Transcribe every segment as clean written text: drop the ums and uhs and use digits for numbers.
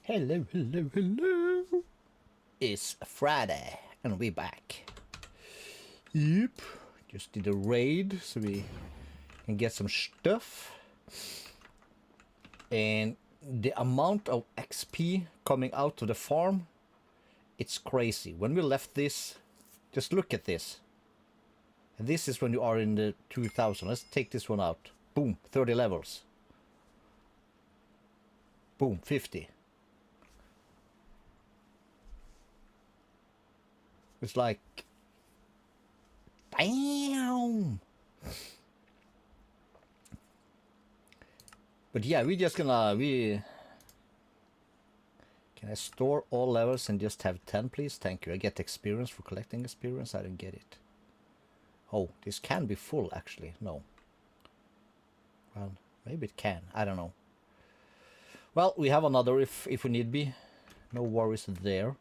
Hello, hello, hello. It's Friday and we're back. Yep. Just did a raid so we can get some stuff. And the amount of XP coming out of the farm, it's crazy. When we left this, just look at this. And this is when you are in the 2000. Let's take this one out. Boom, 30 levels. Boom, 50. It's like, damn. But yeah, we just gonna, can I store all levels and just have 10, please? Thank you. I get experience for collecting experience. I didn't get it. Oh, this can be full, actually. No. Well, maybe it can. I don't know. Well, we have another if we need be. No worries there.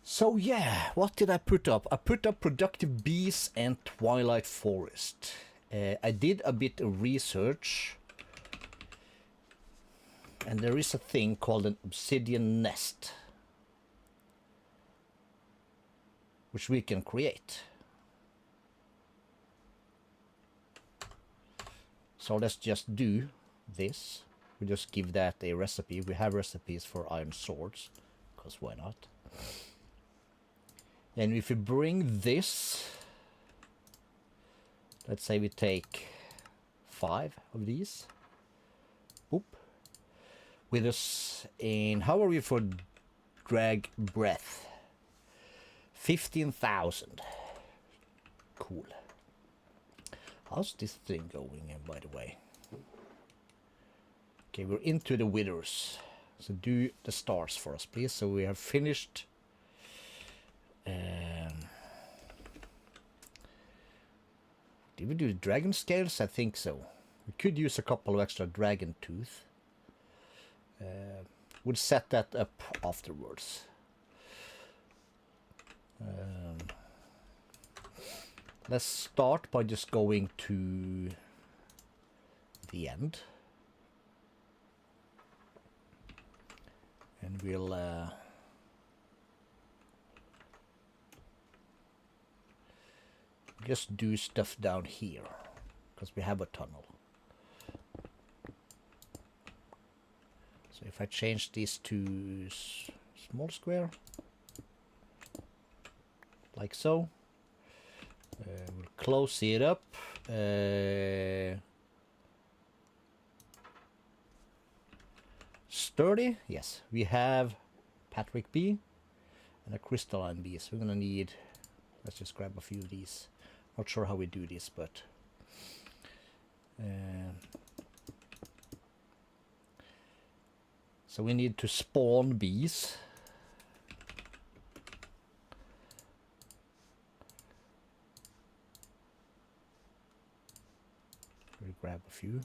So yeah, what did I put up? I put up Productive Bees and Twilight Forest. I did a bit of research. And there is a thing called an obsidian nest. Which we can create. So let's just do this. We just give that a recipe. We have recipes for iron swords. Because why not? And if we bring this, let's say we take 5 of these, boop, with us. And how are we for drag breath? 15,000. Cool. How's this thing going, by the way? Okay, we're into the withers. So do the stars for us, please. So we have finished. Did we do the dragon scales? I think so. We could use a couple of extra dragon tooth. We'll set that up afterwards. Let's start by just going to the end. And we'll just do stuff down here, because we have a tunnel. So if I change this to small square, like so, we'll close it up. Sturdy, yes, we have Patrick B and a crystalline B, so we're gonna need, let's just grab a few of these. Not sure how we do this, but so we need to spawn bees. We'll grab a few.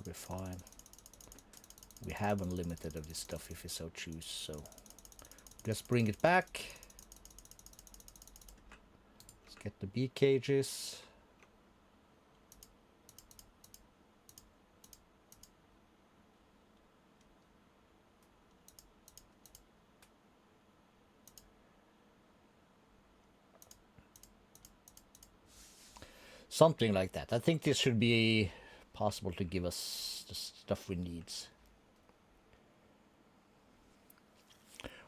Be fine. We have unlimited of this stuff if we so choose, so just bring it back. Let's get the bee cages. Something like that. I think this should be possible to give us the stuff we need.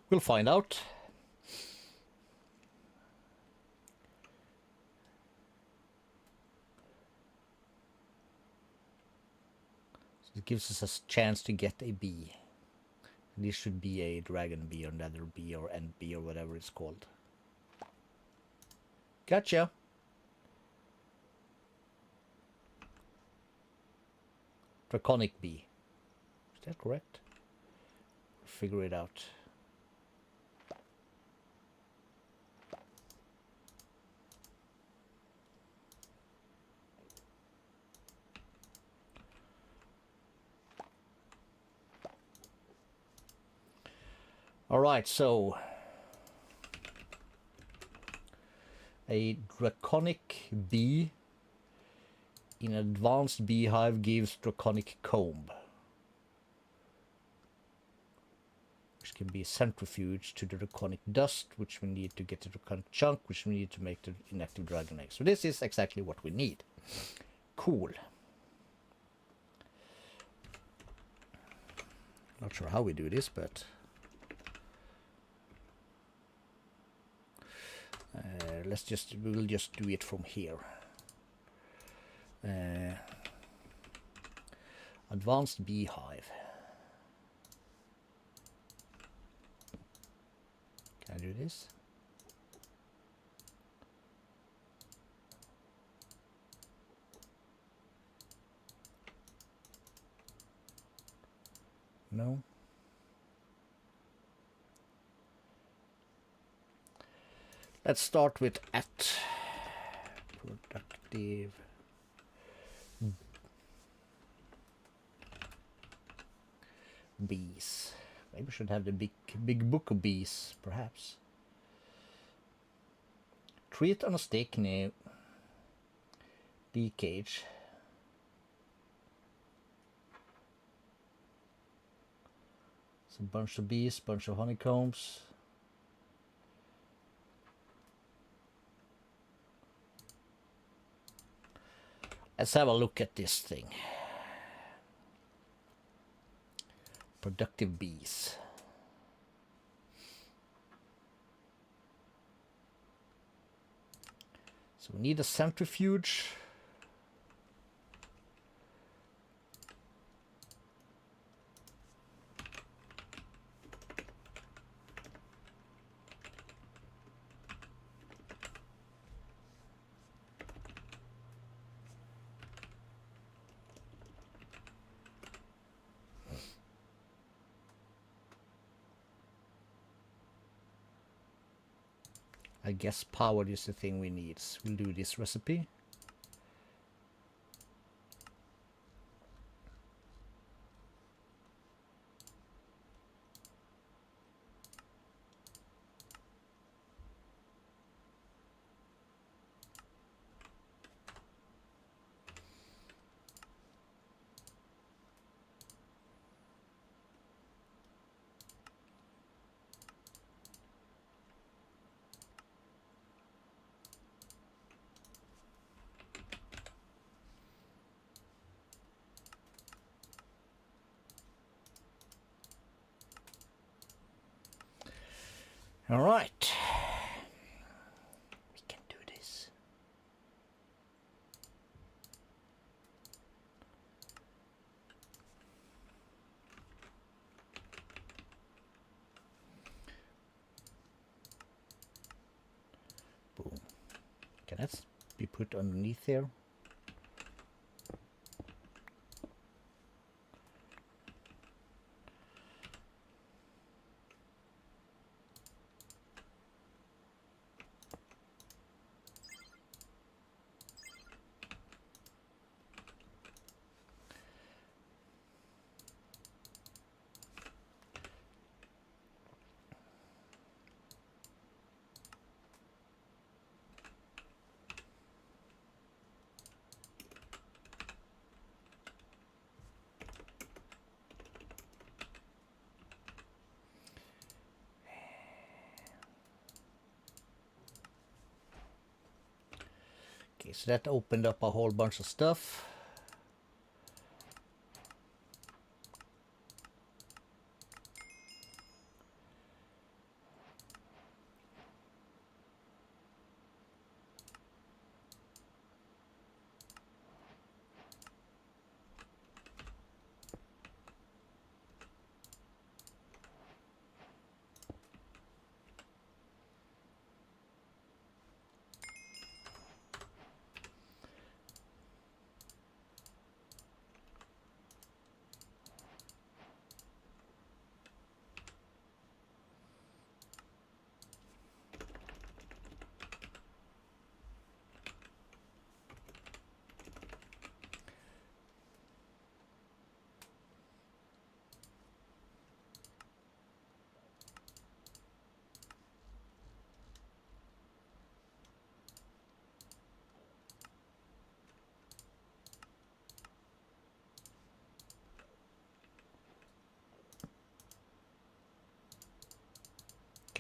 We'll find out. So it gives us a chance to get a bee. And this should be a dragon bee or nether bee or end bee or whatever it's called. Gotcha. Draconic bee. Is that correct? Figure it out. Alright, so a draconic bee in advanced beehive gives draconic comb, which can be a centrifuge to the draconic dust, which we need to get the draconic chunk, which we need to make the inactive dragon egg. So this is exactly what we need. Cool. Not sure how we do this, but we'll just do it from here. Advanced beehive. Can I do this? No. Let's start with productive bees. Maybe we should have the big book of bees, perhaps. Treat on a stick near bee cage. A bunch of bees, bunch of honeycombs. Let's have a look at this thing. Productive bees. So we need a centrifuge. I guess power is the thing we need. We'll do this recipe. All right. We can do this. Boom. Can that be put underneath there? Okay, so that opened up a whole bunch of stuff.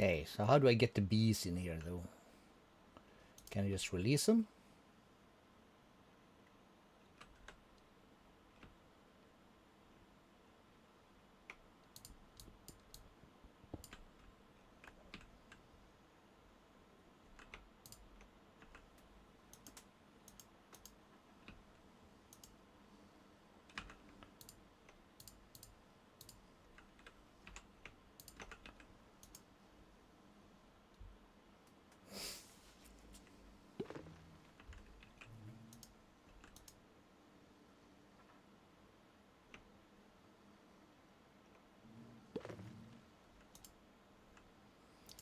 Okay, so how do I get the bees in here though? Can I just release them?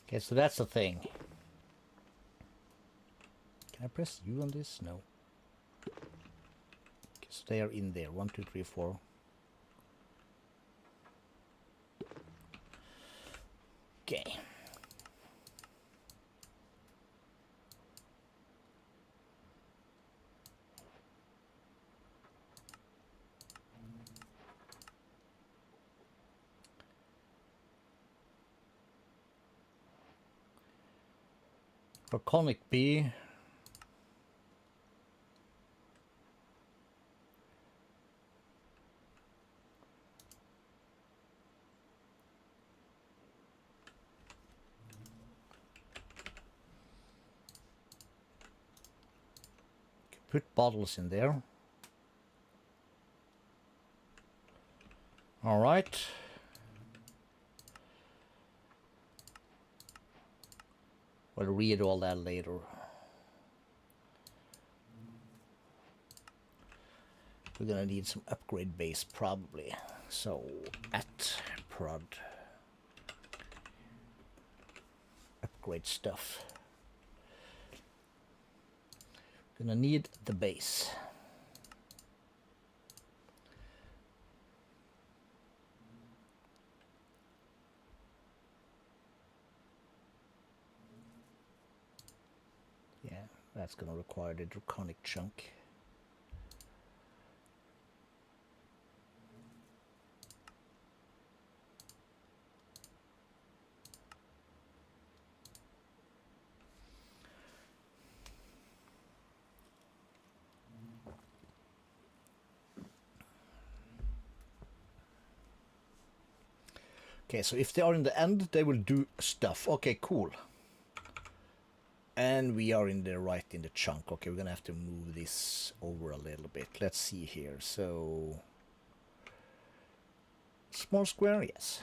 Okay, so that's the thing. Can I press U on this? No. Okay, so they are in there. 1, 2, 3, 4. Okay. Draconic bee. Put bottles in there. All right. We'll read all that later. We're gonna need some upgrade base probably. So at prod upgrade stuff. Gonna need the base. Yeah, that's gonna require the draconic chunk. Okay, so if they are in the end, they will do stuff. Okay, cool. And we are in the chunk. Okay, we're gonna have to move this over a little bit. Let's see here. So small square, yes.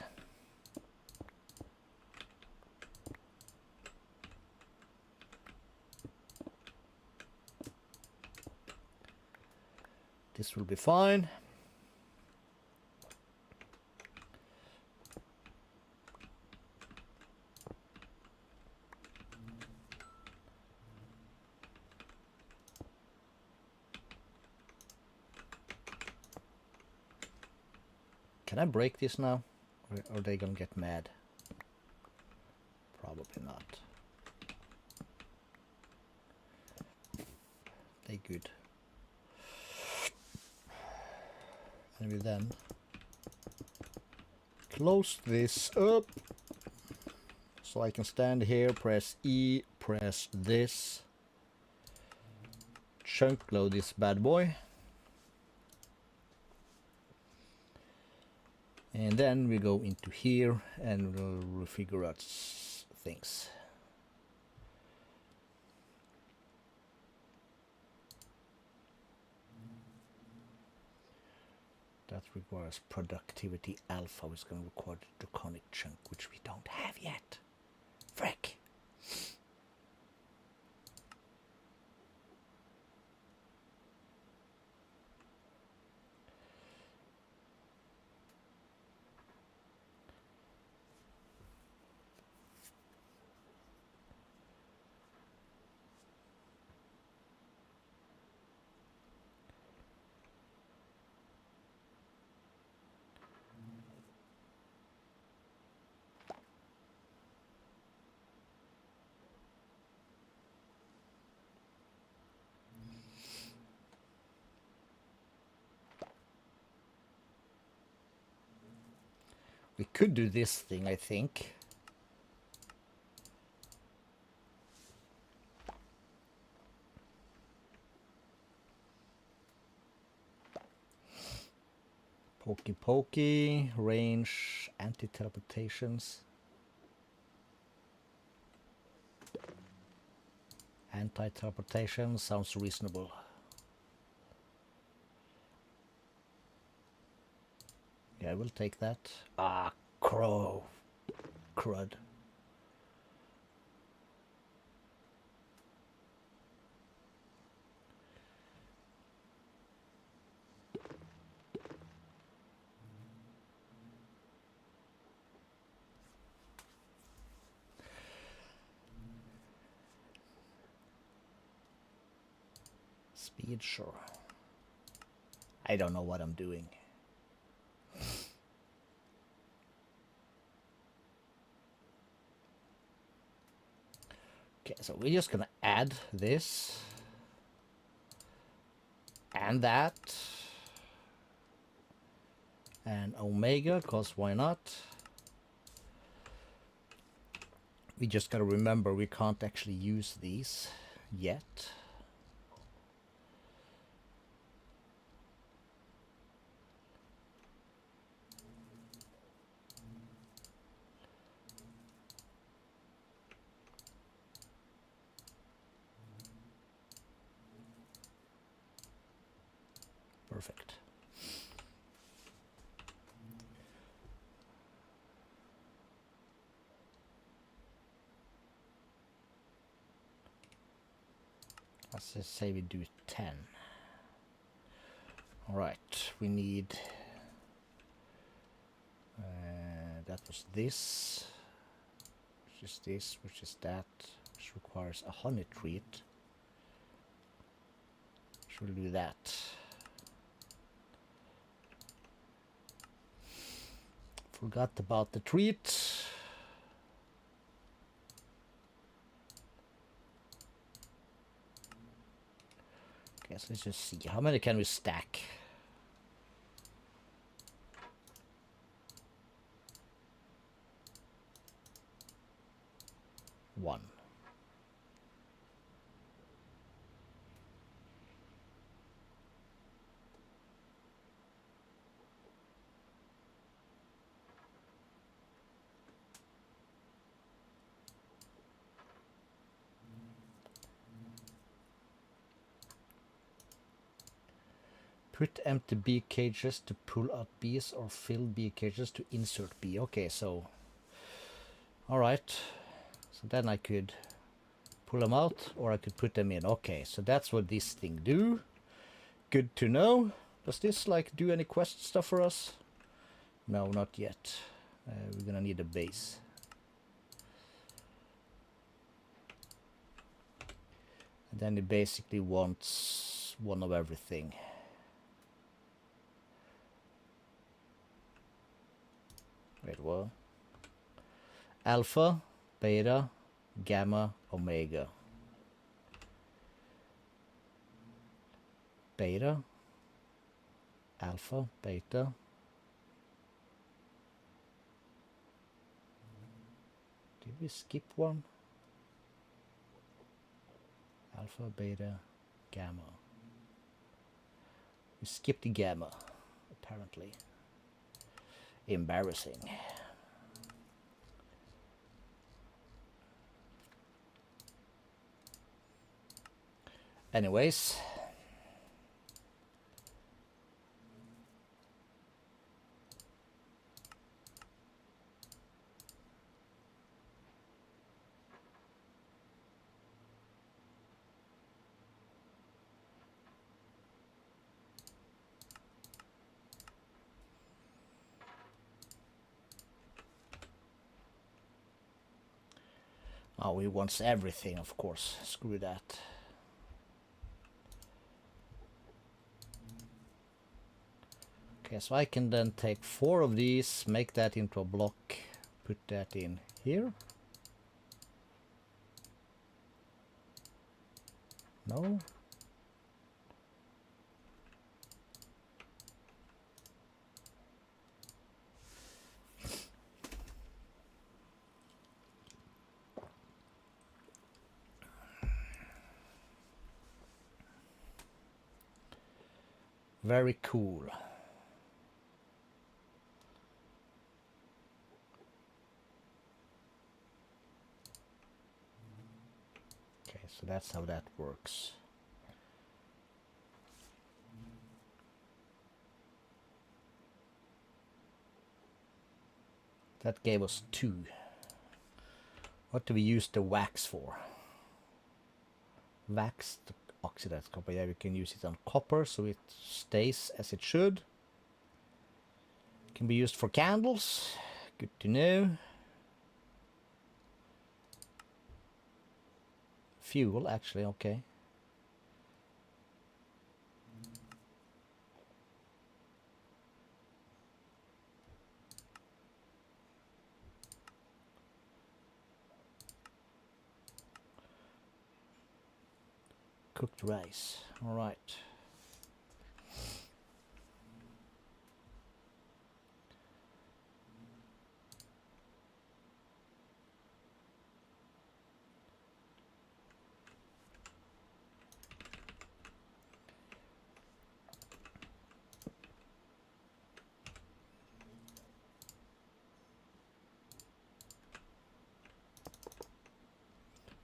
This will be fine. Can I break this now? Or are they gonna get mad? Probably not. They good. And we then close this up. So I can stand here, press E, press this. Chunk load this bad boy. And then we go into here and we'll figure out things. That requires productivity alpha, which is going to require the draconic chunk, which we don't have yet. Frick! We could do this thing, I think. Hokey pokey, range, anti-teleportations. Anti-teleportation sounds reasonable. Yeah, I will take that. Ah, crow. Crud. Speed, sure. I don't know what I'm doing. Okay, so we're just gonna add this and that and omega, cause why not? We just gotta remember we can't actually use these yet. Perfect. Let's just say we do 10. All right, we need that was this, which is this, which is that, which requires a honey treat. Should we do that? Forgot about the treat. Okay, so let's just see. How many can we stack? One. Put empty bee cages to pull out bees or fill bee cages to insert bee. Okay, so all right. So then I could pull them out or I could put them in. Okay, so that's what this thing do. Good to know. Does this like do any quest stuff for us? No, not yet. We're gonna need a base. And then it basically wants one of everything. Wait, what? Alpha, beta, gamma, omega. Beta, alpha, beta. Did we skip one? Alpha, beta, gamma. We skipped the gamma, apparently. Embarrassing. Anyways. Oh, he wants everything, of course. Screw that. Okay, so I can then take 4 of these, make that into a block, put that in here. No? Very cool. So that's how that works. That gave us 2. What do we use the wax for? Wax to oxidize copper. Yeah, we can use it on copper so it stays as it should. Can be used for candles. Good to know. Fuel, actually, okay. Cooked rice. All right.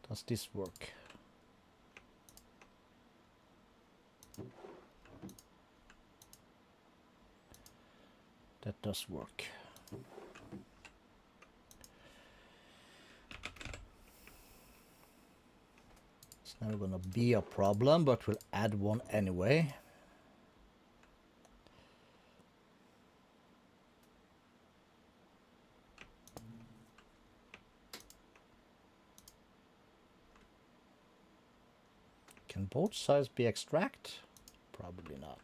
Does this work? That does work. It's never gonna be a problem, but we'll add one anyway. Can both sides be extract? Probably not.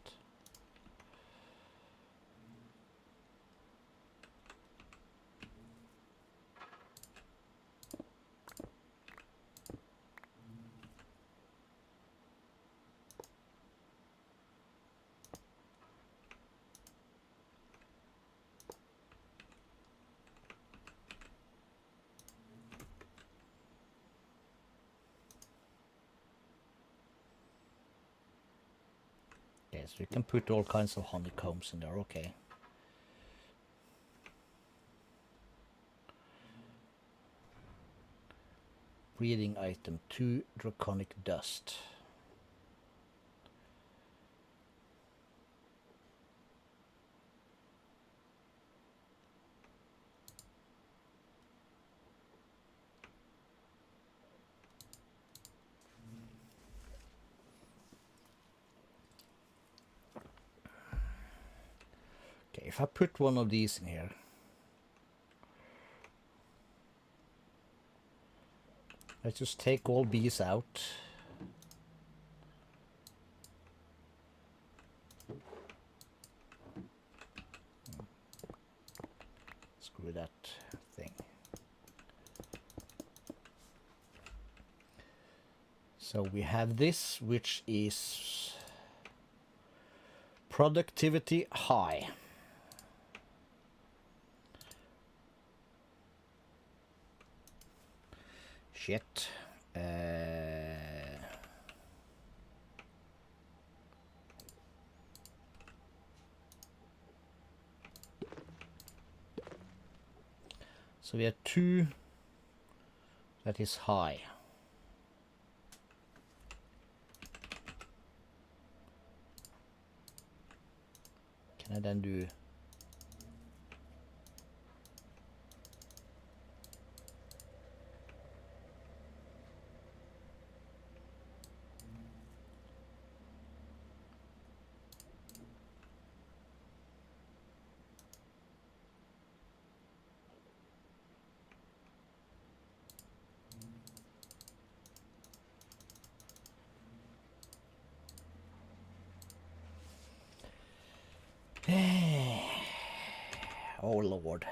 Yes, we can put all kinds of honeycombs in there, okay. Breeding item 2, draconic dust. Okay, if I put one of these in here, let's just take all bees out. Screw that thing. So we have this, which is productivity high. Shit. So we have 2 that is high. Can I then do oh Lord.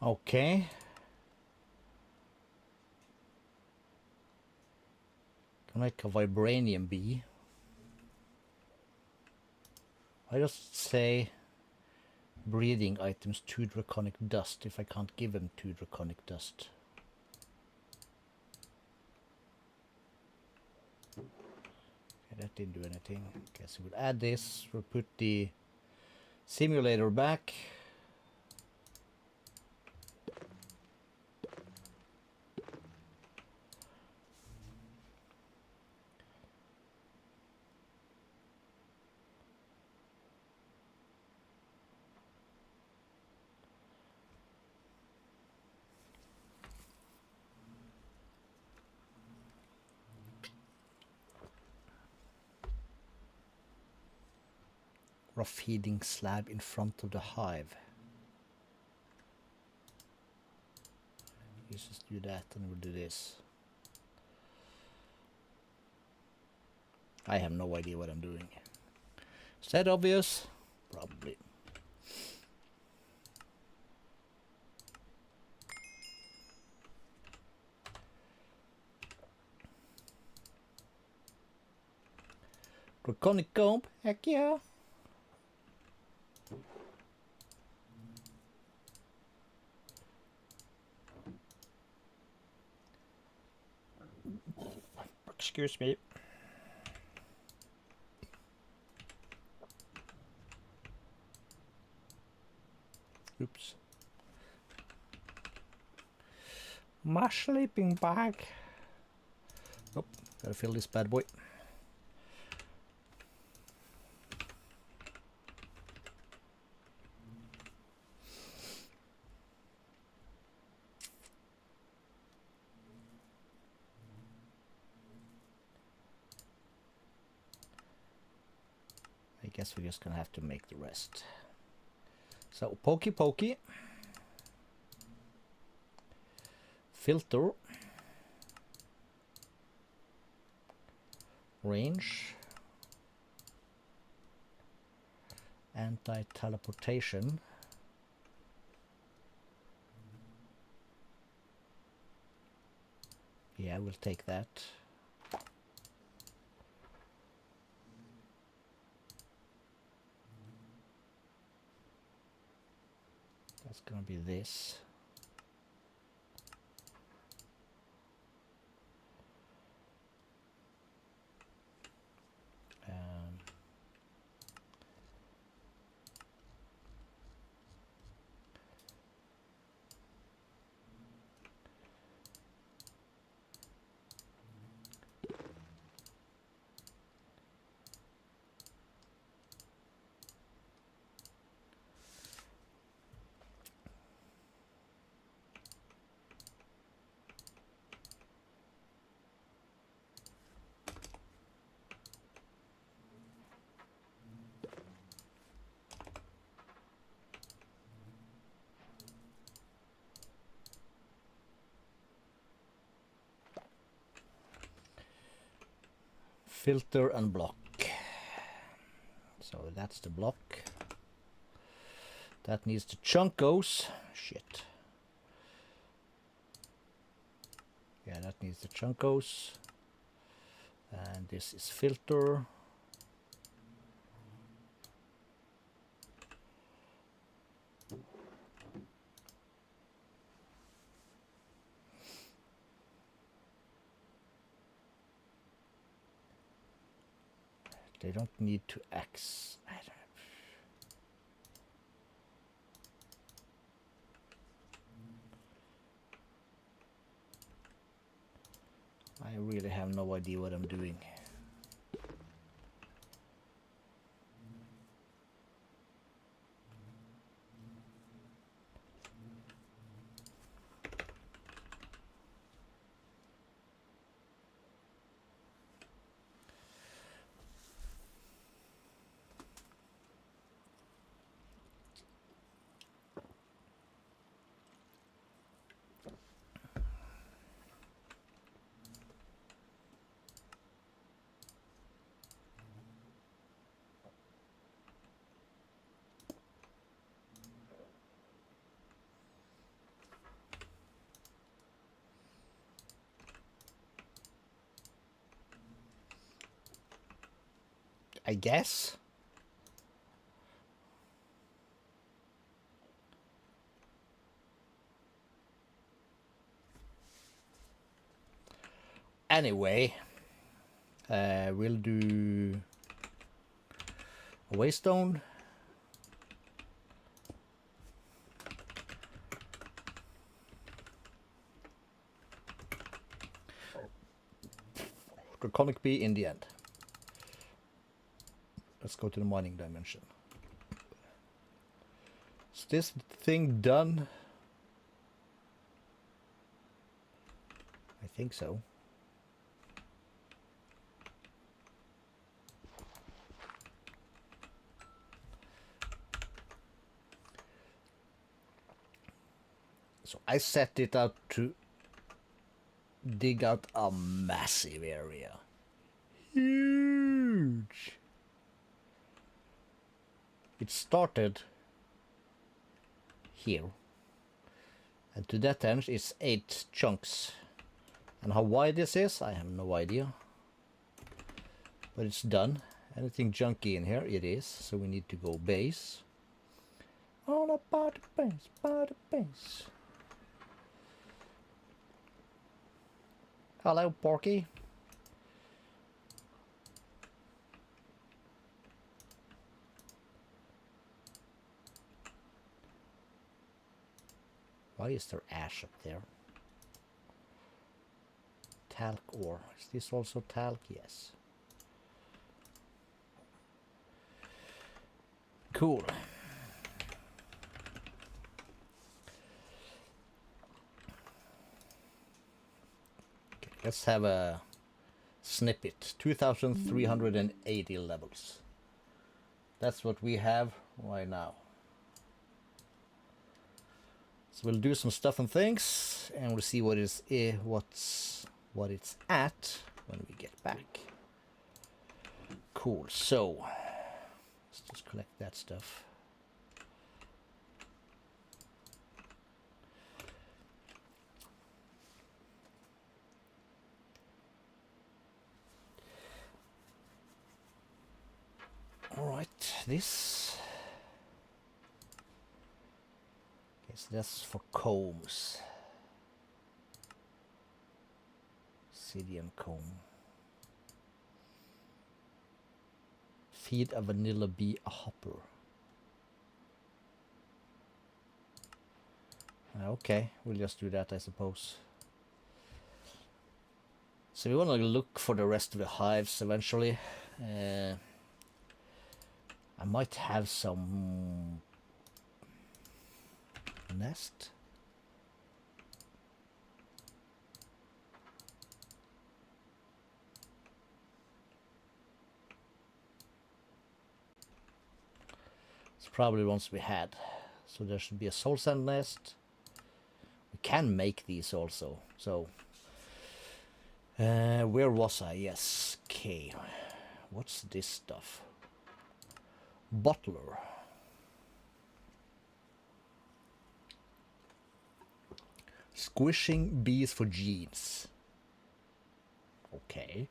Okay. Can make a vibranium bee. I just say breeding items 2 draconic dust if I can't give them 2 draconic dust. Okay, that didn't do anything. Okay, so we'll add this. We'll put the simulator back. Rough feeding slab in front of the hive. Let's just do that and we'll do this. I have no idea what I'm doing. Is that obvious? Probably. Draconic comb? Heck yeah. Excuse me. Oops. My sleeping bag. Oh, gotta fill this bad boy. I guess we're just gonna have to make the rest. So pokey pokey. Filter. Range. Anti-teleportation. Yeah, we'll take that. That's gonna be this. Filter and block. So that's the block. That needs the chunkos. Shit. Yeah, that needs the chunkos. And this is filter. They don't need to X. I don't know. I really have no idea what I'm doing. I guess. Anyway, we'll do a waystone. Draconic Bee in the end. Let's go to the mining dimension. Is this thing done? I think so. So I set it out to dig out a massive area. Huge. It started here. And to that end it's 8 chunks. And how wide this is, I have no idea. But it's done. Anything junky in here? It is. So we need to go base. All about the base, about the base. Hello, Porky. Why is there ash up there? Talc ore. Is this also talc? Yes. Cool. Okay, let's have a snippet. 2,380 levels. That's what we have right now. So we'll do some stuff and things, and we'll see what is what it's at when we get back. Cool. So let's just collect that stuff. All right, this. So that's for combs. Obsidian comb. Feed a vanilla bee a hopper. Okay, we'll just do that, I suppose. So we want to look for the rest of the hives eventually. I might have some nest. It's probably ones we had. So there should be a soul sand nest. We can make these also. So where was I? Yes. Okay. What's this stuff? Bottler. Squishing bees for genes. Okay.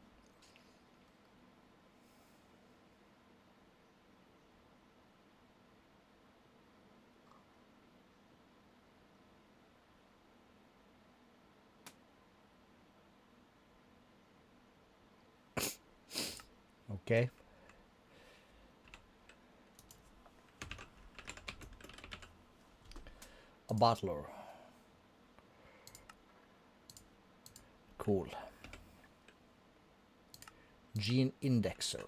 Okay. A bottler. Cool. Gene indexer.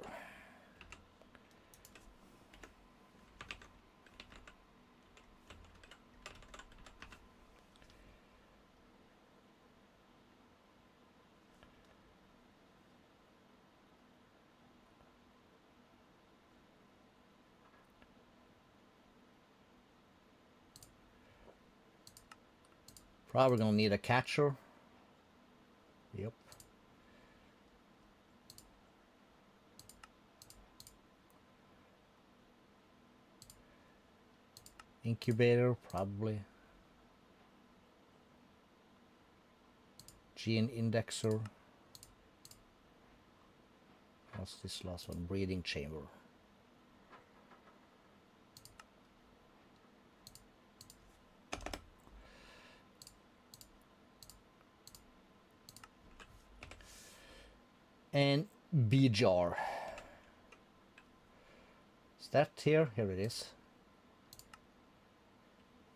Probably gonna need a catcher. Yep. Incubator, probably. Gene indexer. What's this last one? Breeding chamber. And bee jar. Is that here? Here it is.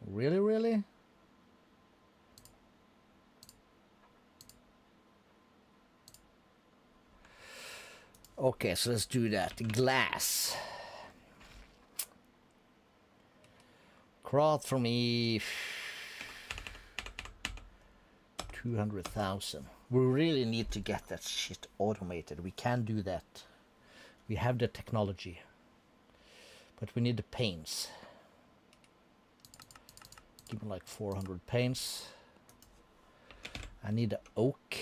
Really, really? Okay, so let's do that. Glass. Craft for me. 200,000. We really need to get that shit automated. We can do that. We have the technology. But we need the paints. Give me like 400 paints. I need the oak.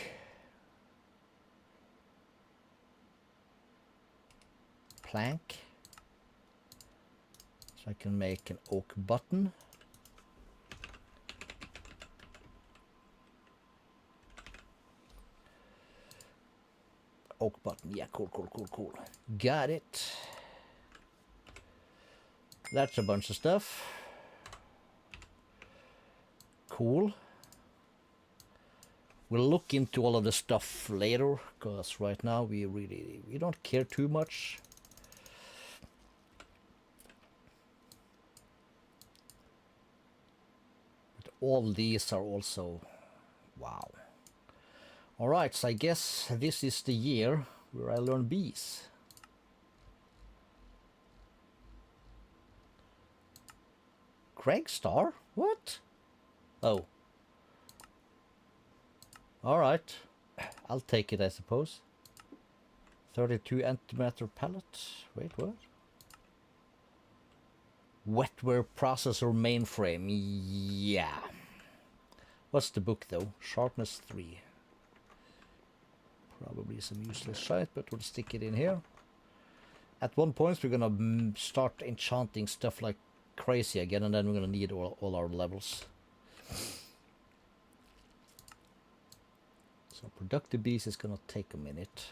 Plank. So I can make an oak button. Oak button. Yeah, cool. Got it. That's a bunch of stuff. Cool. We'll look into all of the stuff later, because right now we don't care too much. But all these are also wow. Alright, so I guess this is the year where I learn bees. Craig Star? What? Oh. Alright. I'll take it, I suppose. 32 antimatter pallet. Wait, what? Wetware processor mainframe. Yeah. What's the book, though? Sharpness 3. Probably some useless shit, but we'll stick it in here. At one point, we're gonna start enchanting stuff like crazy again, and then we're gonna need all our levels. So productive bees is gonna take a minute.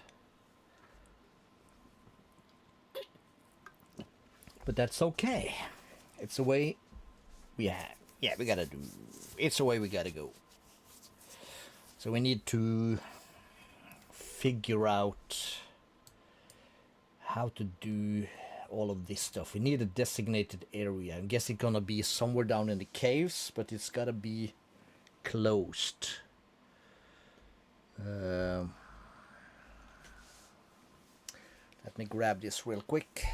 But that's okay. It's the way we have. Yeah, we gotta do. It's the way we gotta go. So we need to figure out how to do all of this stuff. We need a designated area. I guess it's gonna be somewhere down in the caves, but it's gotta be closed. Let me grab this real quick.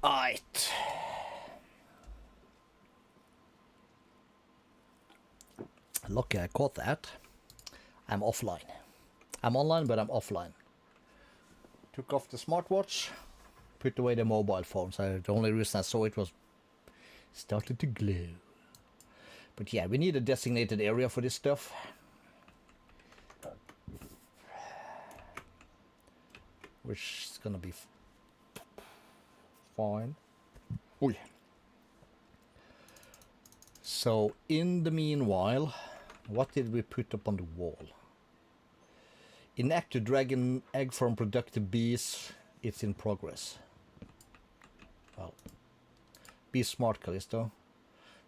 Alright. Lucky I caught that. I'm offline. I'm online, but I'm offline. Took off the smartwatch, put away the mobile phone. So the only reason I saw it was started to glow. But yeah, we need a designated area for this stuff. Which is gonna be fine. Oh yeah. So in the meanwhile, what did we put up on the wall? Inactive dragon egg from productive bees. It's in progress. Well, be smart, Calisto.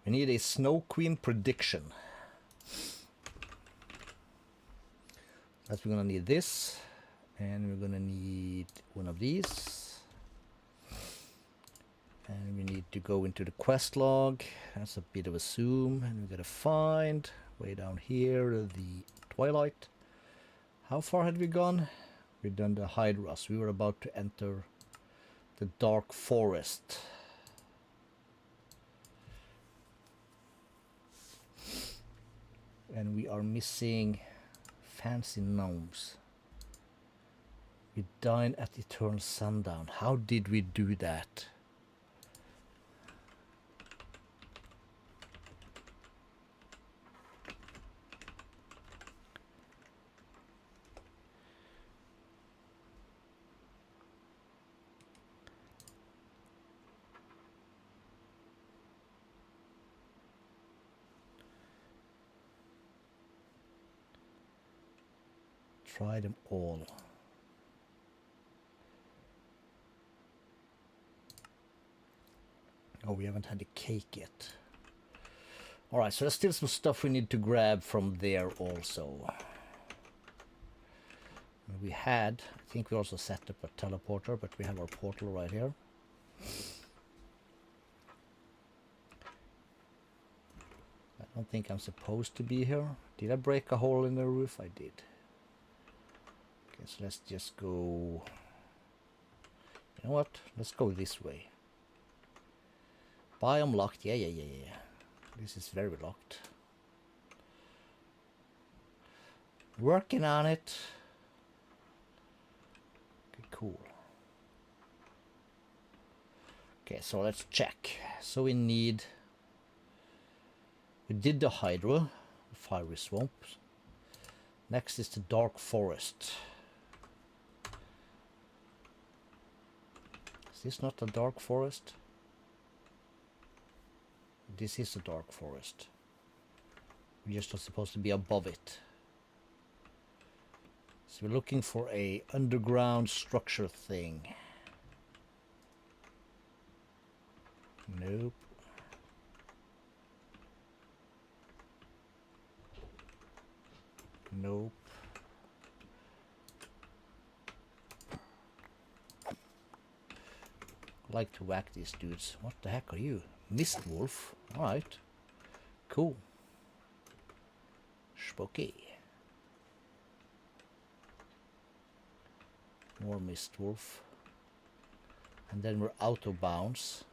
We need a snow queen prediction. That's we're gonna need this, and we're gonna need one of these. to go into the quest log. That's a bit of a zoom, and we gotta find way down here the Twilight. How far had we gone? We've done the Hydras. We were about to enter the Dark Forest. And we are missing fancy gnomes. We dine at eternal sundown. How did we do that? Try them all. Oh, we haven't had the cake yet. Alright, so there's still some stuff we need to grab from there also. We had, I think we also set up a teleporter, but we have our portal right here. I don't think I'm supposed to be here. Did I break a hole in the roof? I did. Okay, so let's just go... You know what? Let's go this way. Biome locked. Yeah. This is very locked. Working on it. Okay, cool. Okay, so let's check. So we need... We did the Hydra, the fiery swamps. Next is the Dark Forest. Is this not a Dark Forest? This is a Dark Forest. We're just not supposed to be above it. So we're looking for a underground structure thing. Nope. Nope. I like to whack these dudes. What the heck are you? Mist Wolf? Alright. Cool. Spooky. More Mist Wolf. And then we're out of bounds.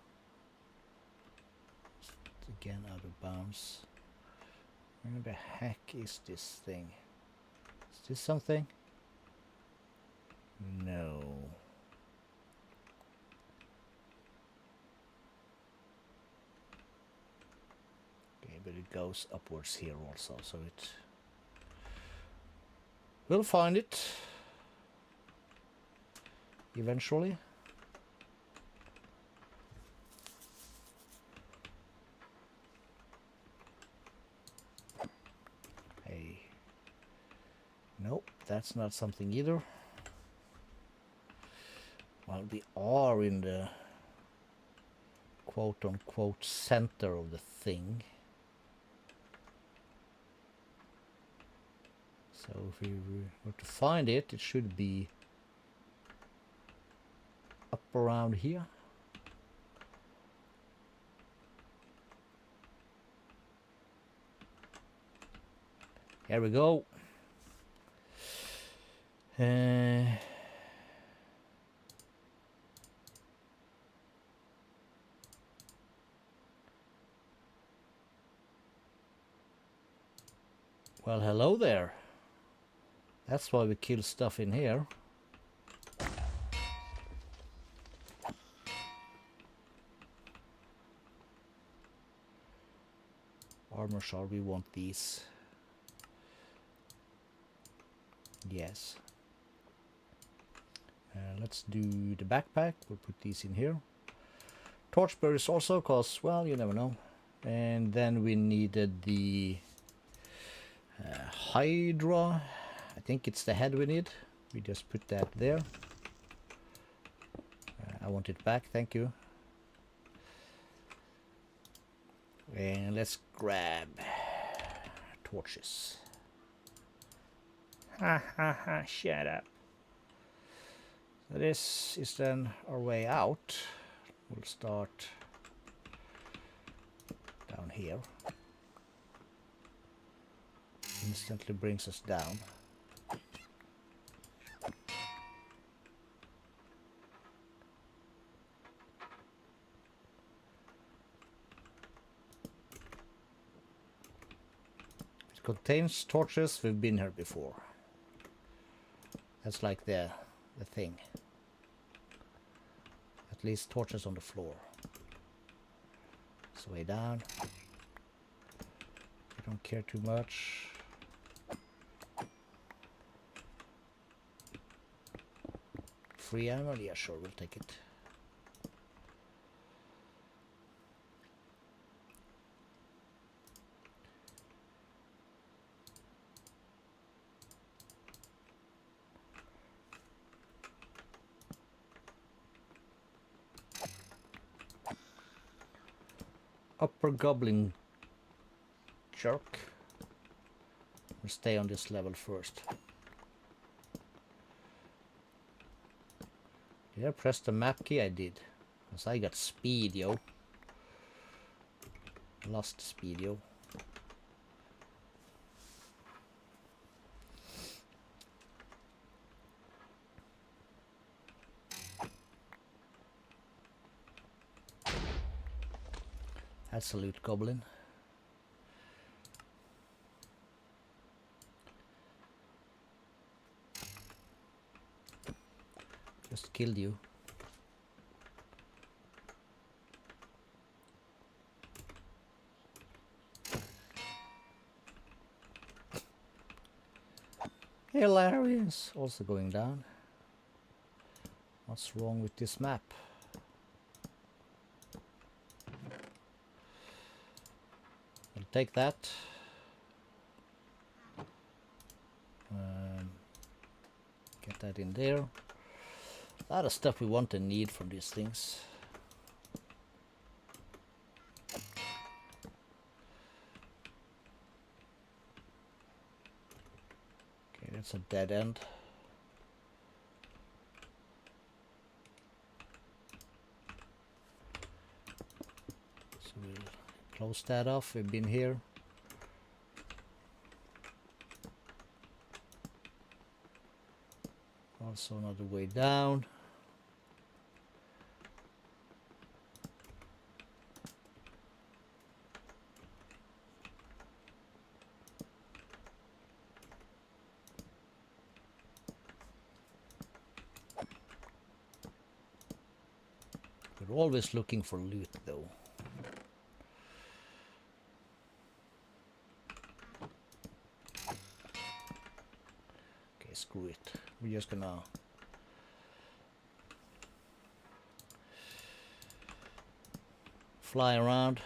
Again out of bounds. Where the heck is this thing? Is this something? No. Okay, but it goes upwards here also, so it... We'll find it. Eventually. Hey. Nope, that's not something either. Well, we are in the quote-unquote center of the thing. So if we were to find it, it should be up around here. Here we go. Well, hello there. That's why we kill stuff in here. Armor shard, we want these. Yes. Let's do the backpack. We'll put these in here. Torchberries also, cause, well, you never know. And then we needed the Hydra. I think it's the head we need. We just put that there. I want it back, thank you. And let's grab torches. Ha ha ha, shut up. So this is then our way out. We'll start down here. Instantly brings us down. It contains torches. We've been here before. That's like the thing. At least torches on the floor. It's way down. I don't care too much. Free animal? Yeah, sure, we'll take it. Upper goblin jerk. We'll stay on this level first. Did I press the map key? I did. Because I got speed, yo. Lost speed, yo. That's a loot goblin. Just killed you. Hilarious. Also going down. What's wrong with this map? I'll take that. Get that in there. A lot of stuff we want and need from these things. Okay, that's a dead end. So we'll close that off. We've been here. Also another way down. We're always looking for loot though. Okay, screw it. We're just gonna fly around.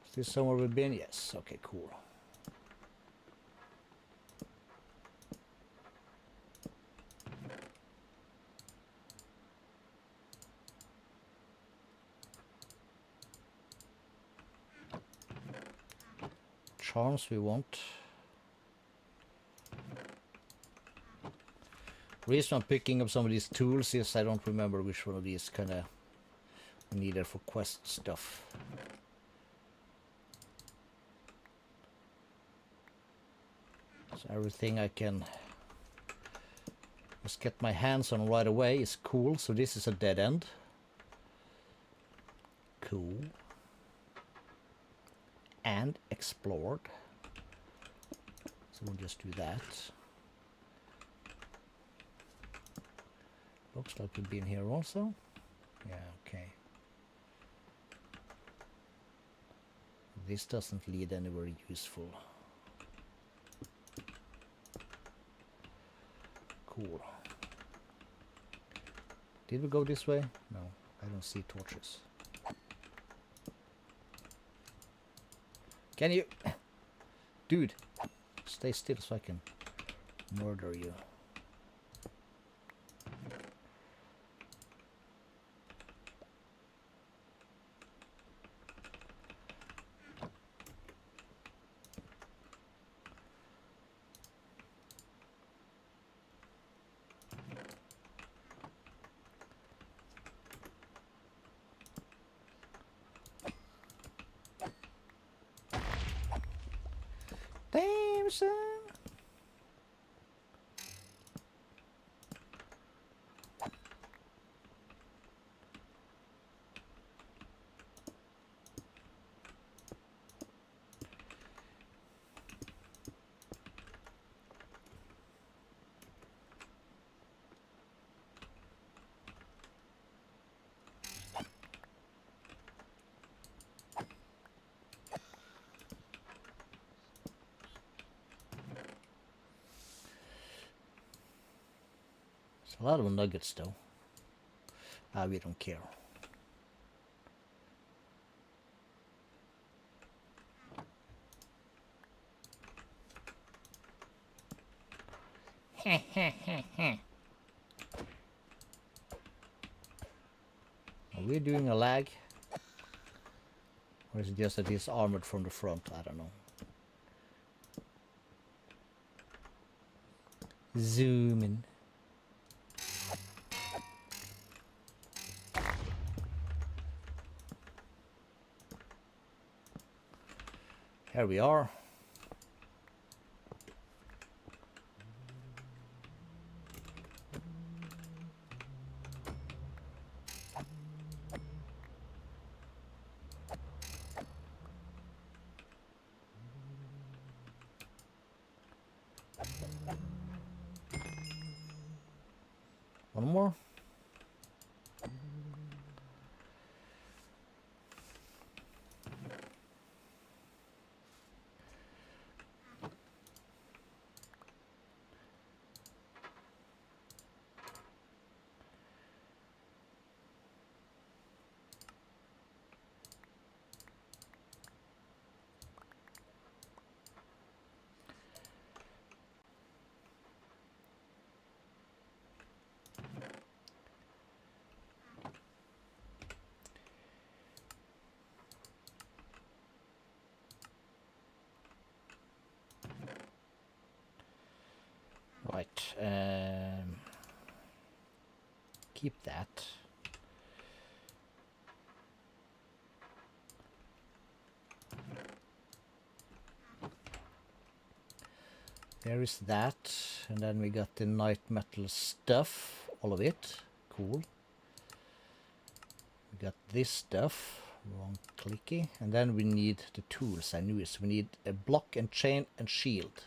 Is this somewhere we've been? Yes. Okay, cool. Charms we want. Reason I'm picking up some of these tools is I don't remember which one of these kind of needed for quest stuff. So everything I can just get my hands on right away is cool. So this is a dead end. Cool. And explored. So we'll just do that. Looks like we've been here also. Yeah, okay. This doesn't lead anywhere useful. Cool. Did we go this way? No, I don't see torches. Can you... Dude, stay still so I can murder you. person. A lot of nuggets though. We don't care. Are we doing a lag? Or is it just that he's armored from the front? I don't know. Zoom in. Here we are. One more. Right. Keep that. There is that, and then we got the night metal stuff, all of it. Cool. We got this stuff, wrong clicky, and then we need the tools. I knew it. We need a block and chain and shield.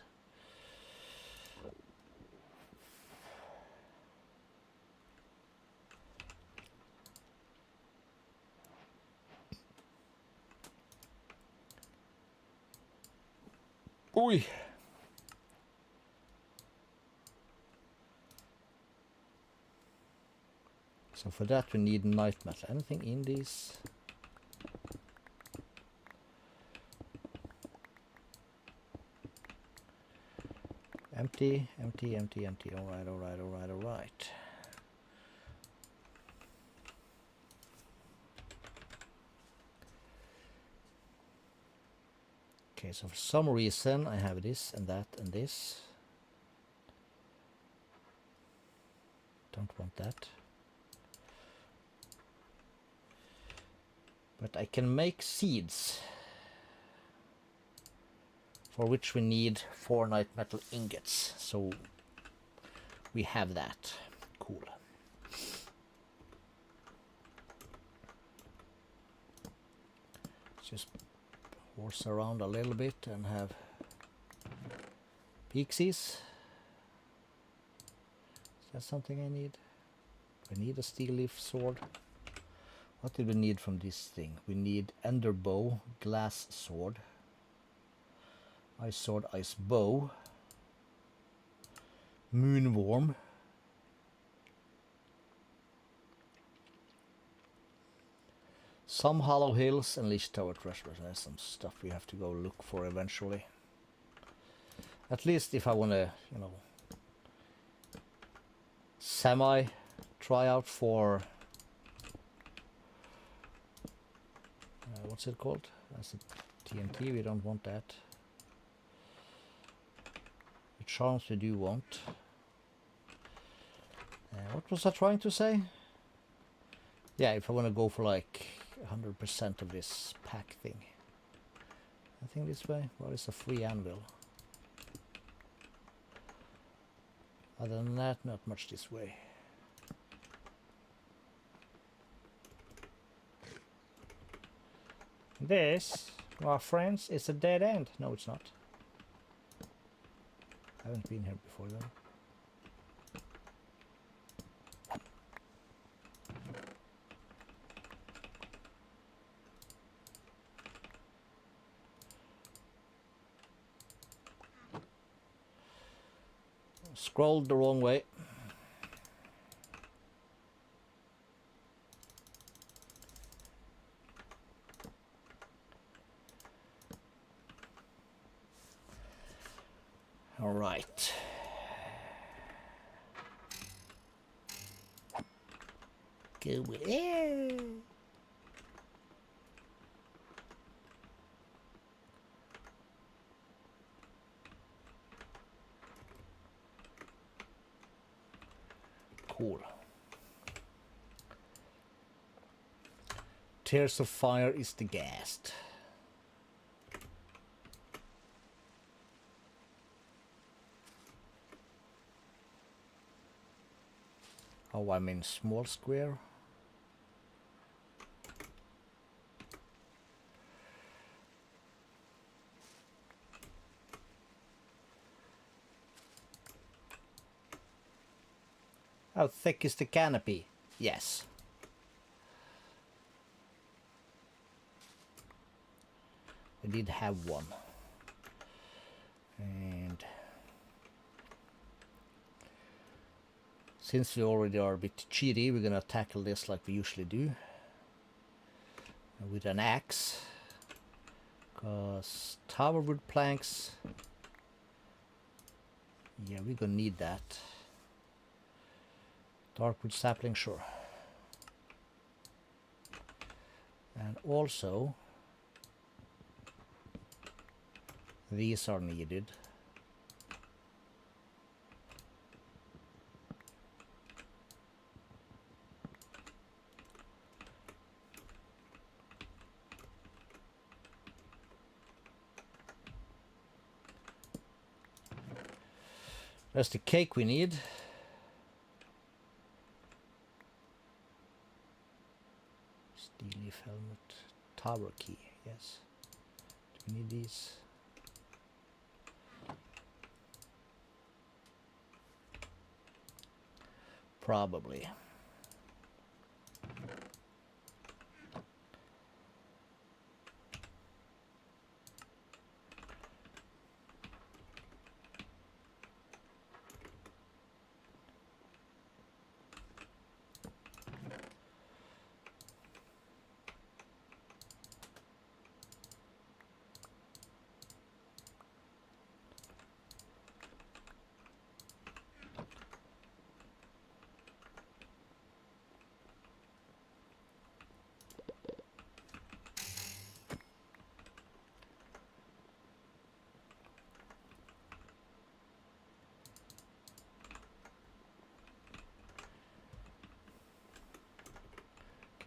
Oi. So for that we need night metal. Anything in these? Empty, empty, empty, empty. Alright, alright, alright, alright. Okay, so for some reason I have this and that and this. Don't want that. But I can make seeds, for which we need 4 night metal ingots. So we have that. Cool. Just horse around a little bit and have pixies. Is that something I need? I need a steel leaf sword. What did we need from this thing? We need ender bow, glass sword, ice sword, ice bow, moonworm, some hollow hills, and leash tower treasures. There's some stuff we have to go look for eventually. At least if I want to, you know, semi try out for what's it called? That's a TNT. We don't want that. The charms we do want. What was I trying to say? Yeah, if I want to go for like 100% of this pack thing. I think this way. Well, it's a free anvil. Other than that, not much this way. This, my friends, is a dead end. No, it's not. I haven't been here before though. Scrolled the wrong way. All right. Go there. Cool. Tears of Fire is the ghast. Oh, I'm in small square. How thick is the canopy? Yes. I did have one. And since we already are a bit cheaty, we're gonna tackle this like we usually do. With an axe. Because tower wood planks. Yeah, we're gonna need that. Darkwood sapling, sure. And also, these are needed. That's the cake we need. Steel leaf helmet, tower key, yes. Do we need these? Probably.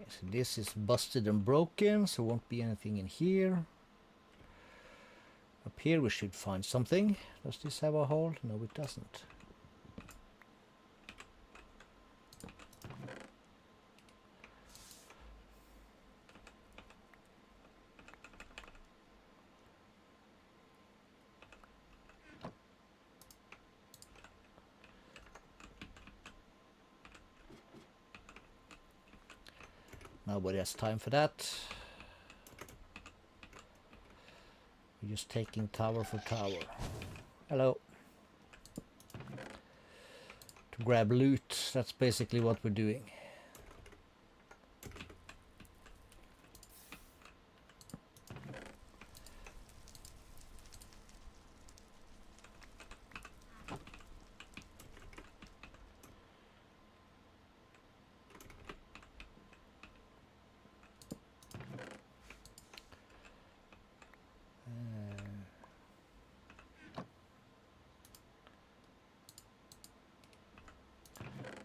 So this is busted and broken, so won't be anything in here. Up here we should find something. Does this have a hole? No, it doesn't. Nobody has time for that. We're just taking tower for tower. Hello. To grab loot, that's basically what we're doing.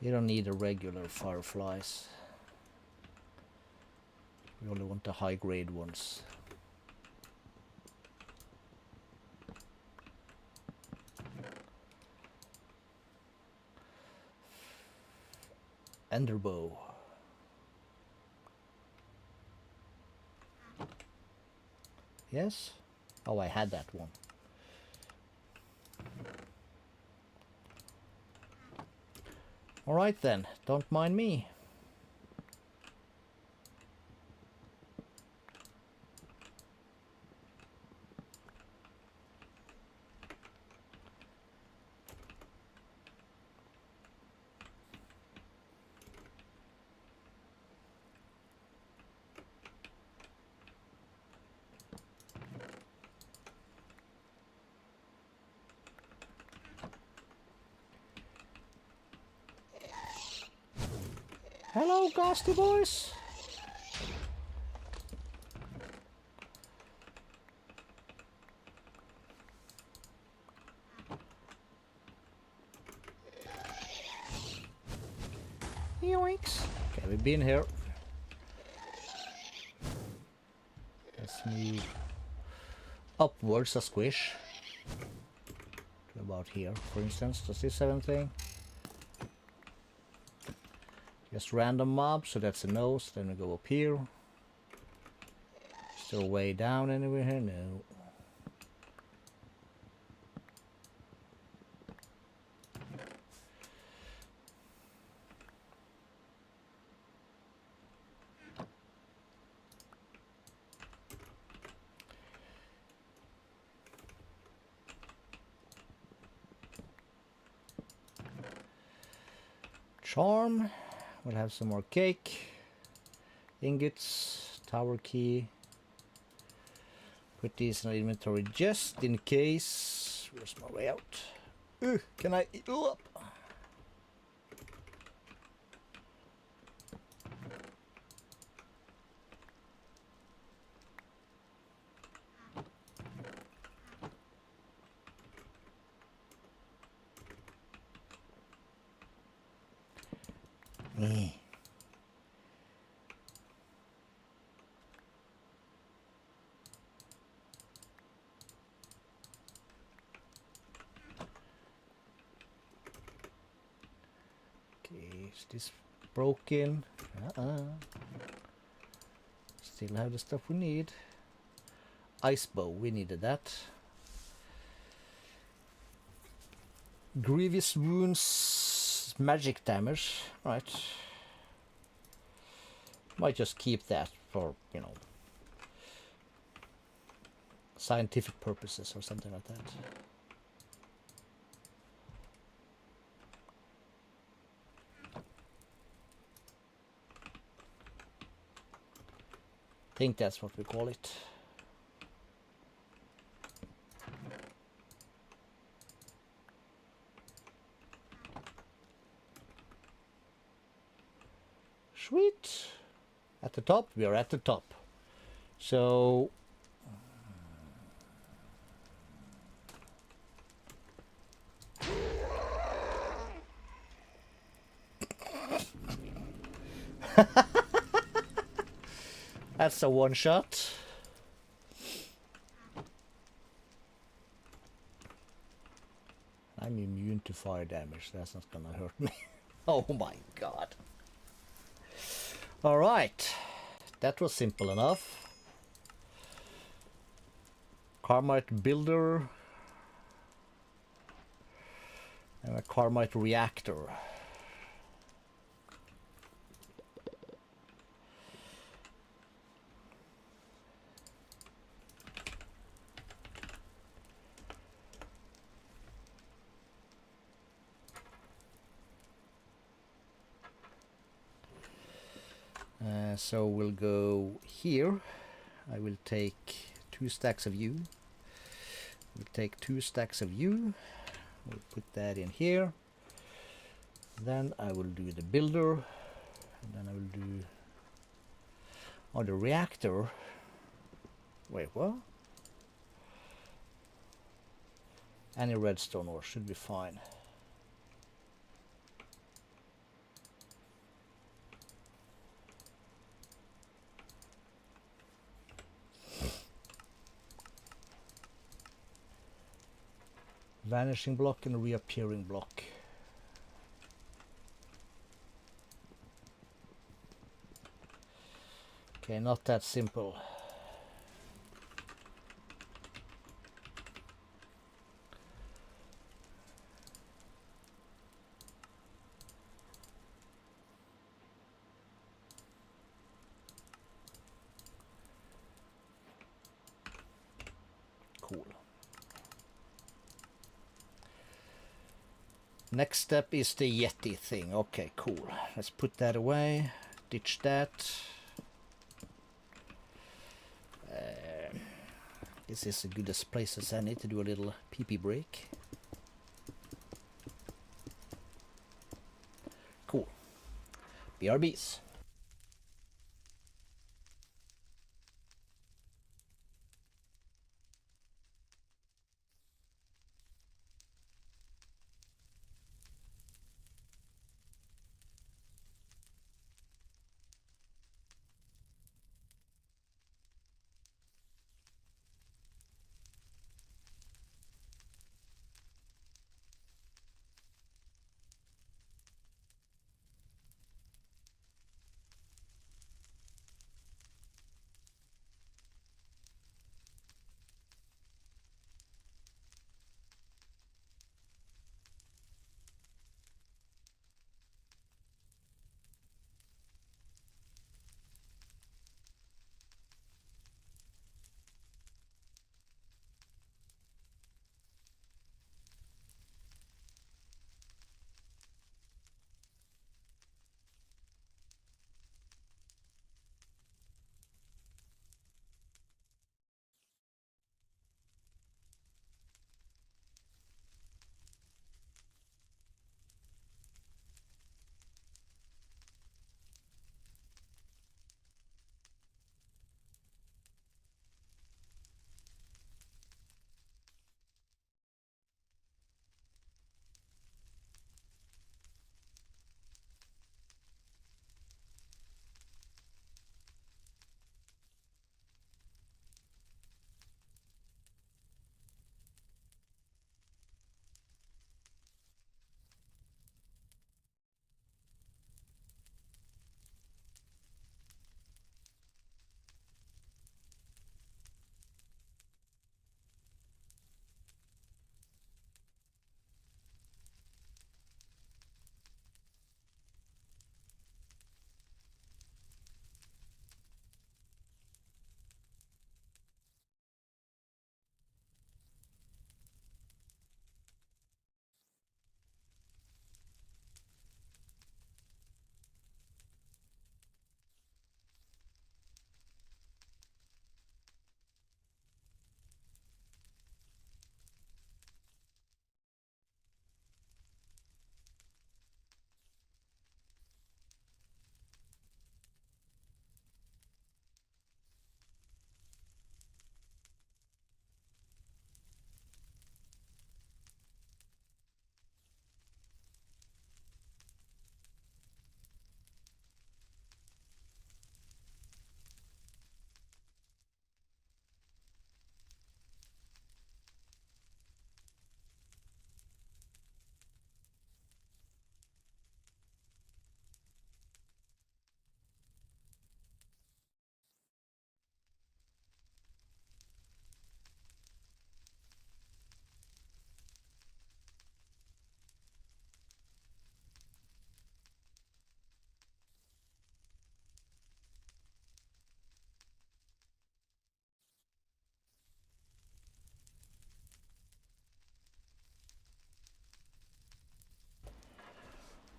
You don't need the regular fireflies. We only want the high grade ones. Enderbow. Yes? Oh, I had that one. Alright then, don't mind me. Hello, ghosty boys. Yoinks. Okay, we've been here. Let's move upwards a squish. To about here, for instance. Does this have anything? Just random mobs, so that's a no. So then we go up here. Still way down anywhere here? No. Charm. We'll have some more cake. Ingots. Tower key. Put these in our inventory just in case. Where's my way out? Can I eat up? Is this broken? Still have the stuff we need. Ice bow, we needed that. Grievous wounds, magic damage. Right. Might just keep that for, you know, scientific purposes or something like that. I think that's what we call it. Sweet. At the top, we are at the top. So that's a one shot. I'm immune to fire damage. That's not gonna hurt me. Oh my god. Alright. That was simple enough. Carmite builder. And a Carmite reactor. So we'll go here. I will take 2 stacks of you. We'll take 2 stacks of you. We'll put that in here. Then I will do the builder. And then I will do... Oh, the reactor. Wait, what? Any redstone ore should be fine. Vanishing block and reappearing block. Okay, not that simple. Cool. Next step is the Yeti thing. Okay, cool. Let's put that away. Ditch that. This is as good as place as any to do a little pee-pee break. Cool. BRBs.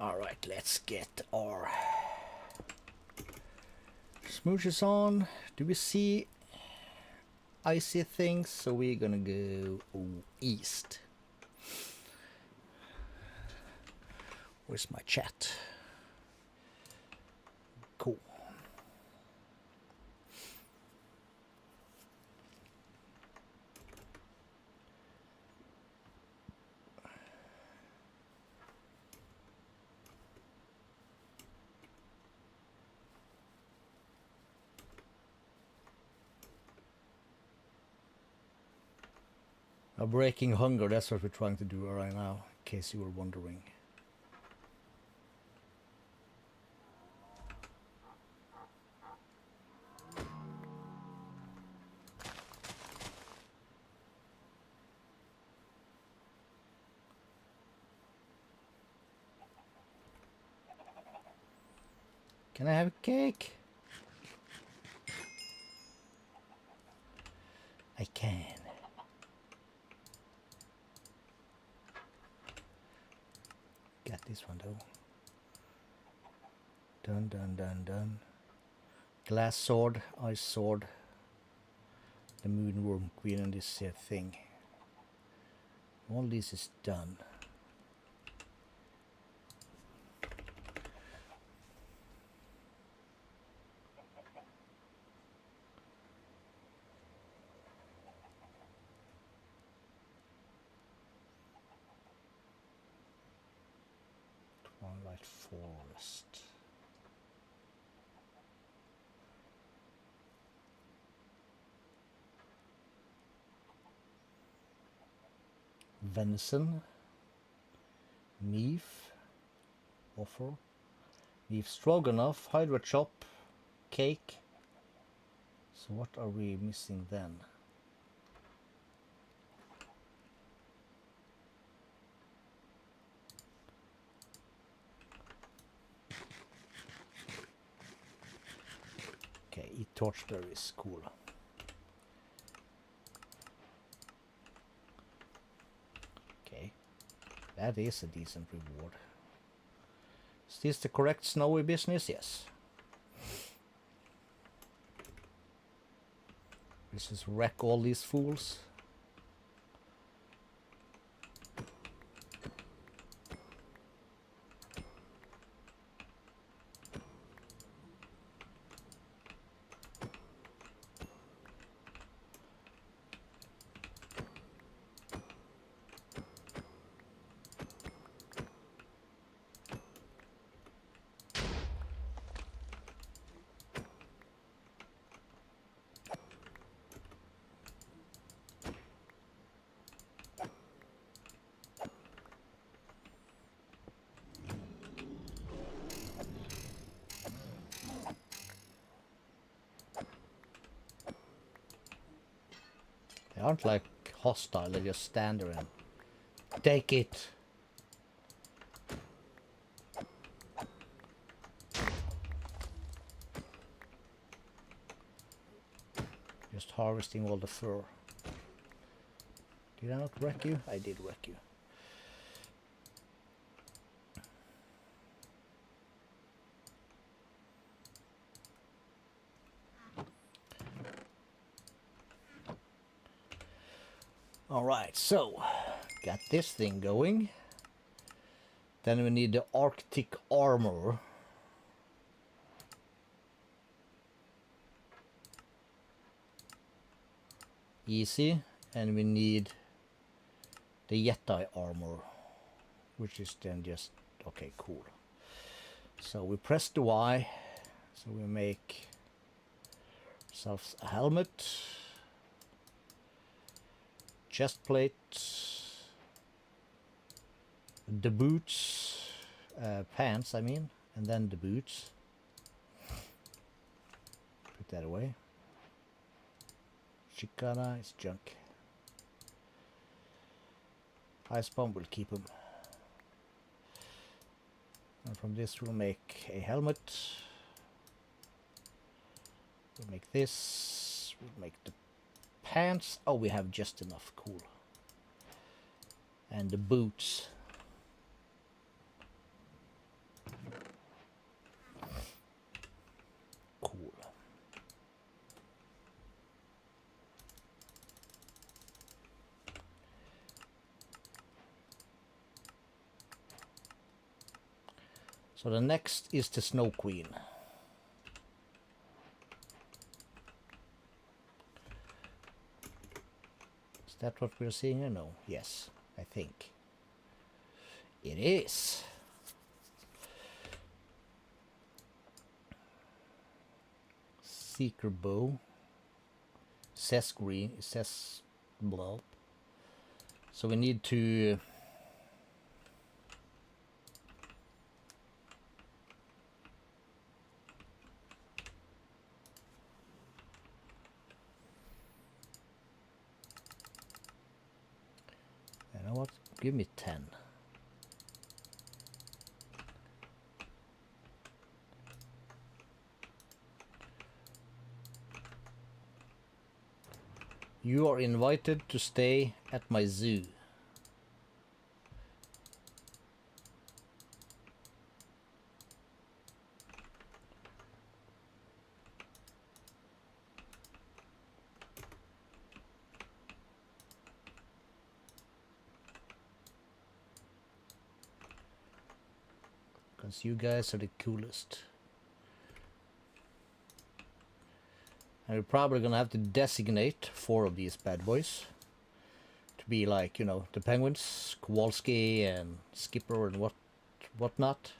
Alright, let's get our smooches on. Do we see icy things? So we're gonna go east. Where's my chat? Cool. Breaking hunger, that's what we're trying to do right now, in case you were wondering. Can I have a cake? I can. Got this one though. Dun dun dun dun. Glass sword, ice sword. The moonworm queen and this thing. All this is done. Twilight Forrest. Venison. Beef. Offer. Beef stroganoff. Hydra chop. Cake. So what are we missing then? Okay, eat torchberries, cool. Okay, that is a decent reward. Is this the correct snowy business? Yes. Let's just wreck all these fools. They aren't like hostile, they just stand there and take it. Just harvesting all the fur. Did I not wreck you? I did wreck you. Alright, so got this thing going. Then we need the Arctic armor. Easy. And we need the Yeti armor, which is then just okay, cool. So we press the Y, so we make ourselves a helmet, chest plate, the boots, pants I mean, and then the boots. Put that away. Chikara is junk. Ice bomb will keep him. And from this we'll make a helmet. We'll make this. We'll make the pants. Oh, we have just enough. Cool. And the boots. Cool. So the next is the Snow Queen. Is that what we're seeing here? No. Yes, I think. It is. Seeker bow. Says green. It says blob. So we need to... You know what? Give me 10. You are invited to stay at my zoo. Because you guys are the coolest. And we're probably gonna have to designate 4 of these bad boys to be like, you know, the penguins, Kowalski and Skipper and whatnot.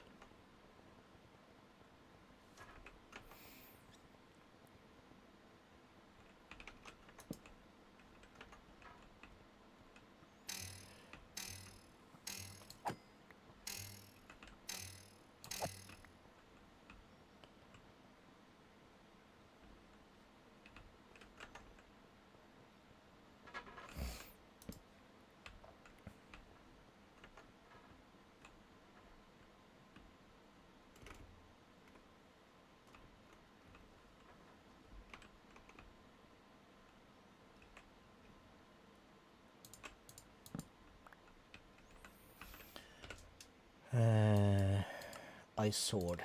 Ice sword.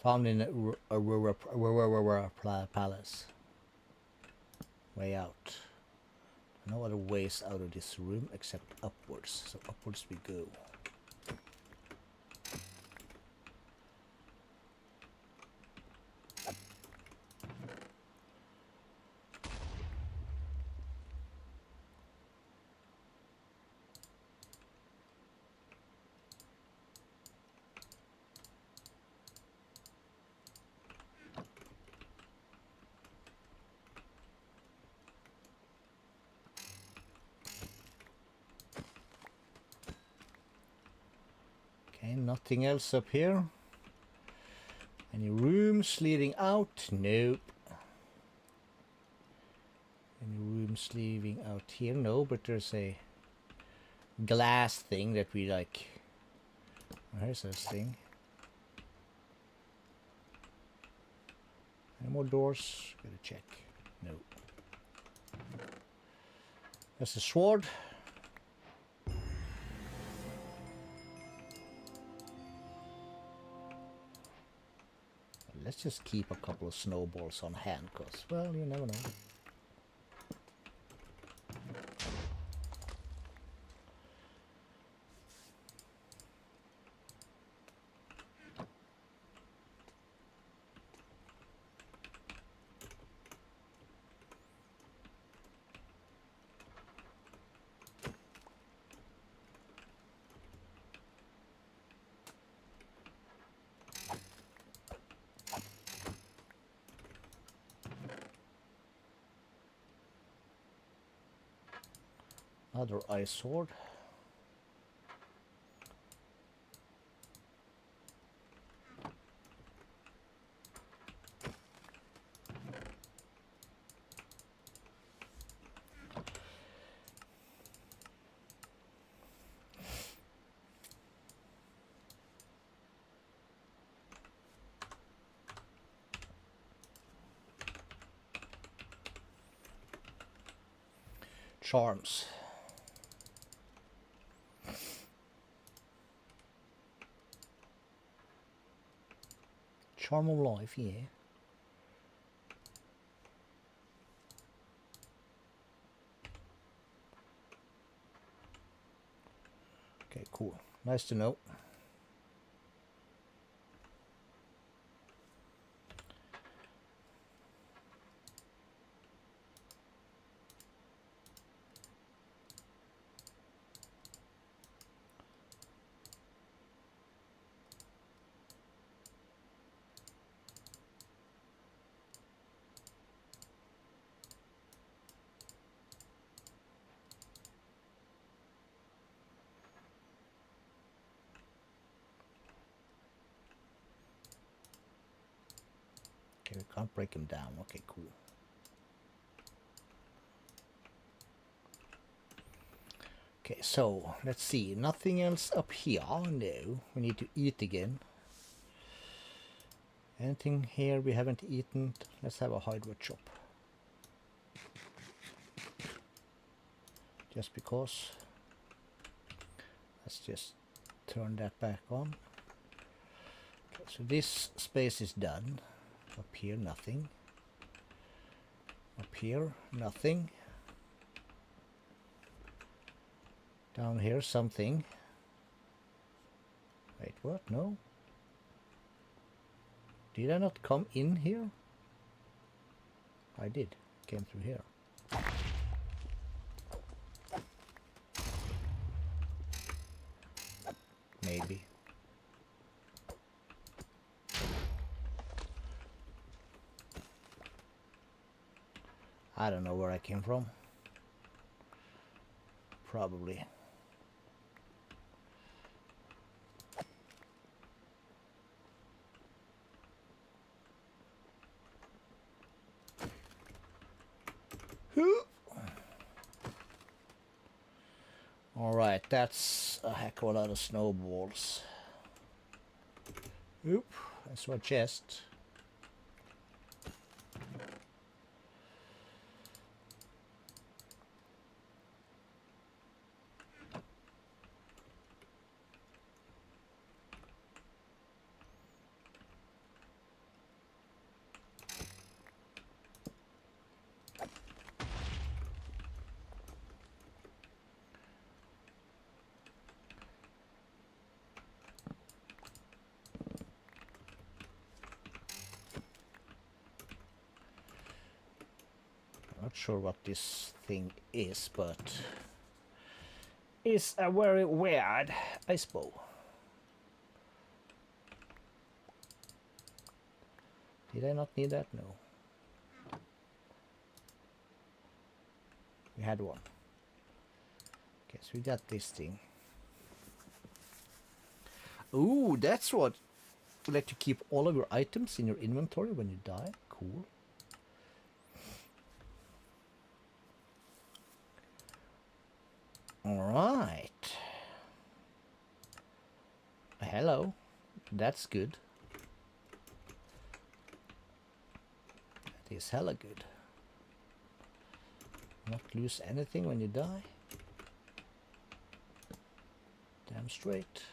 Found in Aurora Palace. Way out. No other ways out of this room except upwards. So upwards we go. Nothing else up here. Any rooms leading out? Nope. Any rooms leading out here? No, but there's a glass thing that we like. Oh, here's this thing. Any more doors? Gotta check. Nope. There's a sword. Let's just keep a couple of snowballs on hand, cause, well, you never know. Another ice sword. Charms. Charm of life, yeah. Okay, cool. Nice to know. Okay, we can't break him down. Okay, cool. Okay, so let's see. Nothing else up here. No, we need to eat again. Anything here we haven't eaten? Let's have a hardware chop. Just because. Let's just turn that back on. Okay, so this space is done. Up here, nothing. Up here, nothing. Down here, something. Wait, what? No? Did I not come in here? I did. Came through here. Maybe. I don't know where I came from. Probably. Alright, that's a heck of a lot of snowballs. Oop, I saw a chest. Not sure what this thing is, but it's a very weird ice bow. Did I not need that? No. We had one. Okay, so we got this thing. Ooh, that's what let you keep all of your items in your inventory when you die. Cool. All right. Hello. That's good. That is hella good. Not lose anything when you die. Damn straight.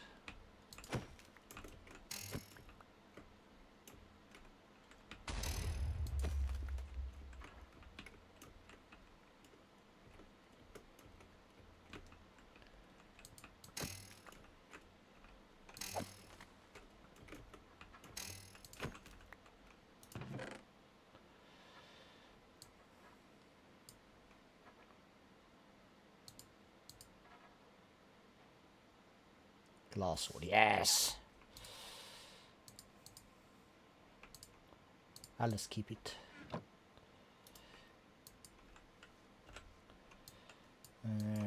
Glass sword, yes. Let's keep it.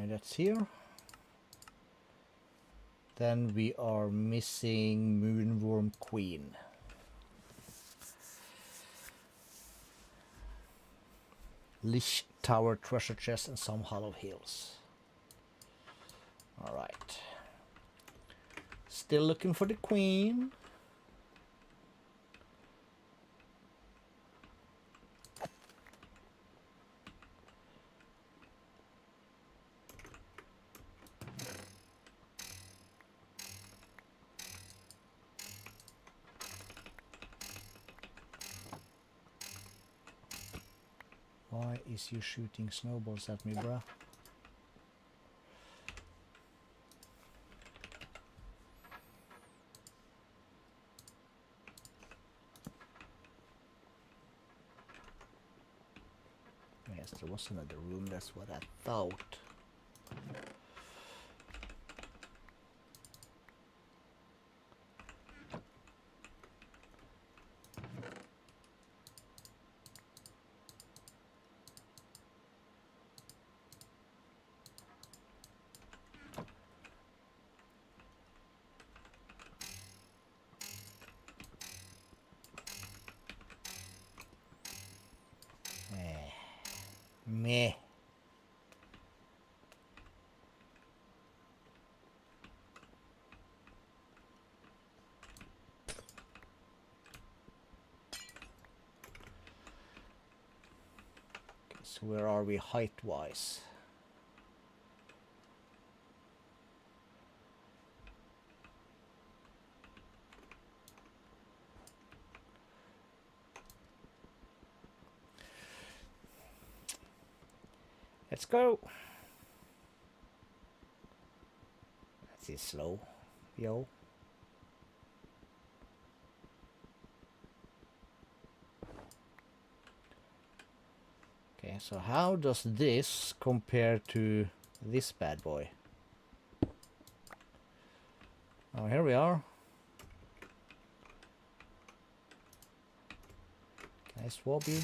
That's here. Then we are missing Moonworm Queen. Lich Tower treasure chest and some hollow hills. All right. Still looking for the queen. Why is you shooting snowballs at me, bruh? Yes, there was another room, that's what I thought. Meh. So where are we height-wise? Let's go. That's slow, yo. Okay, so how does this compare to this bad boy? Oh, here we are. Can I swap you?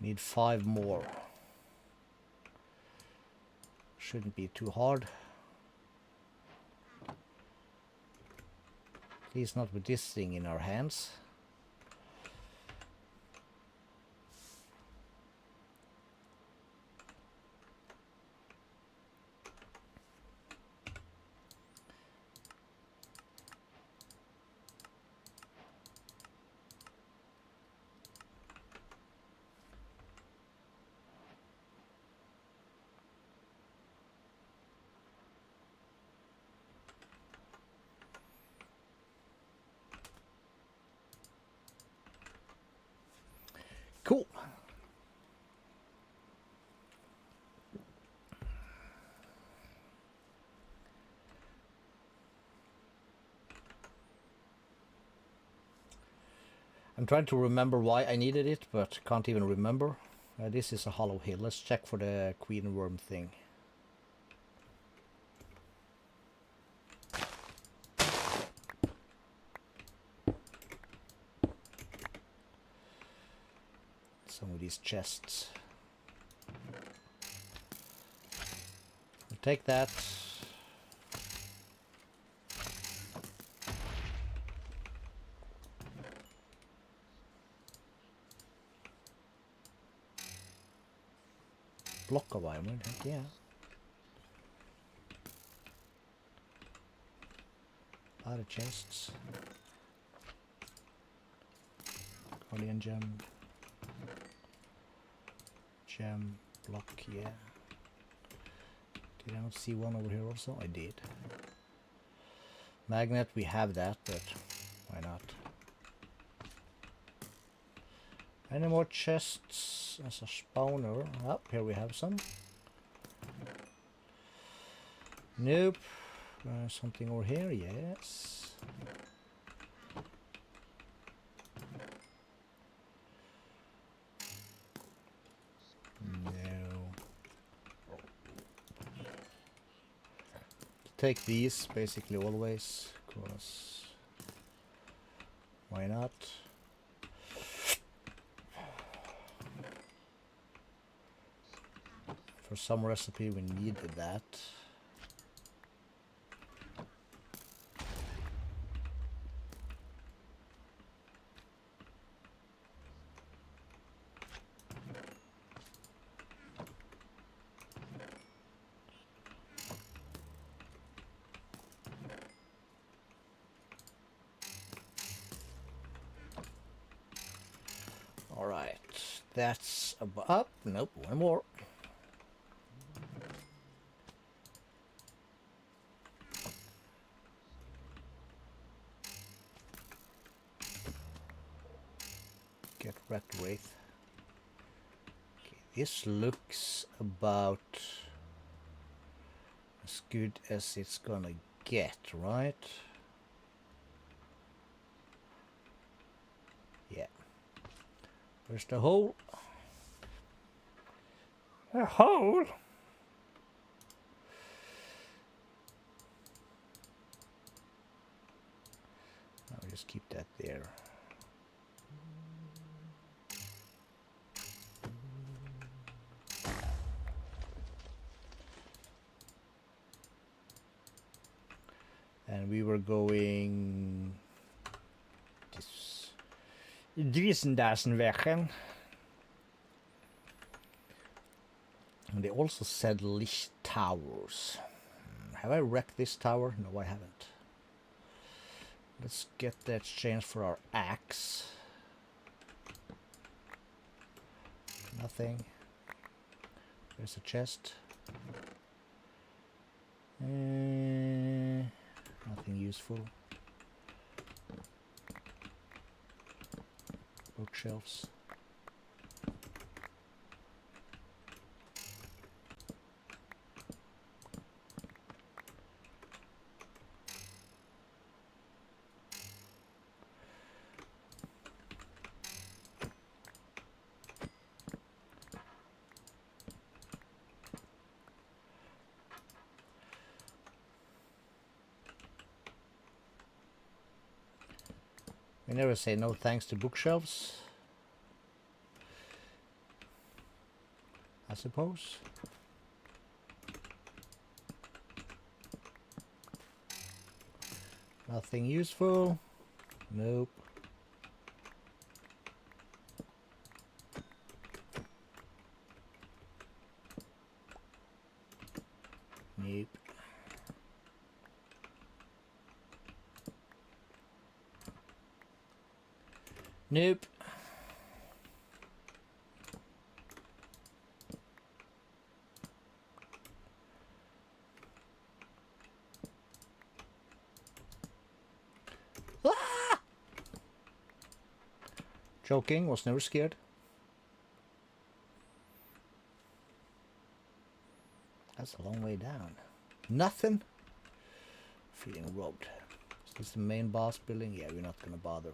Need 5 more. Shouldn't be too hard. At least not with this thing in our hands. Cool. I'm trying to remember why I needed it, but can't even remember. This is a hollow hill. Let's check for the queen worm thing. Some of these chests. We'll take that. Block of iron, heck yeah. A lot of chests. Guardian gem. Gem, block, yeah. Did I not see one over here also? I did. Magnet, we have that, but why not? Any more chests as a spawner? Oh, here we have some. Nope. Something over here, yes. No. Take these basically always, because why not? For some recipe we need that. All right, that's about, nope, one more. Get rat wraith. Okay, this looks about as good as it's gonna get, right? Yeah. Where's the hole? A hole? I'll just keep that there. And we were going this Driesendasenwegen. And they also said Licht Towers. Have I wrecked this tower? No, I haven't. Let's get the exchange for our axe. Nothing. There's a chest. Nothing useful. Bookshelves. We never say no thanks to bookshelves, I suppose. Nothing useful. Nope. Nope. Nope. Ah! Joking, was never scared. That's a long way down. Nothing? Feeling robbed. Is this the main boss building? Yeah, we're not gonna bother.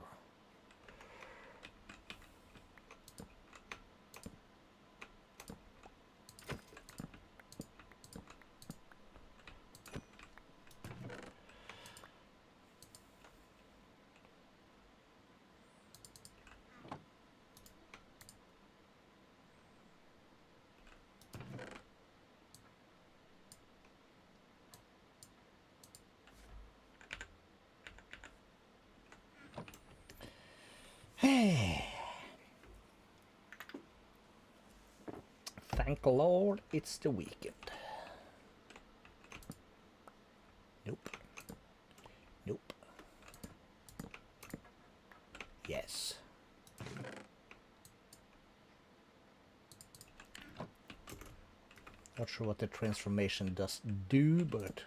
Thank the Lord, it's the weekend. Nope. Nope. Yes. Not sure what the transformation does do, but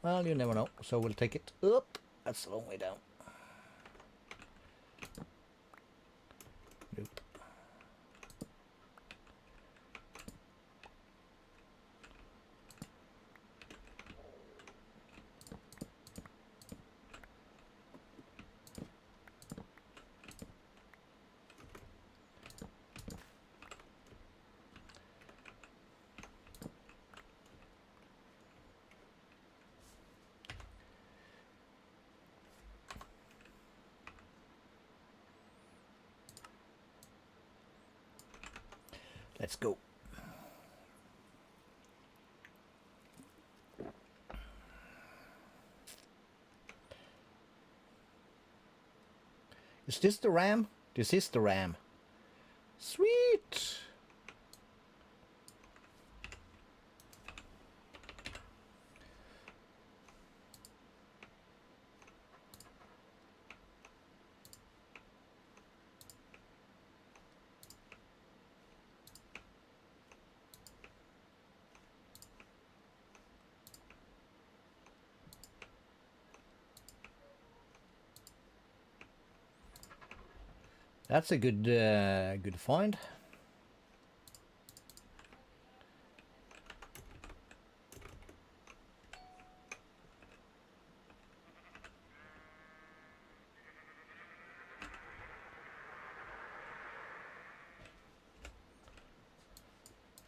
well, you never know. So we'll take it up. That's a long way down. Nope. Let's go. Is this the ram? This is the ram. Sweet. That's a good good find.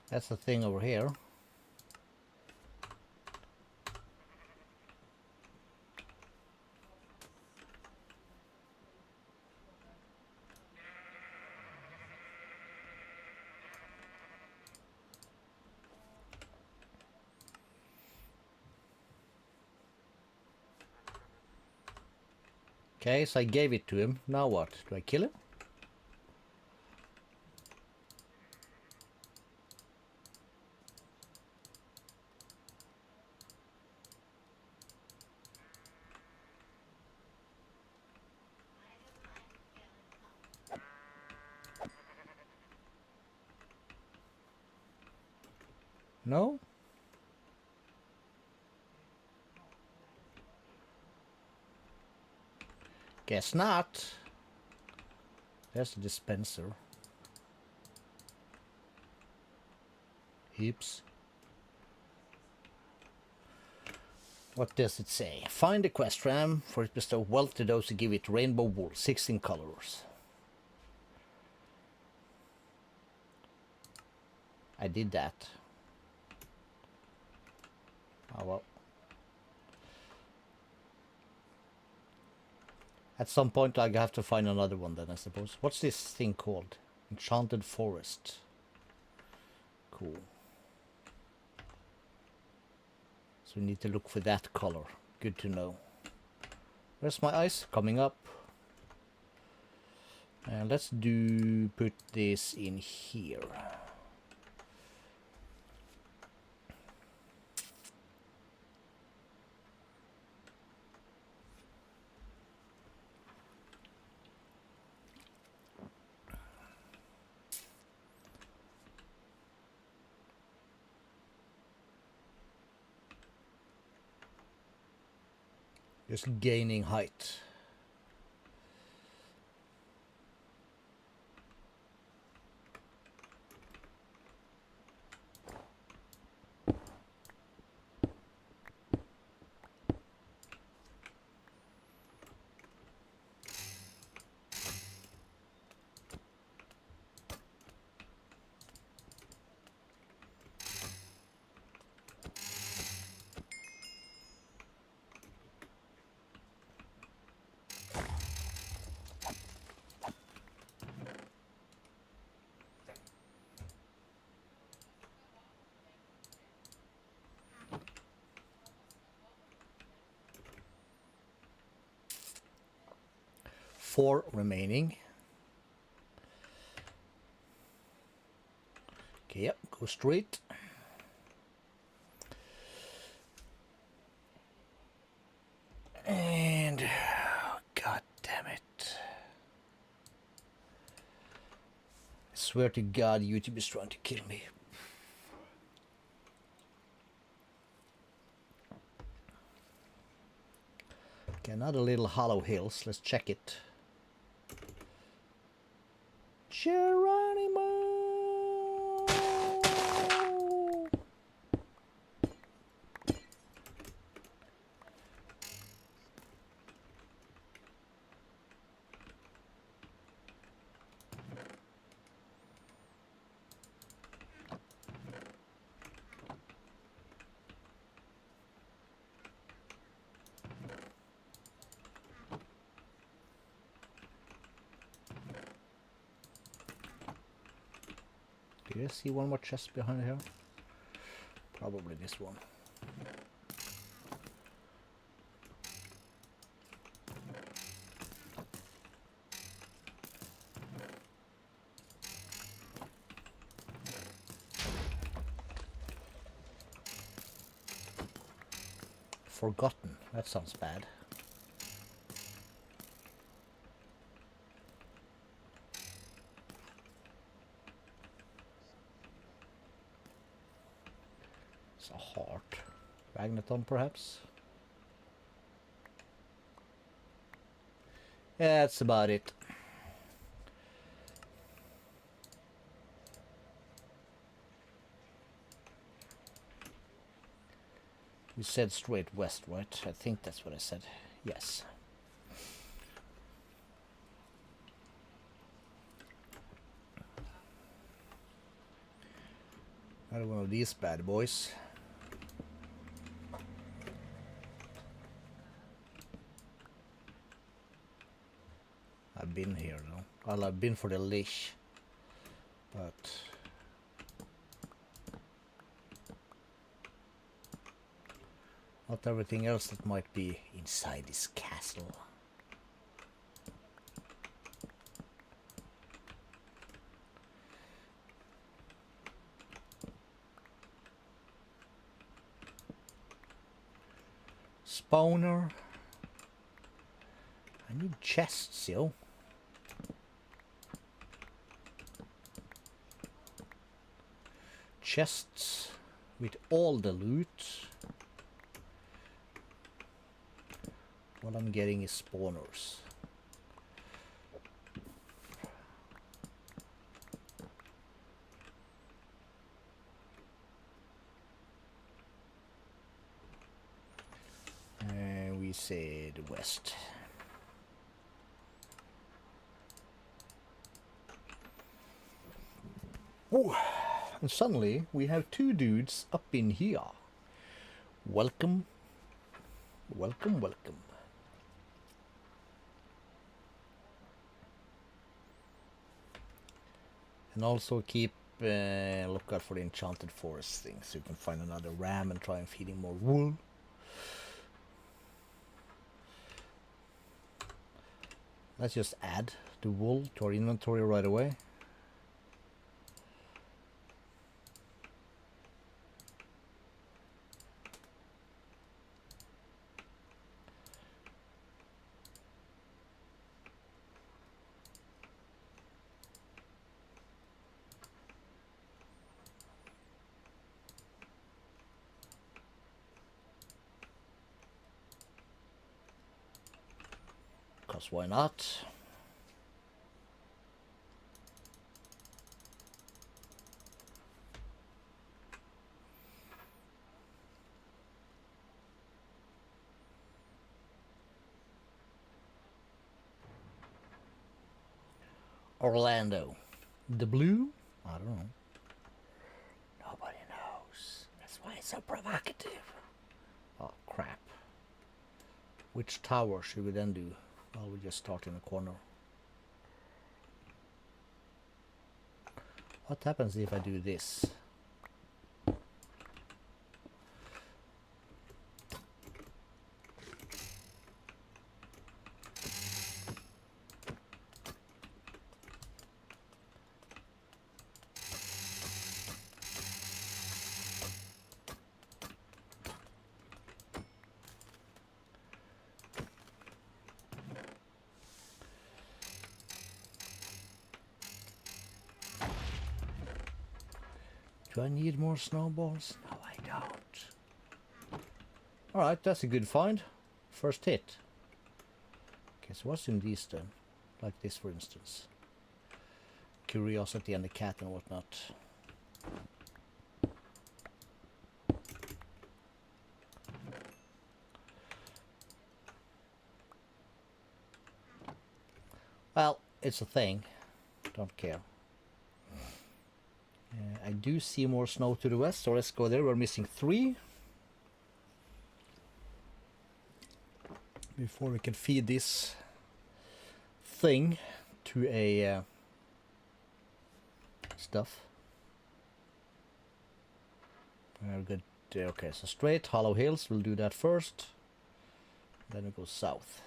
That's the thing over here. Okay, so I gave it to him. Now what? Do I kill him? No? Guess not. There's the dispenser. Heaps. What does it say? Find the quest ram, for it bestow wealth to those who give it rainbow wool, 16 colors. I did that. Oh well. At some point I have to find another one then, I suppose. What's this thing called? Enchanted Forest. Cool. So we need to look for that color. Good to know. Where's my ice? Coming up. Let's put this in here. Just gaining height. Four remaining. Okay, yep, go straight. And god damn it. I swear to God, YouTube is trying to kill me. Okay, another little hollow hills. Let's check it. Geronimo! Do you see one more chest behind here? Probably this one. Forgotten. That sounds bad. It's a heart. Magneton, perhaps? Yeah, that's about it. You said straight west, right? I think that's what I said. Yes. Another one of these bad boys. I've been here though. Well, I've been for the leash, but not everything else that might be inside this castle. Spawner. I need chests, yo. Chests. with all the loot. What I'm getting is spawners. And we say the west. Oh, and suddenly we have two dudes up in here. Welcome, welcome, welcome. And also keep look out for the enchanted forest thing, so you can find another ram and try and feed him more wool. Let's just add the wool to our inventory right away. Because why not? Orlando. The blue? I don't know. Nobody knows. That's why it's so provocative. Oh, crap. Which tower should we then do? Well, we just start in the corner. What happens if I do this? Do I need more snowballs? No, I don't. Alright, that's a good find. First hit. Okay, so what's in these then? Like this, for instance. Curiosity and the cat and whatnot. Well, it's a thing. Don't care. I do see more snow to the west, so let's go there. We're missing 3. Before we can feed this thing to a stuff. We're good. Okay, so straight, Hollow Hills, we'll do that first. Then we go south.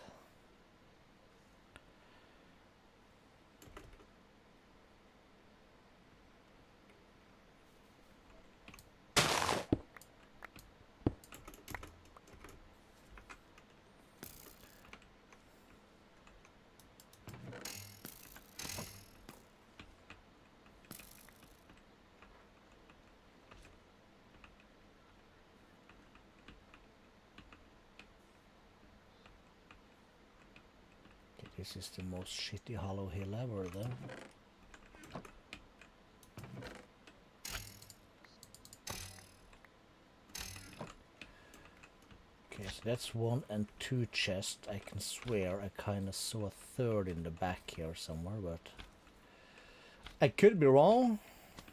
This is the most shitty hollow hill ever, then. Okay, so that's 1 and 2 chests. I can swear I kind of saw a third in the back here somewhere, but I could be wrong.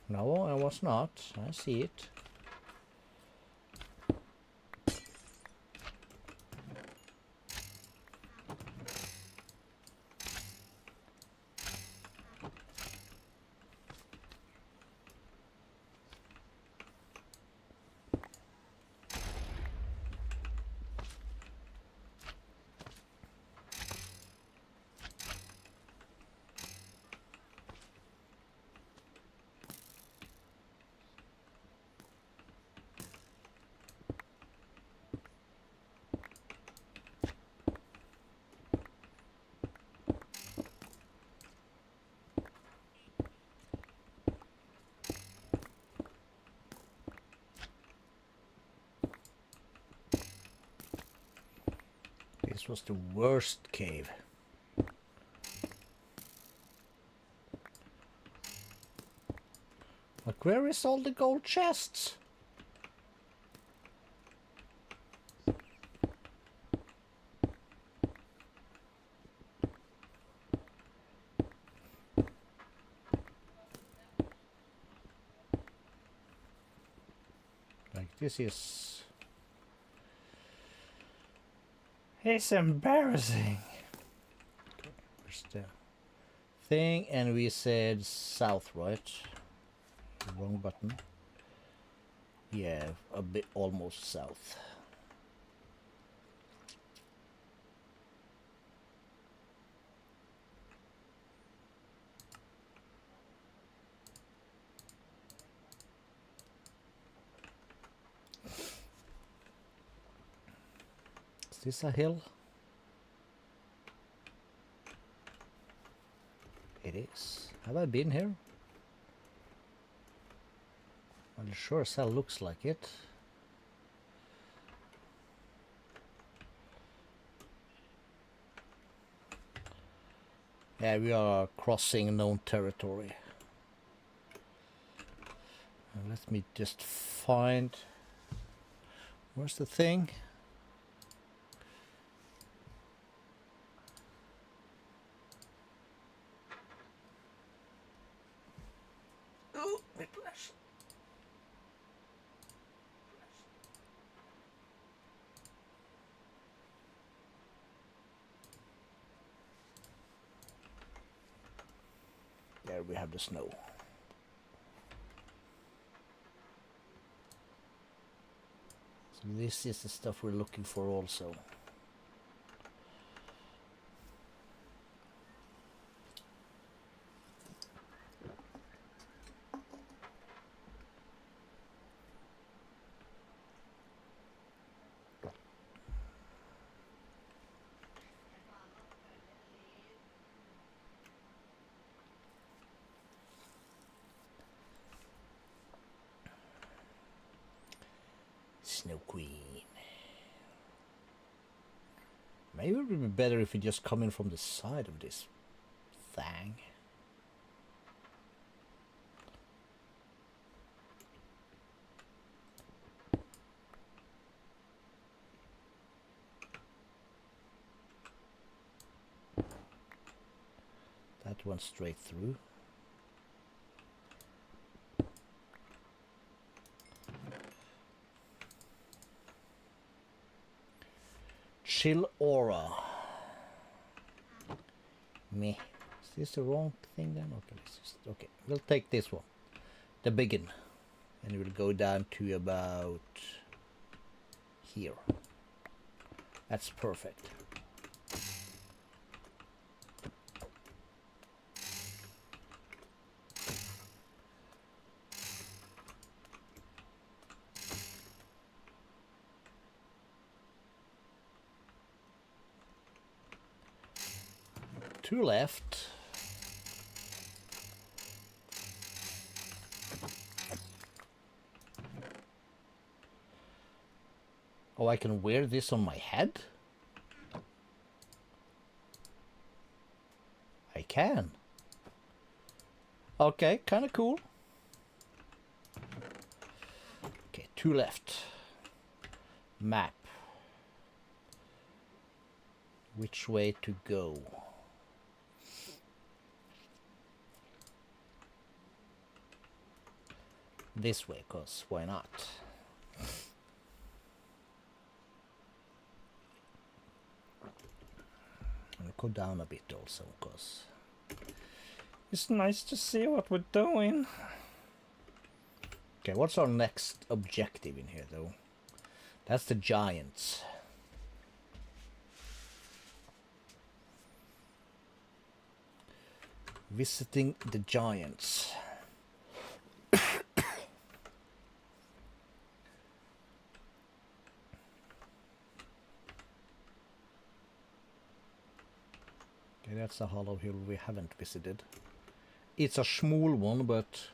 No, I was not. I see it. This was the worst cave. Like, where is all the gold chests? Like, this is... It's embarrassing. Where's the thing? And we said south, right? Wrong button. Yeah, a bit almost south. Is this a hill? It is. Have I been here? Well, it sure as hell looks like it. Yeah, we are crossing known territory. Let me just find... Where's the thing? Oh, whiplash. There we have the snow. So this is the stuff we're looking for also. Snow Queen. Maybe it would be better if we just come in from the side of this thing. That went straight through. Chill aura. Meh. Is this the wrong thing then? Okay, okay. We'll take this one. The begin. And we'll go down to about here. That's perfect. Two left. Oh, I can wear this on my head? I can. Okay, kind of cool. Okay, two left. Map. Which way to go? This way, cause why not? I'll go down a bit also, cause it's nice to see what we're doing. Okay, what's our next objective in here though? That's the giants. Visiting the giants. That's a hollow hill we haven't visited. It's a small one, but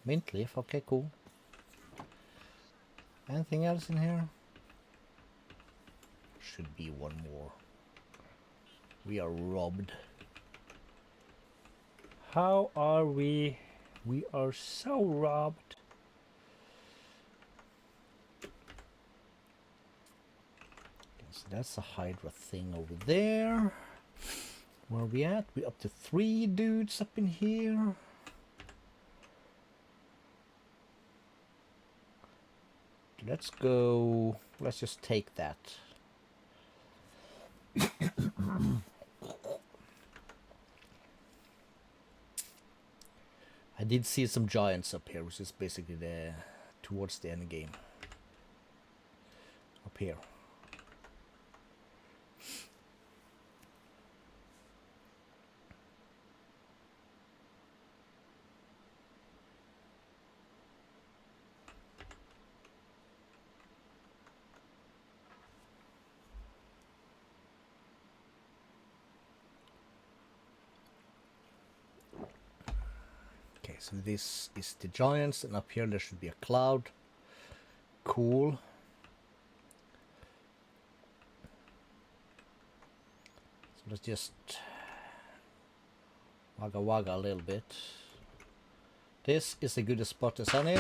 Mint leaf, okay, cool. Anything else in here? Should be one more. We are robbed. How are we? We are so robbed. Okay, so that's a Hydra thing over there. Where are we at? We're up to 3 dudes up in here. Let's go. Let's just take that. I did see some giants up here, which is basically the towards the end game. Up here. Okay, so this is the giants, and up here there should be a cloud. Cool. So let's just wagga wagga a little bit. This is a good spot as any.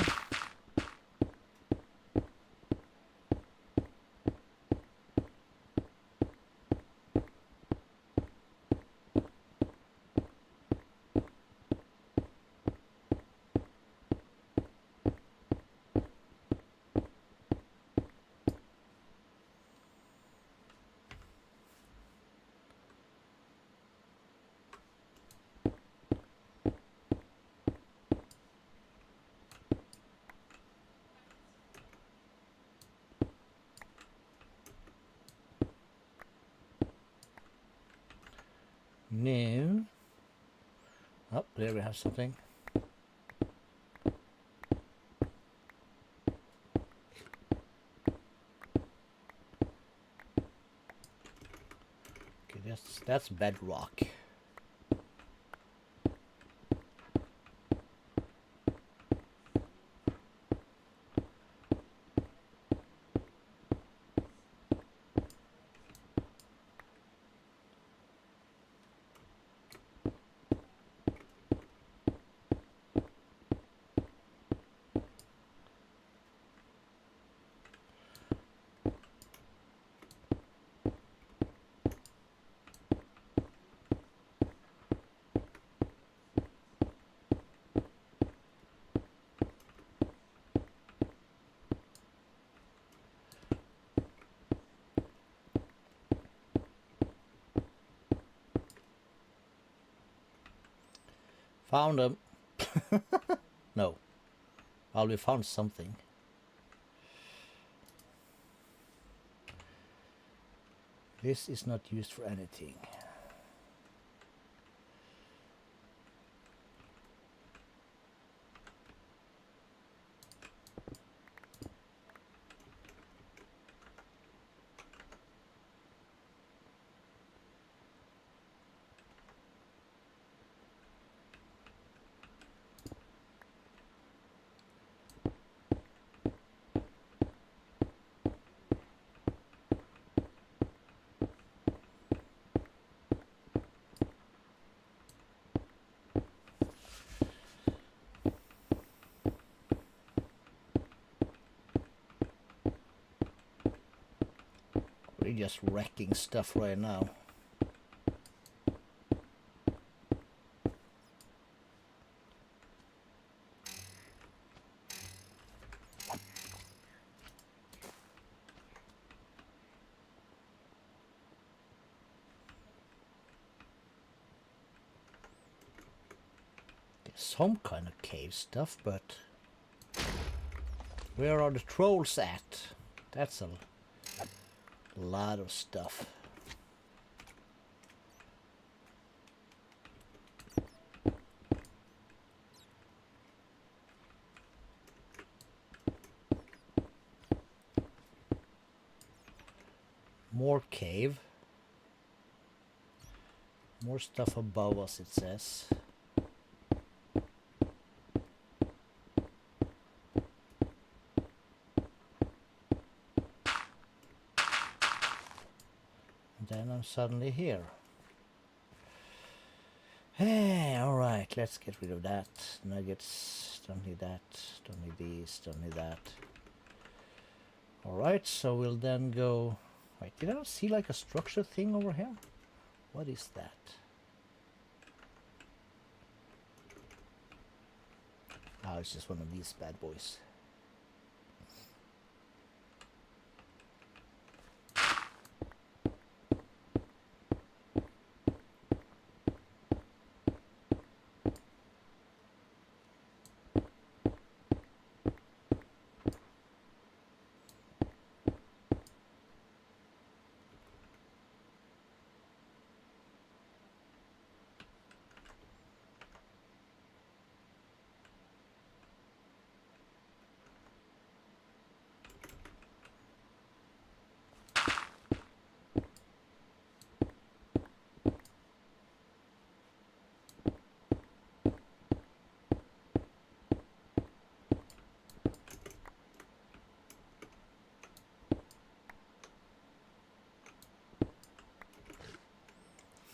No. Oh, there we have something. Okay, that's bedrock. Found them. No. Well, we found something. This is not used for anything. We're just wrecking stuff right now. There's some kind of cave stuff, but where are the trolls at? That's a lot of stuff. More cave. More stuff above us, it says. then I'm suddenly here. Hey, alright, let's get rid of that. Nuggets, don't need that, don't need these, don't need that. Alright, so we'll then go... Wait, did I see like a structure thing over here? What is that? Oh, it's just one of these bad boys.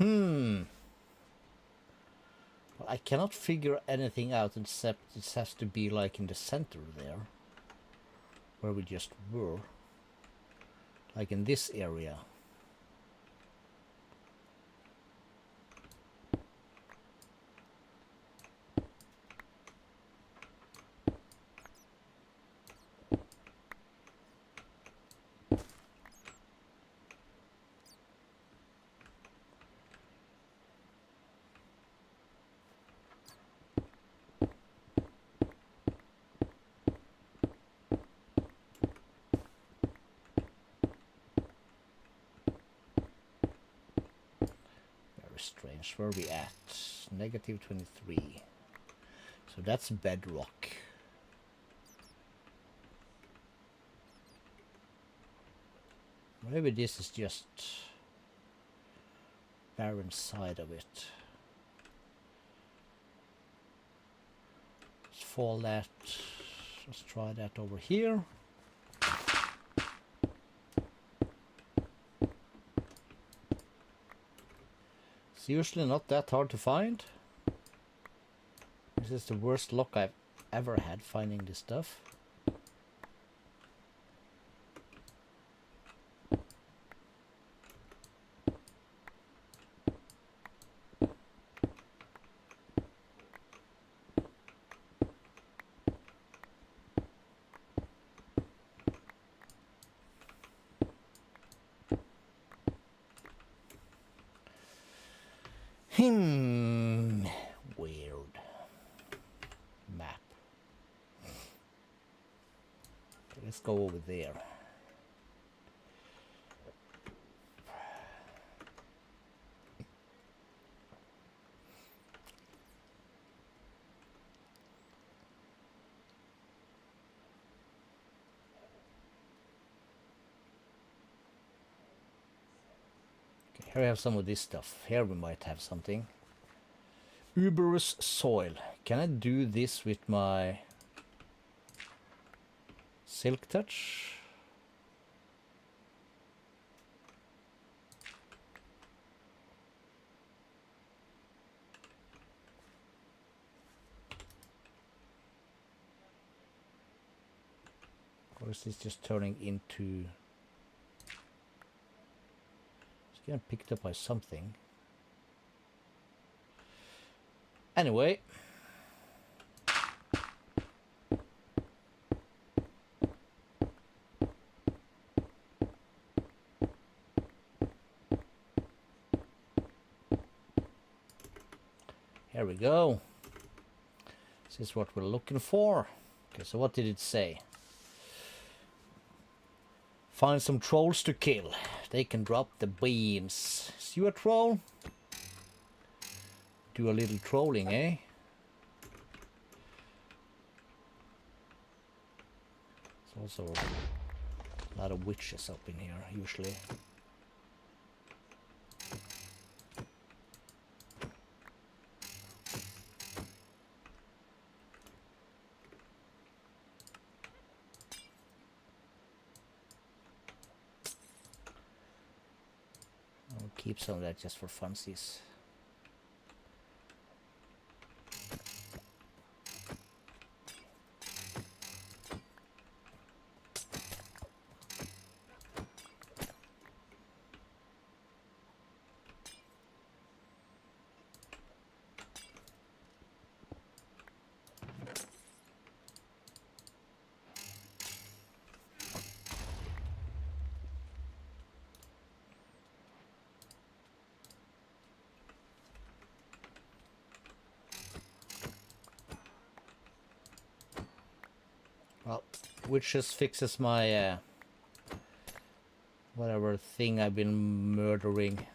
Well, I cannot figure anything out except it has to be like in the center there. Where we just were. Like in this area. Strange. Where are we at? Negative 23. So that's bedrock. Maybe this is just barren side of it. Let's fall that. Let's try that over here. It's usually not that hard to find. This is the worst luck I've ever had finding this stuff. Weird map. Let's go over there. Okay, here we have some of this stuff. Here we might have something. Uberous soil. Can I do this with my silk touch? Or is this just turning into... It's getting picked up by something. Anyway. Here we go. This is what we're looking for. Okay, so what did it say? Find some trolls to kill. They can drop the beans. Is you a troll? Do a little trolling, eh? There's also a lot of witches up in here, usually. keep some of that just for funsies. Well, which just fixes my whatever thing I've been murdering.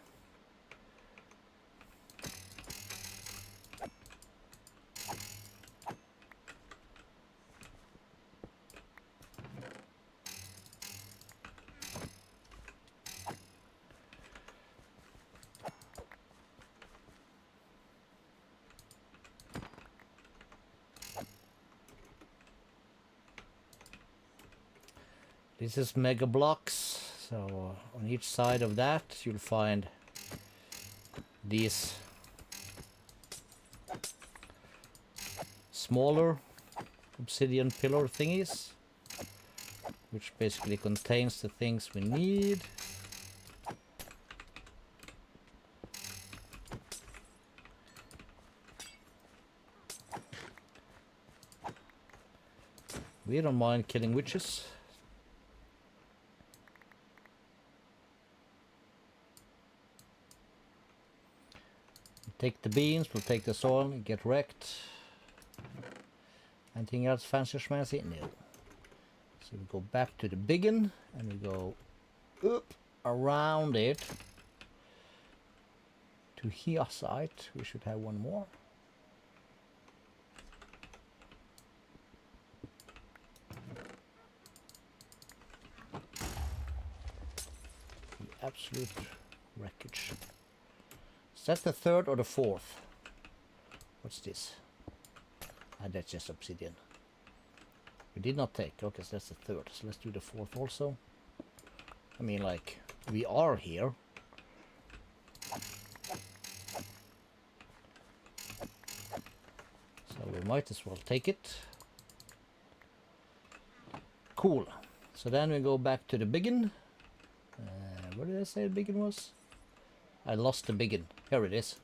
This is mega blocks, so on each side of that you'll find these smaller obsidian pillar thingies, which basically contains the things we need. We don't mind killing witches. Take the beans, we'll take the soil, get wrecked. Anything else fancy schmancy? No. So we go back to the biggin and we go up around it to here side. We should have one more. The absolute wreckage. Is that the third or the fourth? What's this? Ah, that's just obsidian. We did not take. Okay, so that's the third. So let's do the fourth also. I mean, like, we are here. So we might as well take it. Cool. So then we go back to the biggin. Where did I say the biggin was? I lost the biggin. Here it is.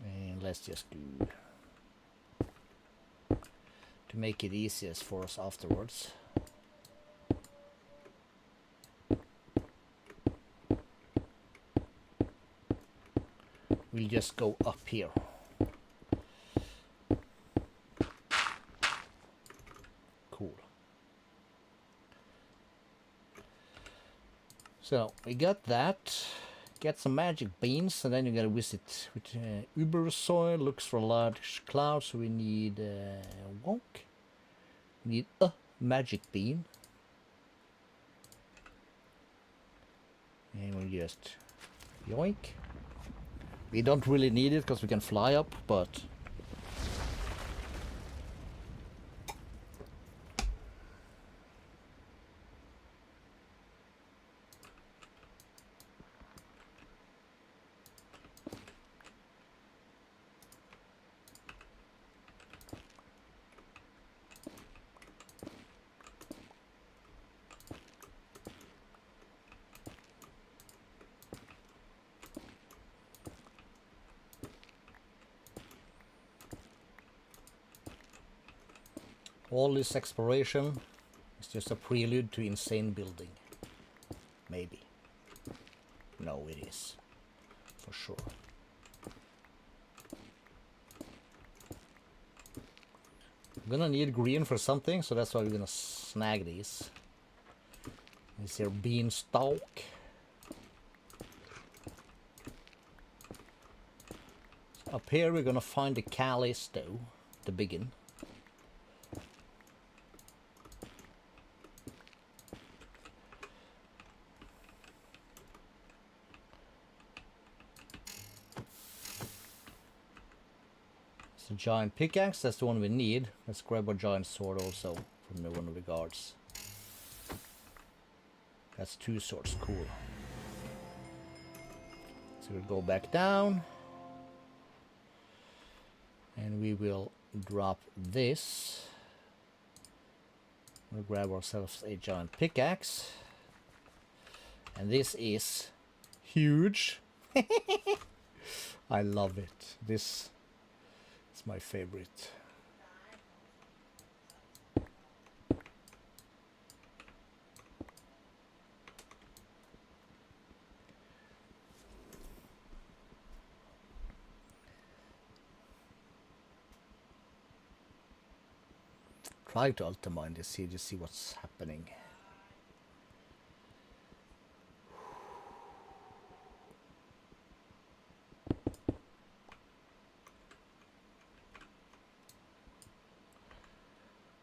And let's just do to make it easiest for us afterwards. We'll just go up here. Cool. So we got that. Get some magic beans, and then you gotta visit with Uber soil. Looks for a large cloud, so we need wonk. We need a magic bean, and we just yoink. We don't really need it because we can fly up, but all this exploration is just a prelude to insane building. Maybe. No, it is. For sure. I'm gonna need green for something, so that's why we're gonna snag these. Is there beanstalk? So up here we're gonna find the Calisto, the biggin. Giant pickaxe, that's the one we need. Let's grab a giant sword also from the one of the guards. That's 2 swords, cool. So we'll go back down. And we will drop this. We'll grab ourselves a giant pickaxe. And this is huge. I love it. This is my favorite. Try to ultimine this here to see what's happening.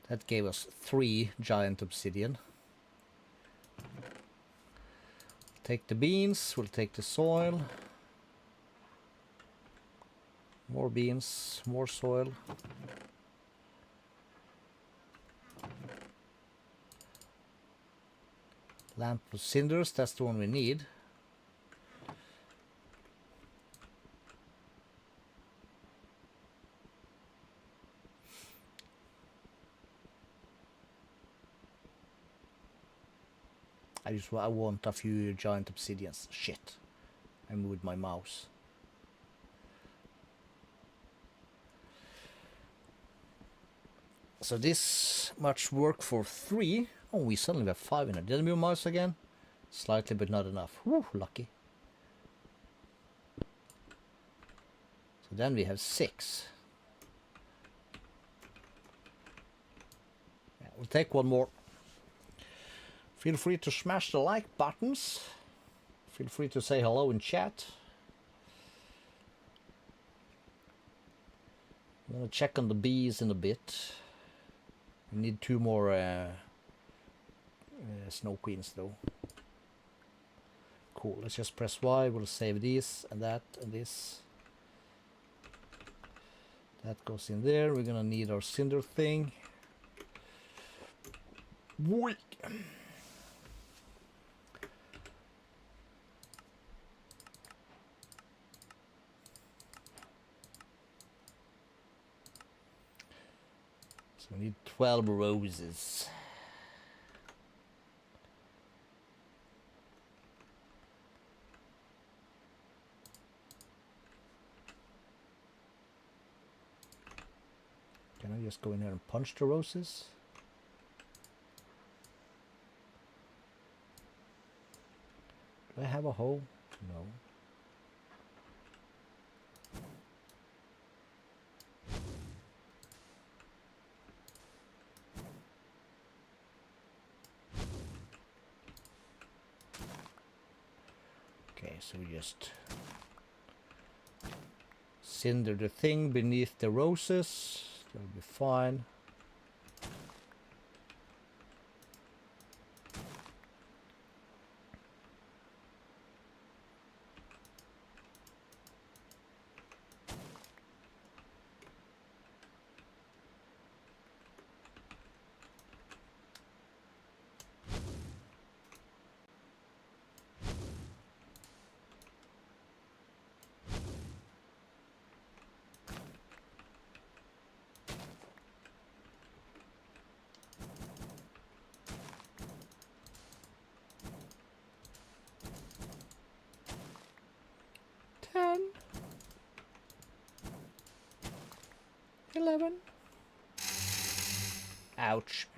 That gave us 3 giant obsidian. Take the beans, we'll take the soil. More beans, more soil. Lamp of cinders, that's the one we need. I want a few giant obsidians. Shit. I moved my mouse. So this much work for 3. Oh, we suddenly have 5 in it. Did I move mouse again? Slightly, but not enough. Whew, lucky. So then we have 6. Yeah, we'll take one more. Feel free to smash the like buttons. Feel free to say hello in chat. I'm gonna check on the bees in a bit. We need 2 more snow queens though. Cool, let's just press Y, we'll save these and that and this. That goes in there, we're gonna need our cinder thing. Boy. So we need 12 roses. Can I just go in here and punch the roses? Do I have a hoe? No. Okay, so we just cinder the thing beneath the roses. That'll be fine. Ouch.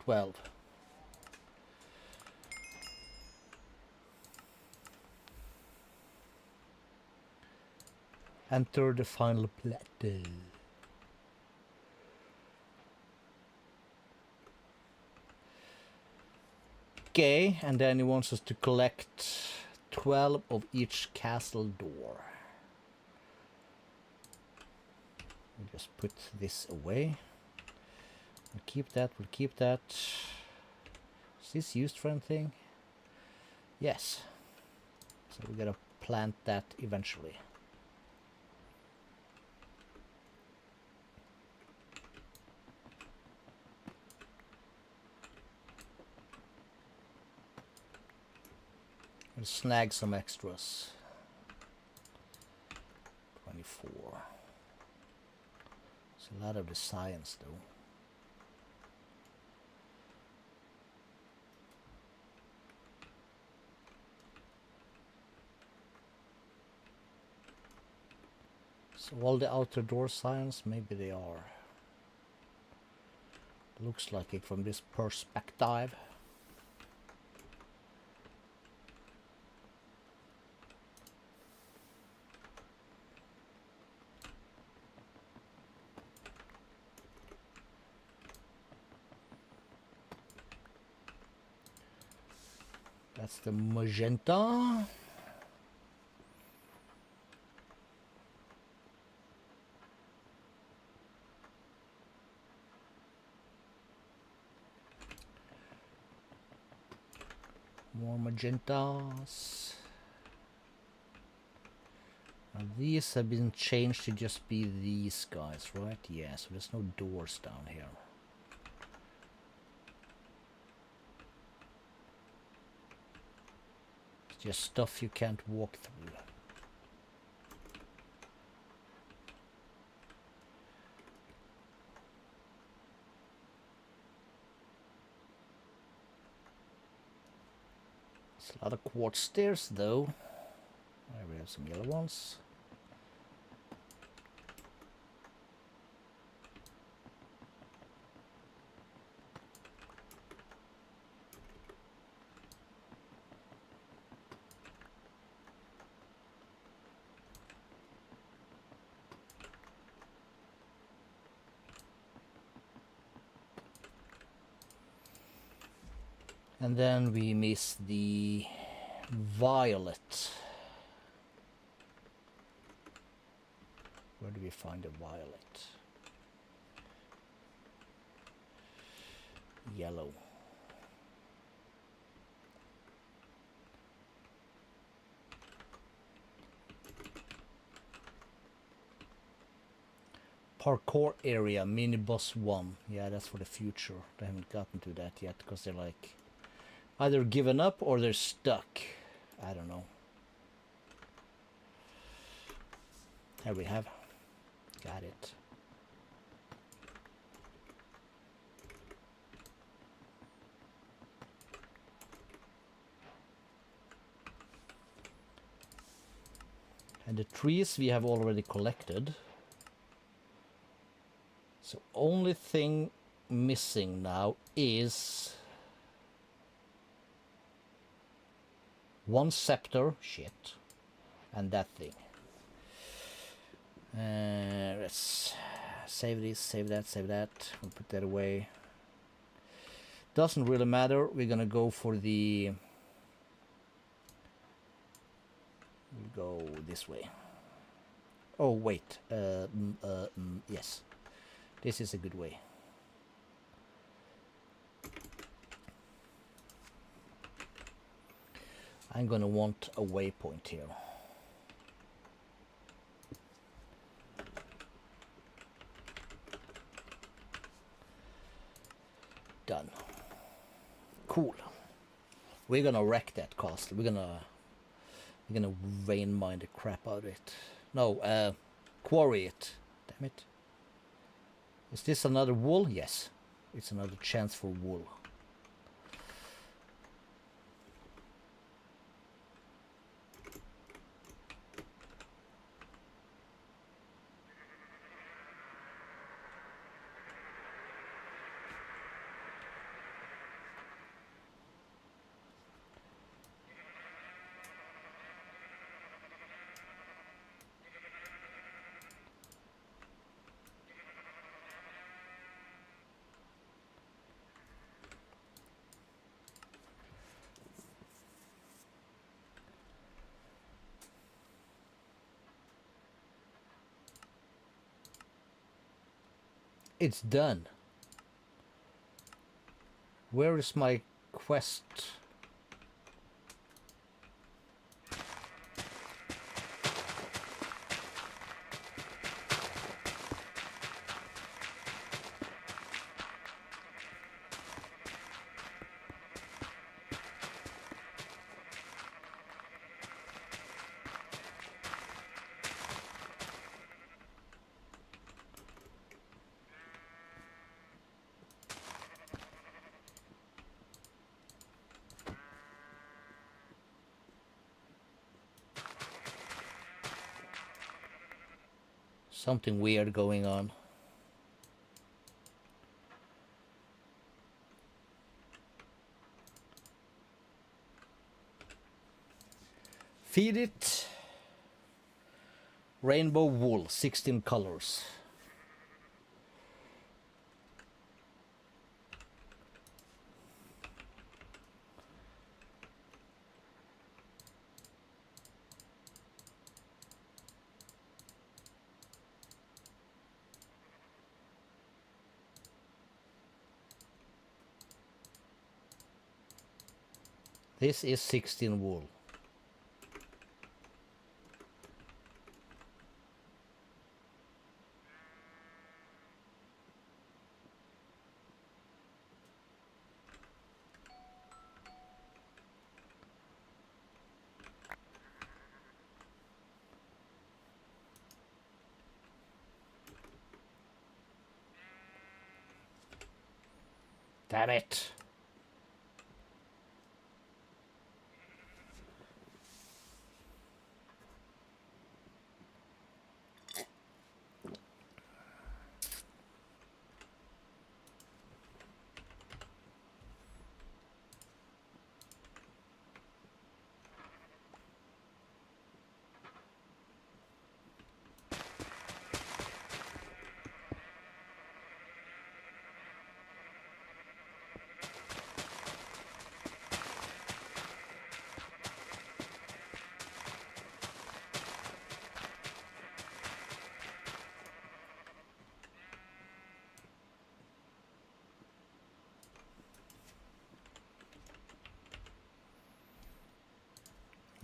12. Enter the final plateau. Okay, and then he wants us to collect 12 of each castle door. We'll just put this away. We'll keep that, we'll keep that. Is this used for anything? Yes. So we gotta plant that eventually. And snag some extras. 24. It's a lot of the science though. So all the outer door science, maybe they are. Looks like it from this perspective. That's the magenta. More magentas. And these have been changed to just be these guys, right? Yeah, so there's no doors down here. It's just stuff you can't walk through. It's a lot of quartz stairs though. There we have some yellow ones. And then we miss the violet. Where do we find the violet? Yellow. Parkour area, mini boss 1. Yeah, that's for the future. They haven't gotten to that yet because they're like either given up or they're stuck. I don't know. There we have. Got it. And the trees we have already collected. So only thing missing now is one scepter, shit, and that thing. Let's save this, save that, save that. We'll put that away. Doesn't really matter. We're gonna go for the. We'll go this way. Oh wait. Yes, this is a good way. I'm gonna want a waypoint here. Done. Cool. We're gonna wreck that castle. We're gonna vein mine the crap out of it. No, quarry it. Damn it. Is this another wool? Yes. It's another chance for wool. It's done. Where is my quest? Something weird going on. Feed it. Rainbow wool, 16 colors. This is 16 wool. Damn it.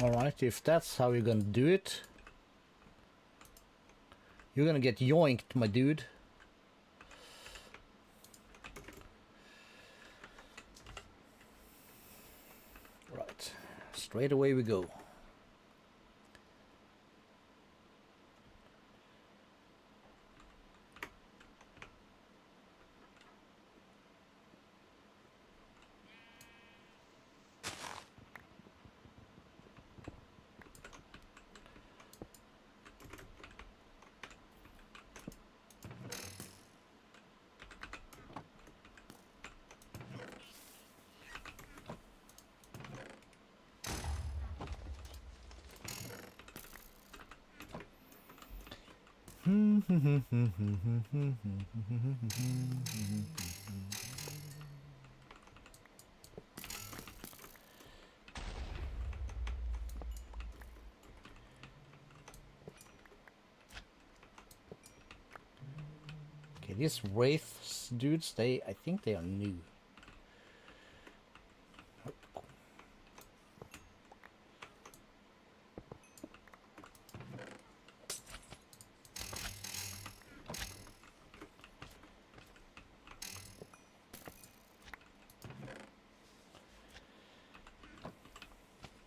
Alright, if that's how you're gonna do it, you're gonna get yoinked, my dude. Right, straight away we go. Okay, these wraiths dudes, I think they are new.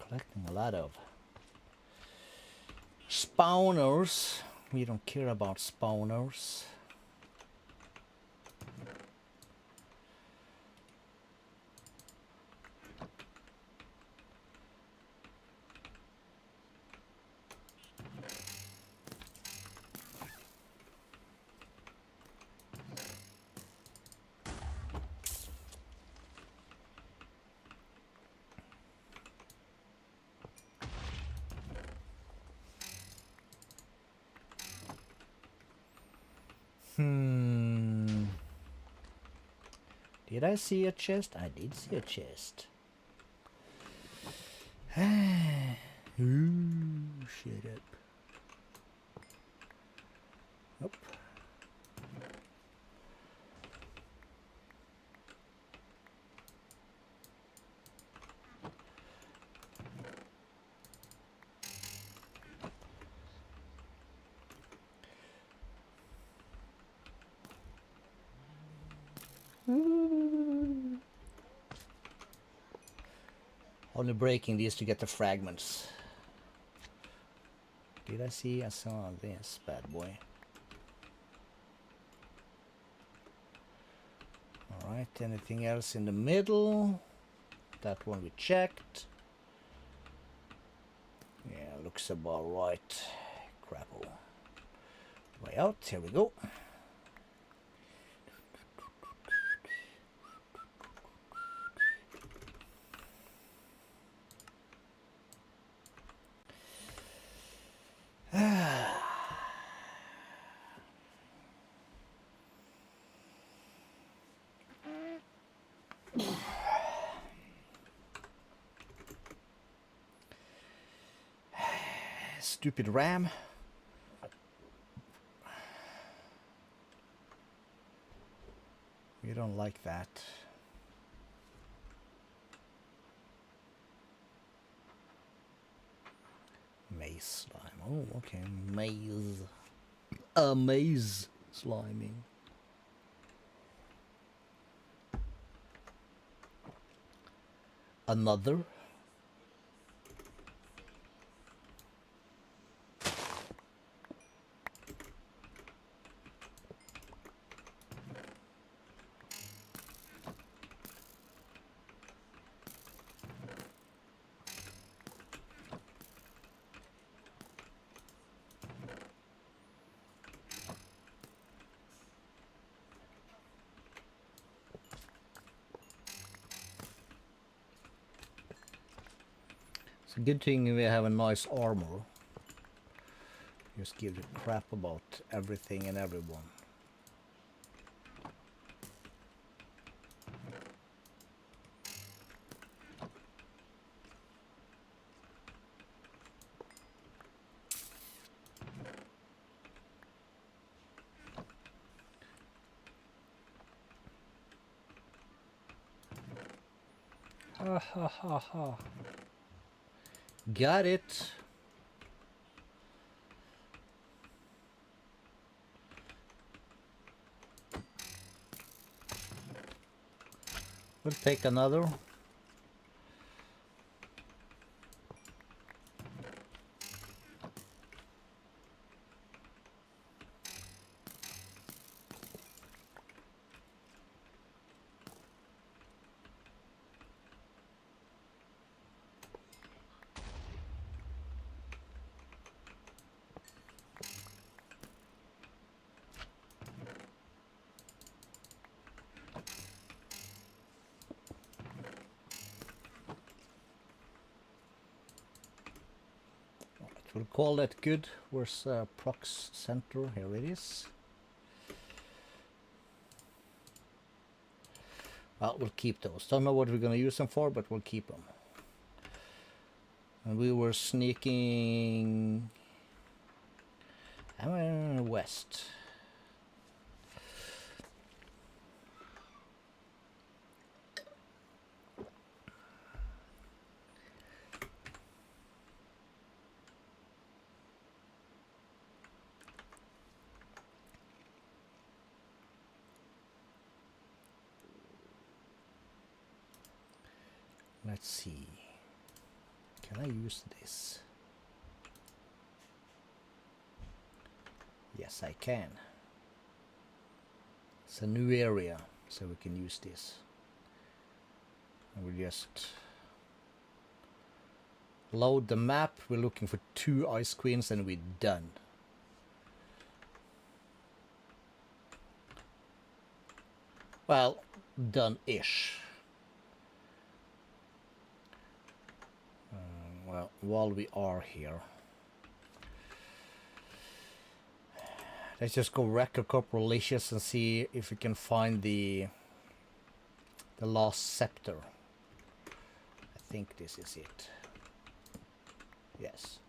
Collecting a lot of spawners. We don't care about spawners. Did I see a chest? I did see a chest. Ooh, shut up. Nope. Only breaking these to get the fragments. Did I see? I saw this bad boy. Alright, anything else in the middle? That one we checked. Yeah, looks about right. Crapple. Way out, here we go. Stupid RAM. We don't like that. Maze slime. Oh, okay. Maze. A maze sliming. Another. It's a good thing we have a nice armor. Just give a crap about everything and everyone. Ha ha ha ha. Got it. We'll take another. We'll call that good. Where's prox center? Here it is. Well, we'll keep those. Don't know what we're gonna use them for, but we'll keep them. And we were sneaking west. Let's see. Can I use this? Yes, I can. It's a new area, so we can use this. And we'll just load the map. We're looking for 2 ice queens and we're done. Well, done-ish. Well, while we are here, let's just go wreck a couple of leashes and see if we can find the lost scepter. I think this is it. Yes.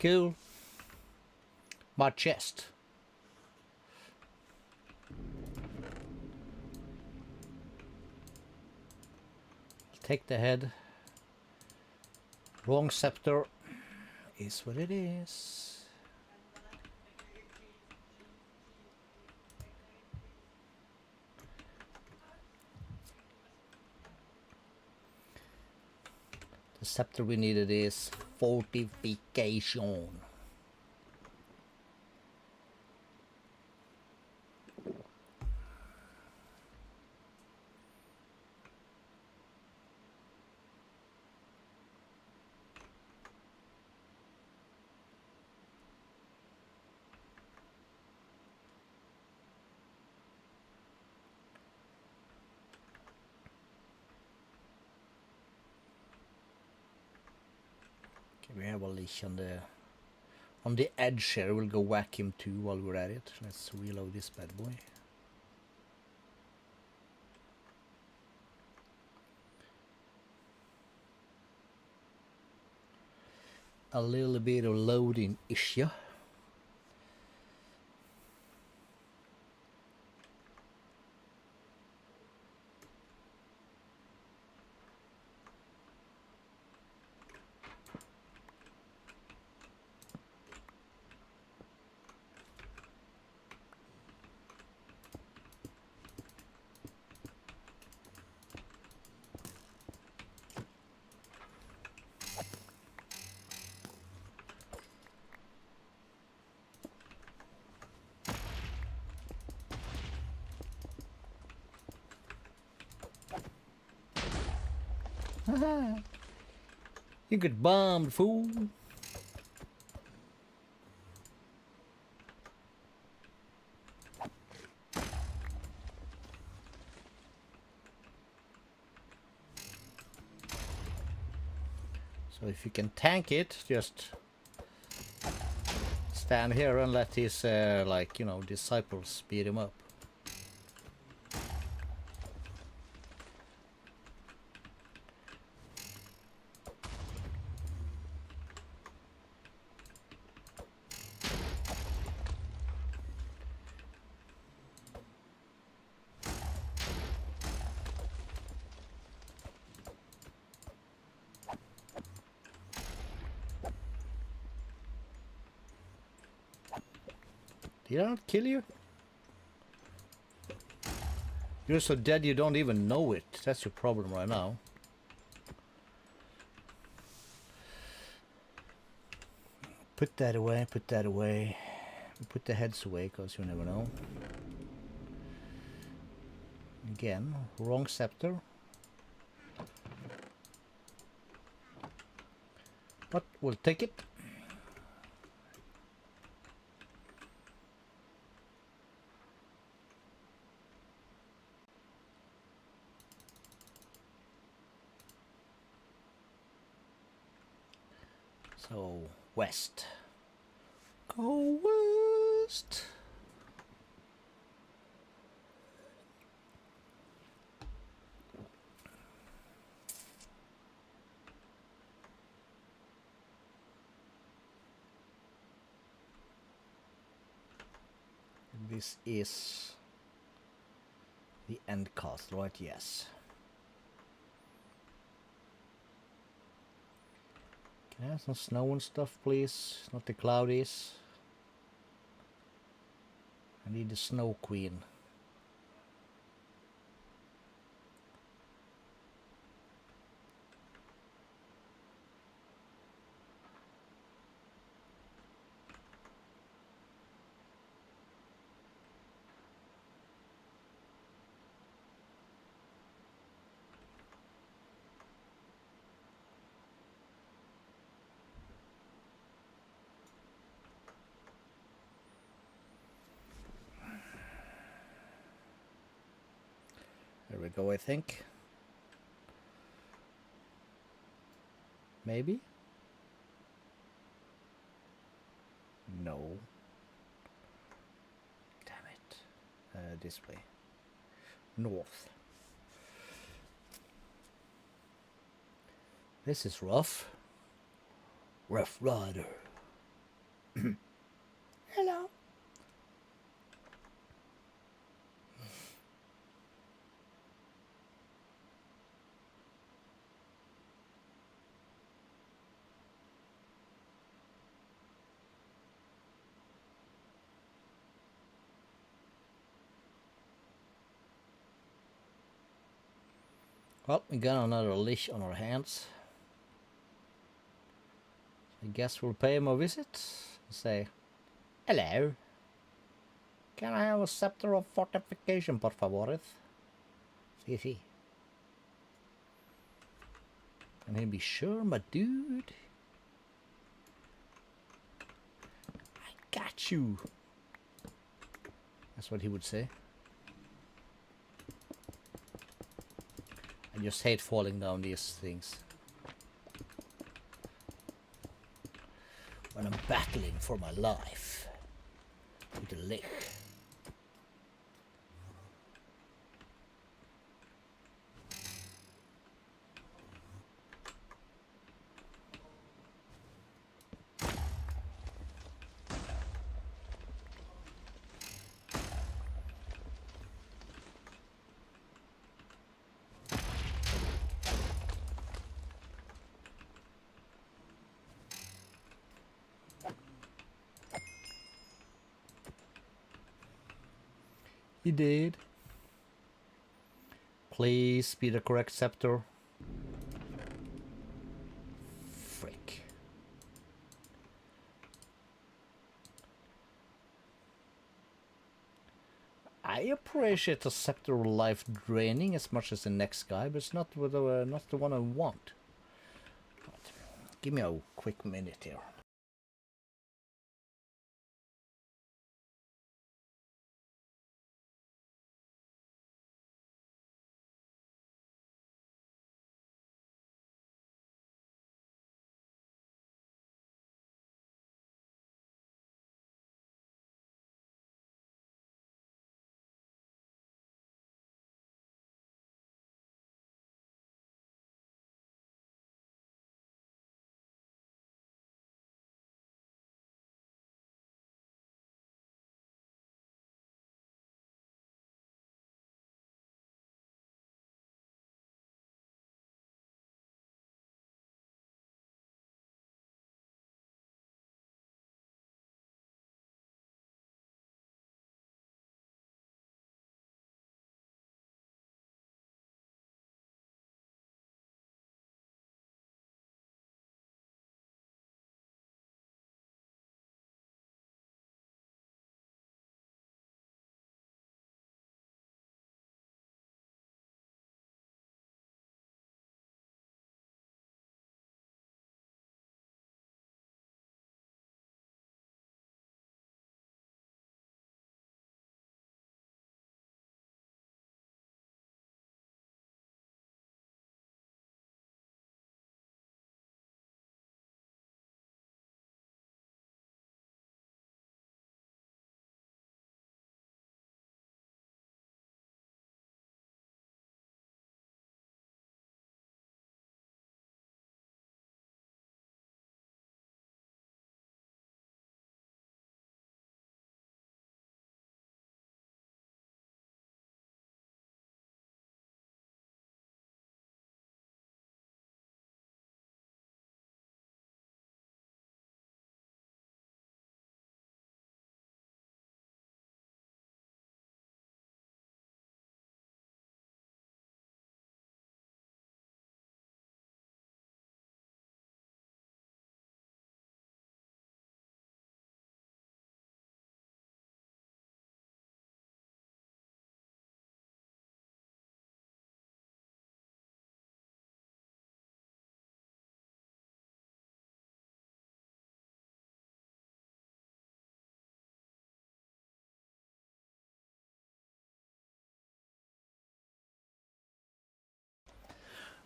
Cool. My chest. Take the head. Wrong scepter. Is what it is. The scepter we needed is fortification. We have a leash on the edge here. We'll go whack him too while we're at it. Let's reload this bad boy. A little bit of loading issue. You get bombed, fool. So if you can tank it, just stand here and let his, like, you know, disciples beat him up. Did I not kill you? You're so dead you don't even know it. That's your problem right now. Put that away, put that away. Put the heads away, because you never know. Again, wrong scepter. But we'll take it. So, west. Go west. This is the end castle, right? Yes. Can I have some snow and stuff, please? Not the cloudies. I need the snow queen. There we go, I think. Maybe? No. Damn it. This way. North. This is rough. Rough Rider. Hello. Well, we got another leash on our hands. I guess we'll pay him a visit. Say, hello. Can I have a scepter of fortification, por favor? Sí, sí. Can he be sure, my dude? I got you. That's what he would say. I just hate falling down these things. When I'm battling for my life with the lick. He did. Please be the correct scepter. Frick. I appreciate the scepter life draining as much as the next guy, but it's not not the one I want. But give me a quick minute here.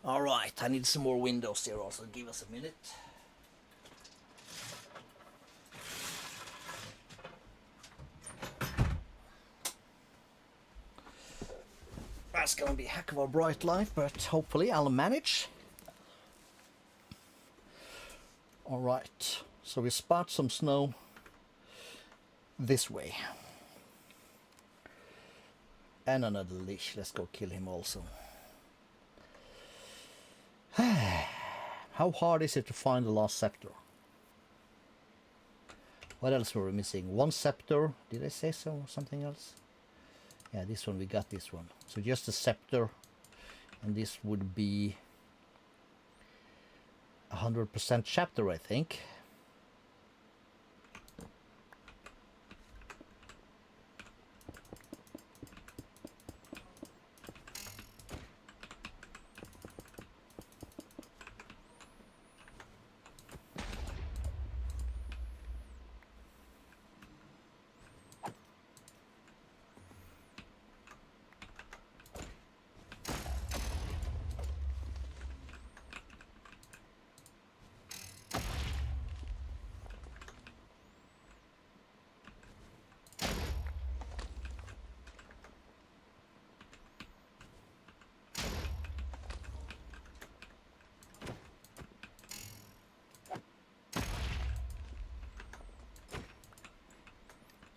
Alright, I need some more windows here also. Give us a minute. That's gonna be a heck of a bright light, but hopefully I'll manage. Alright, so we spot some snow this way. And another leash. Let's go kill him also. How hard is it to find the last scepter? What else were we missing? One scepter. Did I say so? Or something else? Yeah, this one. We got this one. So just a scepter. And this would be 100% chapter, I think.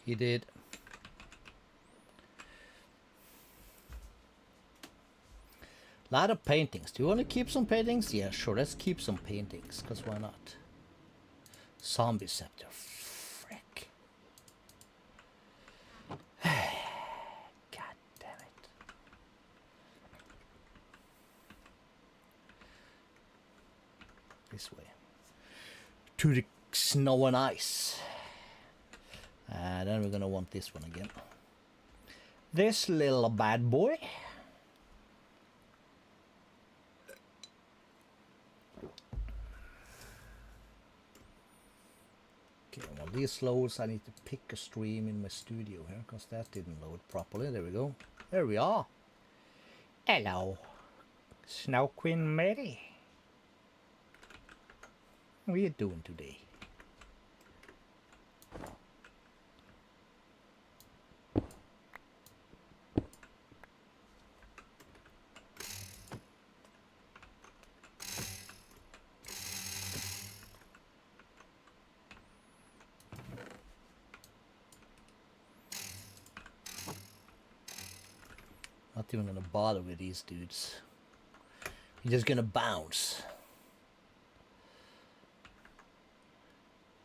He did. Lot of paintings. Do you want to keep some paintings? Yeah, sure. Let's keep some paintings, because why not? Zombie scepter. Frick. God damn it. This way. To the snow and ice. Then we're gonna want this one again. This little bad boy. Okay, while these loads, I need to pick a stream in my studio here, because that didn't load properly. There we go. There we are. Hello. Snow Queen Mary. What are you doing today? Not even gonna bother with these dudes. You're just gonna bounce.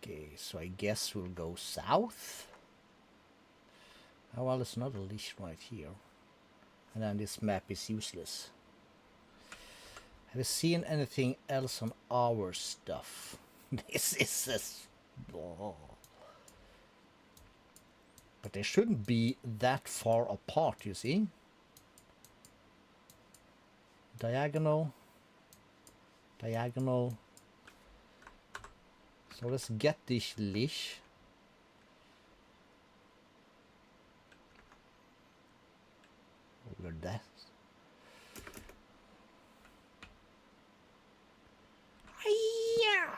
Okay, so I guess we'll go south. Oh well, there's another leash right here. And then this map is useless. Have you seen anything else on our stuff? This is a... Oh. But they shouldn't be that far apart, you see? Diagonal. Diagonal. So let's get this leash. Over that. Yeah.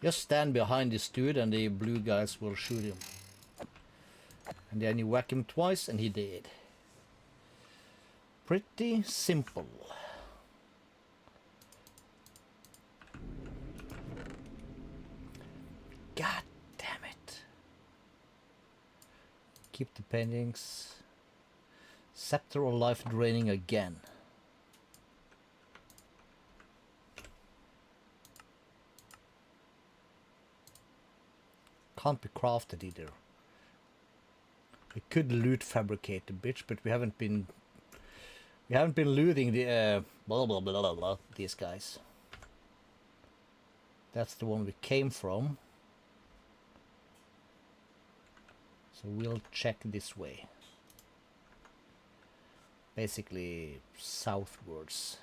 Just stand behind this dude and the blue guys will shoot him. And then you whack him twice and he did. Pretty simple. God damn it. Keep the paintings. Scepter or life draining again. Can't be crafted either. We could loot fabricate the bitch, but we haven't been looting the blah blah blah blah blah these guys. That's the one we came from. So we'll check this way. Basically southwards.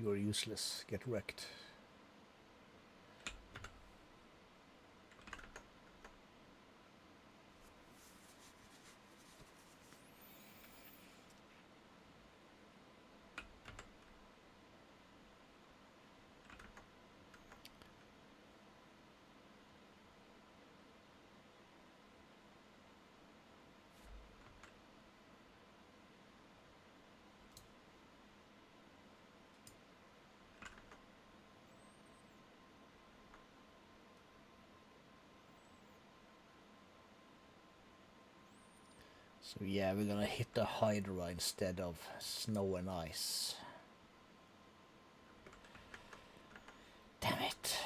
You are useless. Get wrecked. So yeah, we're gonna hit the Hydra instead of snow and ice. Damn it.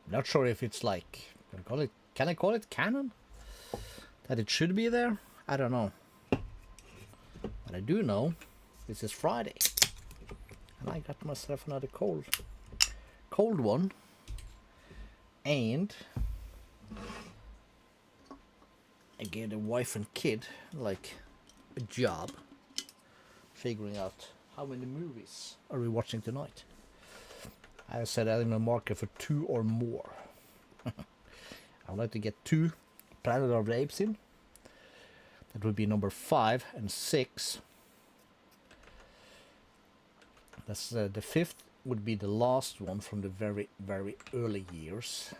Not sure if it's like, can I call it canon? That it should be there? I don't know. But I do know this is Friday. And I got myself another cold one. And I gave the wife and kid like a job figuring out how many movies are we watching tonight. I said I'm gonna mark it for 2 or more. I would like to get 2 Planet of the Apes in. That would be number 5 and 6. That's the 5th would be the last one from the very, very early years.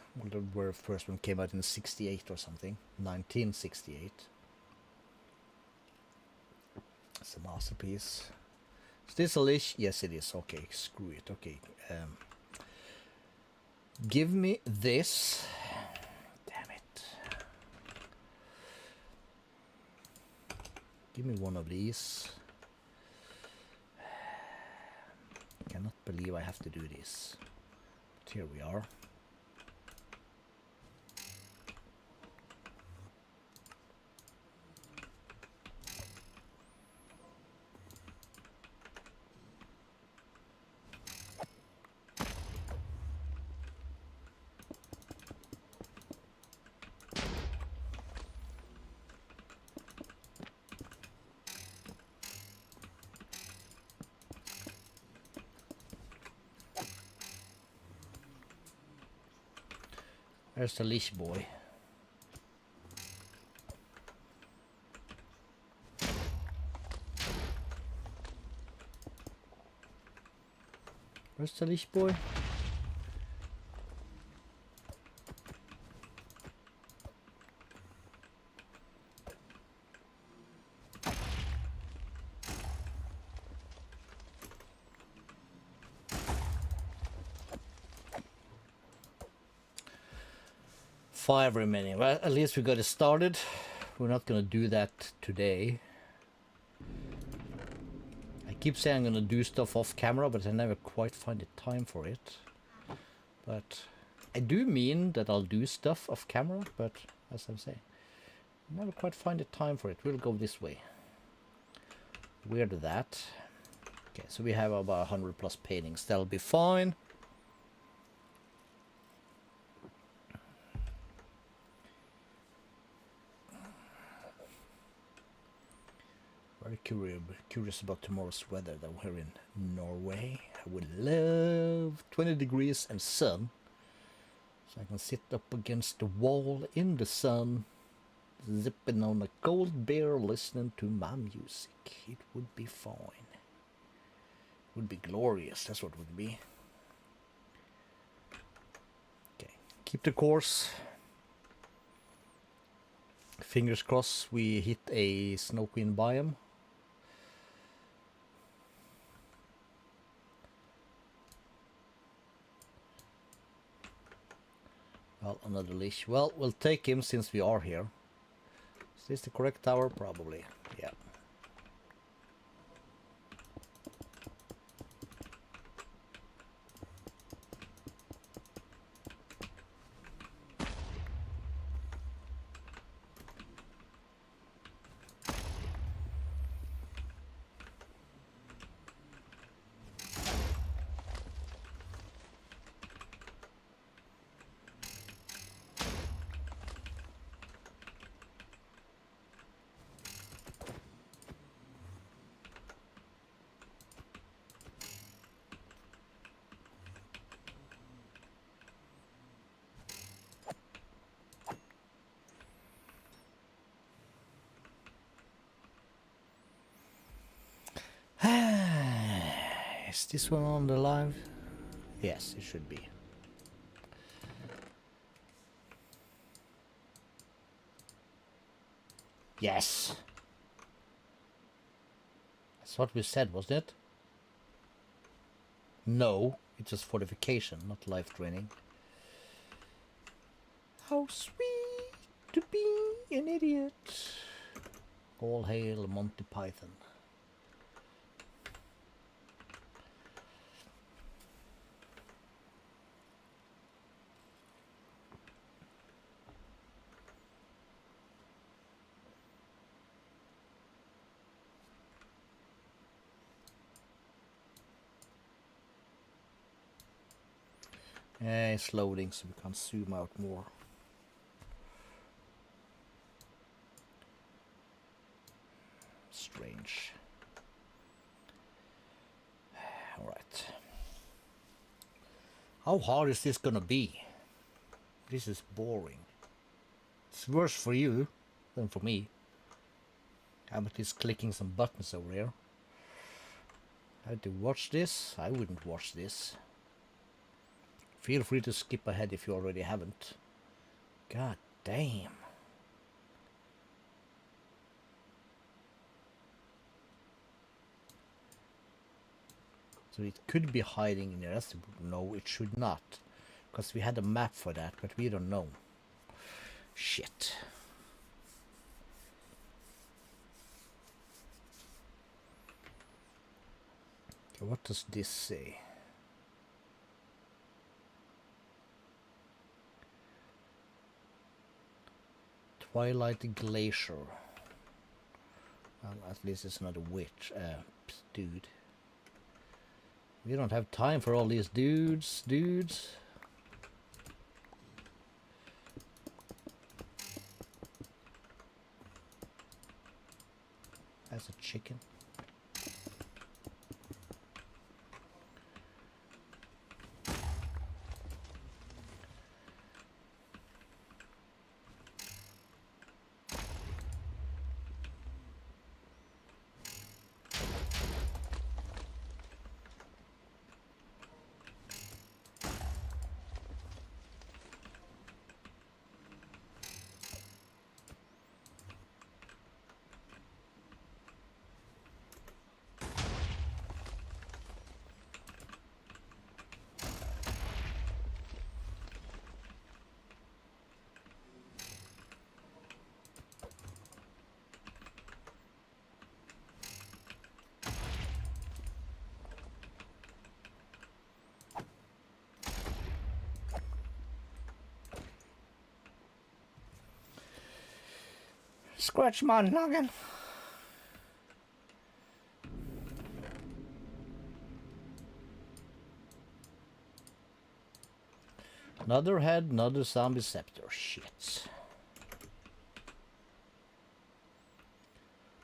Where the first one came out in 68 or something. 1968. It's a masterpiece. Is this a leash? Yes, it is. Okay, screw it. Okay. Give me this. Damn it. Give me one of these. Cannot believe I have to do this. But here we are. There's the leash boy. Where's the leash boy? Five remaining. Well, at least we got it started. We're not gonna do that today. I keep saying I'm gonna do stuff off camera, but I never quite find the time for it. But I do mean that I'll do stuff off camera, but as I'm saying, I never quite find the time for it. We'll go this way. Weird that. Okay, so we have about 100 plus paintings. That'll be fine. Very curious about tomorrow's weather, though. Here in Norway, I would love 20 degrees and sun, so I can sit up against the wall in the sun, zipping on a cold beer, listening to my music. It would be fine. It would be glorious. That's what it would be. Okay, keep the course. Fingers crossed we hit a Snow Queen biome. Well, another leash. Well, we'll take him since we are here. Is this the correct tower? Probably. Yeah. Is this one on the live? Yes, it should be. Yes! That's what we said, wasn't it? No, it's just fortification, not life draining. How sweet to be an idiot. All hail Monty Python. It's loading so we can zoom out more. Strange. Alright. How hard is this gonna be? This is boring. It's worse for you than for me. I'm at least clicking some buttons over here. I had to watch this. I wouldn't watch this. Feel free to skip ahead if you already haven't. God damn. So it could be hiding in there. No, it should not. Because we had a map for that, but we don't know. Shit. Okay, what does this say? Twilight Glacier. Well, at least it's not a witch. Dude. We don't have time for all these dudes. That's a chicken. Scratch my noggin. Another head, another zombie scepter. Shit.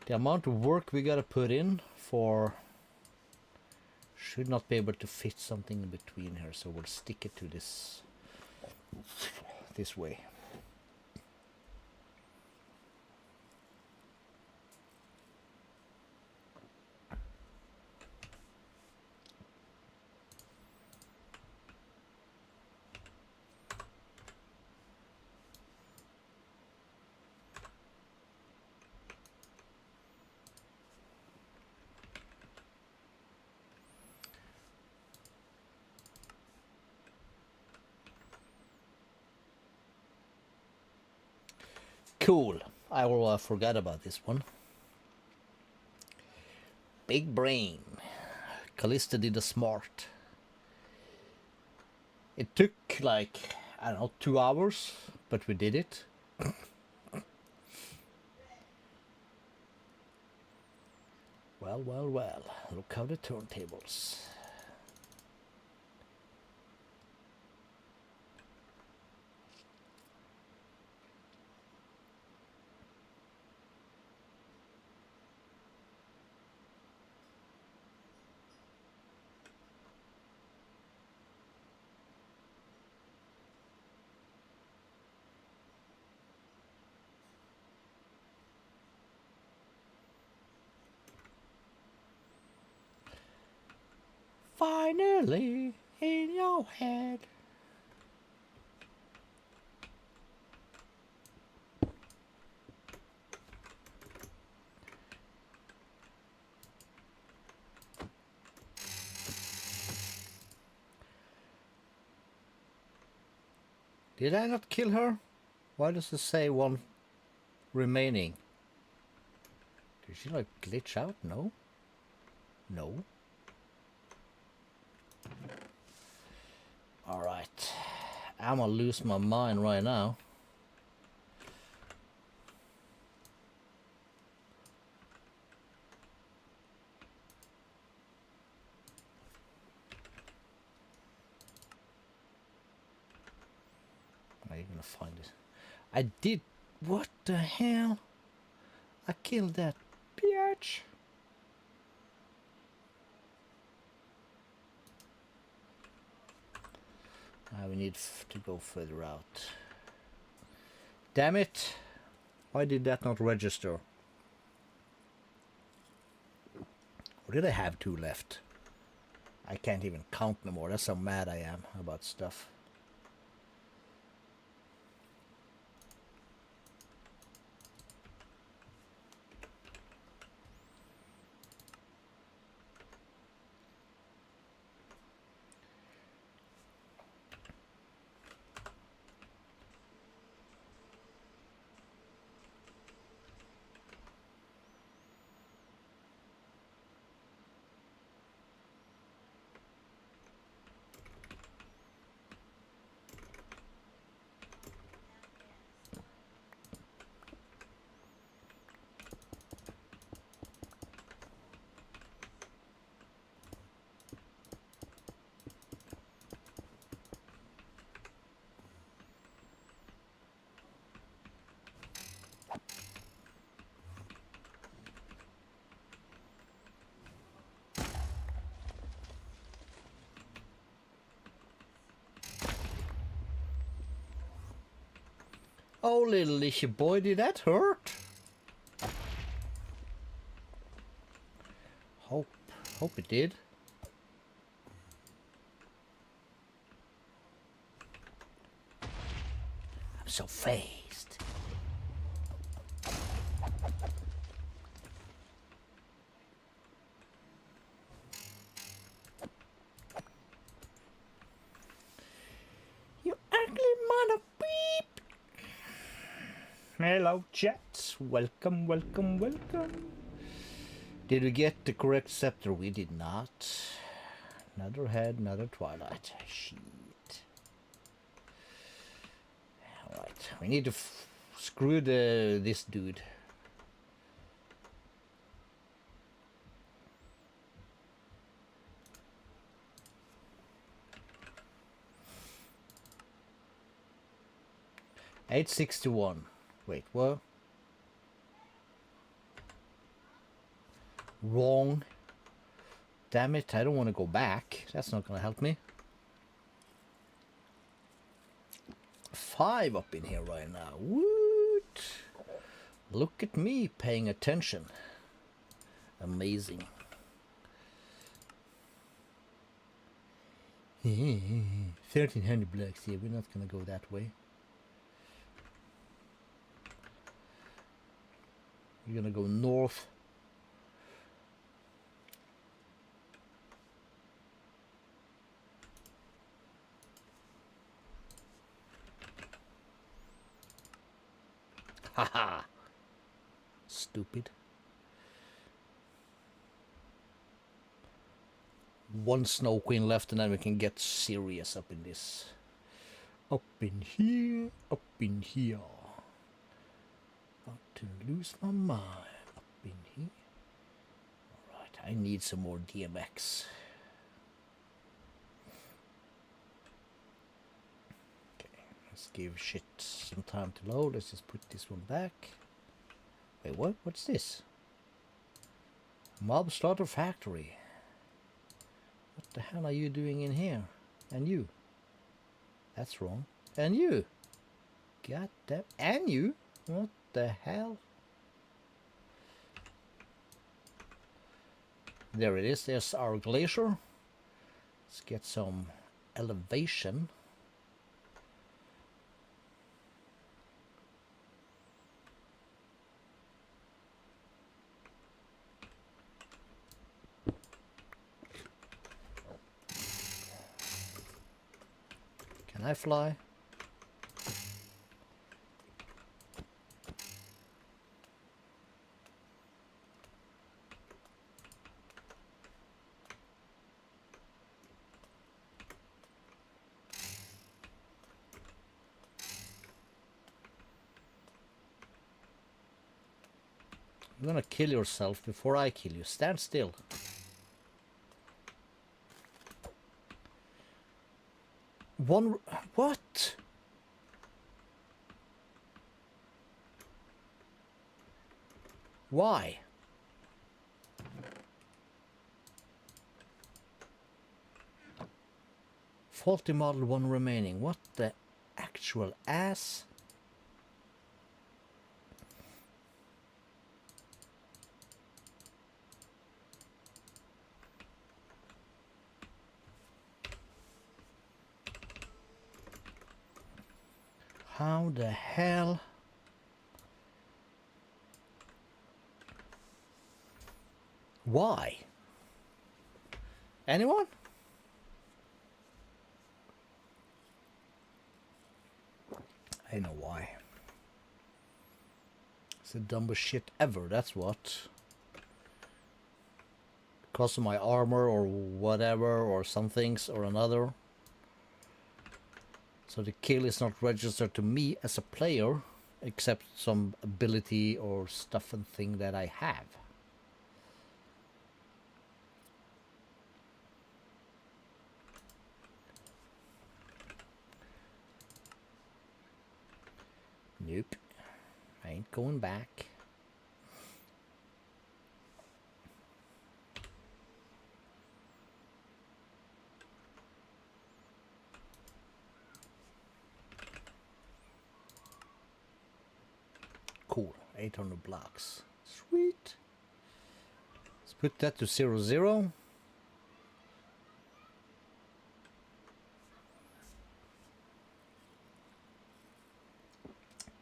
The amount of work we gotta put in for... Should not be able to fit something in between here, so we'll stick it to this way. Cool. I will forget about this one. Big brain. Calisto did a smart. It took like, I don't know, 2 hours, but we did it. Well, look how the turntables. Finally in your head. Did I not kill her? Why does it say one remaining? Did she like glitch out? No. No. Alright. I'm gonna lose my mind right now. How are you gonna find it? I did. What the hell? I killed that bitch. We need to go further out. Damn it! Why did that not register? Or did I have 2 left? I can't even count no more. That's how mad I am about stuff. Oh, little leashy boy, did that hurt? Hope it did. I'm so phased. You ugly mother beep! Hello, chat. Welcome, welcome, welcome. Did we get the correct scepter? We did not. Another head, another Twilight. Shit. Alright, we need to screw this dude. $861. Wait, what? Wrong. Damn it, I don't want to go back. That's not gonna help me. 5 up in here right now. Woot! Look at me paying attention. Amazing. 1300 blocks here. We're not gonna go that way. We're gonna go north. Haha! Stupid. One Snow Queen left and then we can get serious up in this. Up in here, up in here. About to lose my mind. Up in here. Alright, I need some more DMX. Let's give shit some time to load. Let's just put this one back. Wait, what? What's this? Mob Slaughter Factory. What the hell are you doing in here? And you? That's wrong. And you? God damn. And you? What the hell? There it is. There's our glacier. Let's get some elevation. Can I fly? You're gonna kill yourself before I kill you. Stand still. What? Why? Faulty model 1 remaining. What the actual ass? How the hell? Why? Anyone? I know why. It's the dumbest shit ever, that's what. Because of my armor or whatever, or some things or another. So the kill is not registered to me as a player, except some ability or stuff and thing that I have. Nope. I ain't going back. Cool. 800 blocks. Sweet. Let's put that to 0, 0.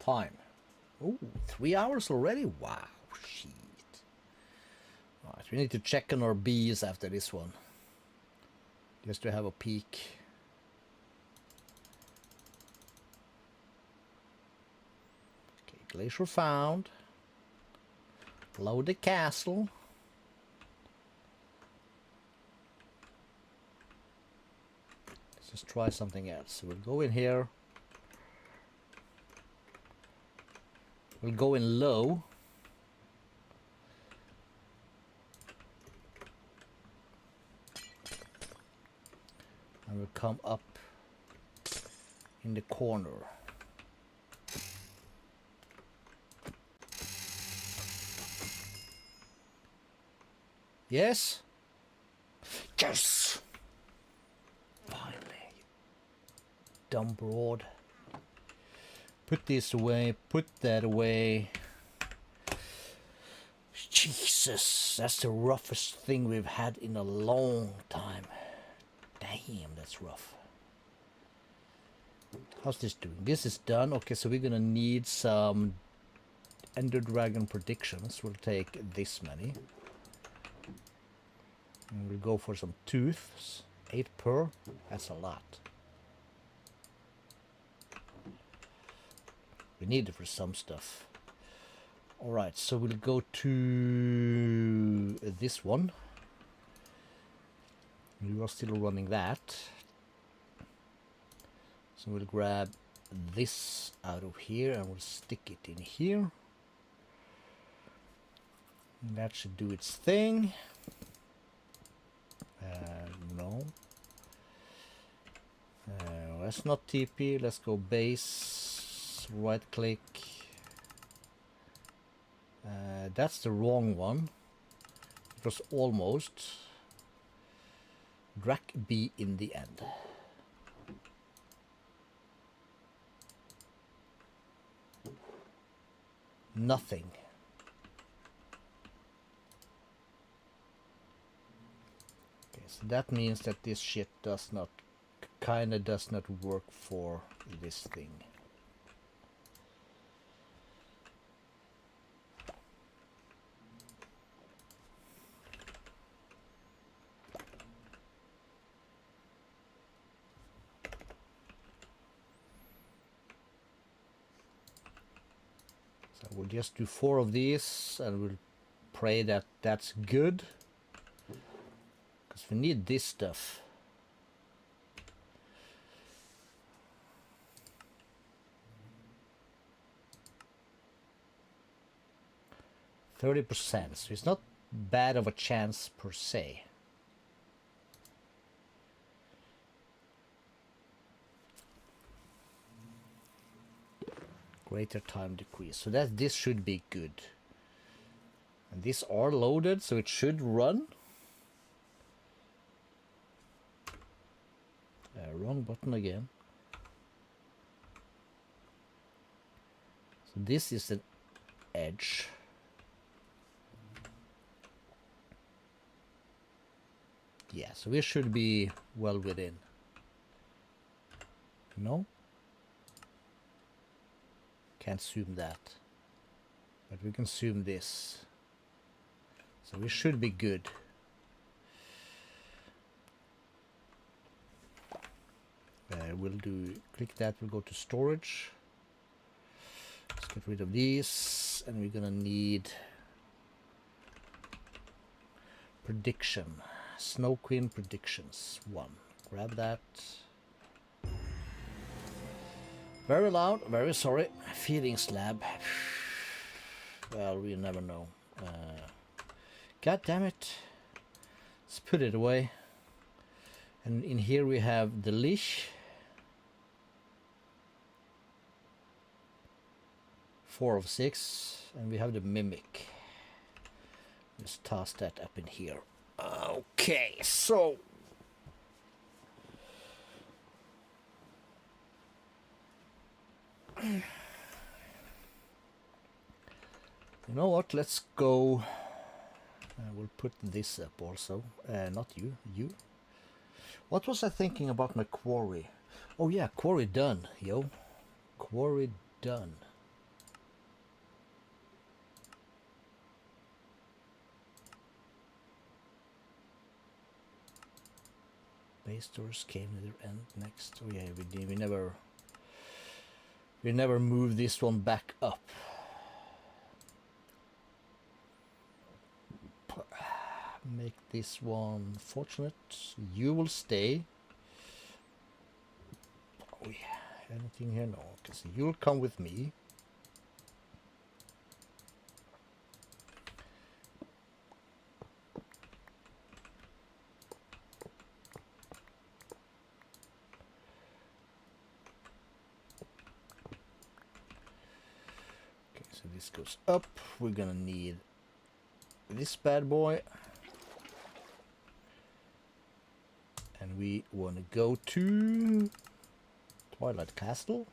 Time. Oh, 3 hours already? Wow, shit. Alright, we need to check on our bees after this one. Just to have a peek. Okay, glacier found. Load the castle. Let's just try something else. We'll go in here. We'll go in low. And we'll come up in the corner. Yes? Yes! Finally. Dumb broad. Put this away, put that away. Jesus, that's the roughest thing we've had in a long time. Damn, that's rough. How's this doing? This is done. Okay, so we're gonna need some Ender Dragon predictions. We'll take this many. And we'll go for some tooths. 8 per. That's a lot. We need it for some stuff. Alright, so we'll go to this one. You are still running that. So we'll grab this out of here and we'll stick it in here. And that should do its thing. No. Let's not TP, let's go base. Right click. That's the wrong one. It was almost. Drag B in the end. Nothing. Okay, So that means that this shit does not, kinda does not work for this thing. So we'll just do 4 of these and we'll pray that that's good. Because we need this stuff. %, so it's not bad of a chance per se. Greater time decrease, so that this should be good. And these are loaded, so it should run. Wrong button again. So this is an edge. Yeah, so we should be well within. No? Can't zoom that. But we can zoom this. So we should be good. We'll do, click that, we'll go to storage. Let's get rid of these, and we're gonna need prediction. Snow Queen predictions 1. Grab that. Very loud, very sorry. Feeding slab. Well, we never know. God damn it. Let's put it away. And in here we have the leash. 4 of 6. And we have the mimic. Just toss that up in here. Okay, so you know what, let's go. We'll put this up also. Not you, you. What was I thinking about my quarry? Oh yeah, quarry done, yo. Quarry done. Base stores came to their end next. Oh yeah, we never moved this one back up. Make this one fortunate. You will stay. Oh yeah, anything here? No, because you'll come with me. So this goes up. We're gonna need this bad boy. And we want to go to Twilight Castle.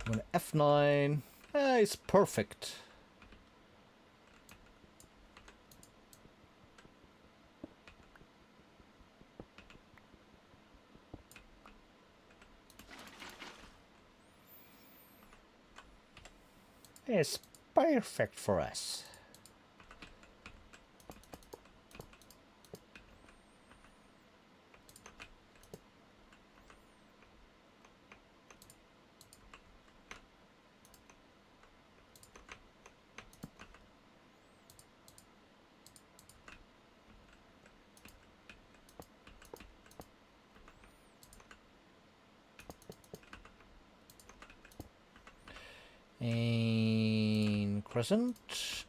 I'm gonna F9. It's perfect. It's perfect for us. And crescent,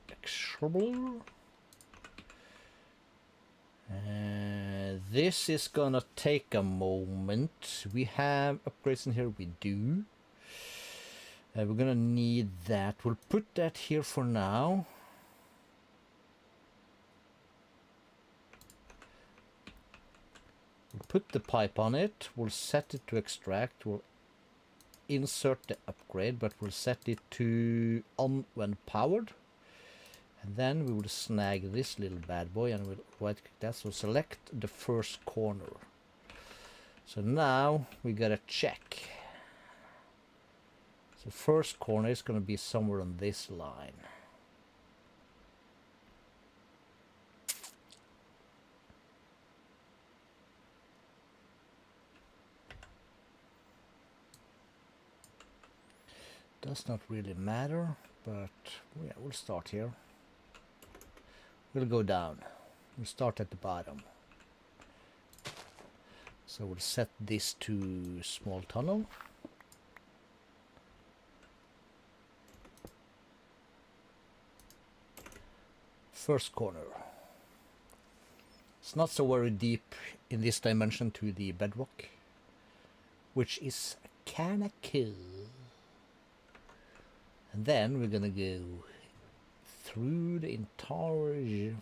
exorable. This is gonna take a moment. We have upgrades in here, we do. We're gonna need that. We'll put that here for now. We'll put the pipe on it. We'll set it to extract. We'll insert the upgrade, but we'll set it to on when powered. And then we will snag this little bad boy and we'll right click that. So select the first corner. So now we gotta check. So first corner is gonna be somewhere on this line. Does not really matter, but yeah, we'll start here. We'll go down. We'll start at the bottom. So we'll set this to small tunnel. First corner. It's not so very deep in this dimension to the bedrock, which is kinda cool. And then we're gonna go through the entire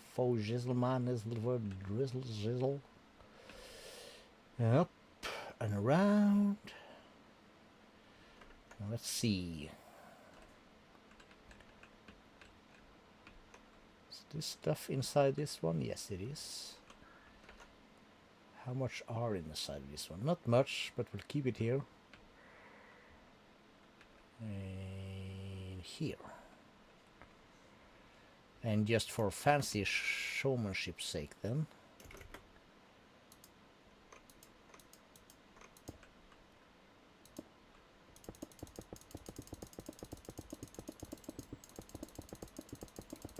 drizzle, up and around. Now let's see. Is this stuff inside this one? Yes, it is. How much are inside this one? Not much, but we'll keep it here. And here. And just for fancy showmanship's sake then,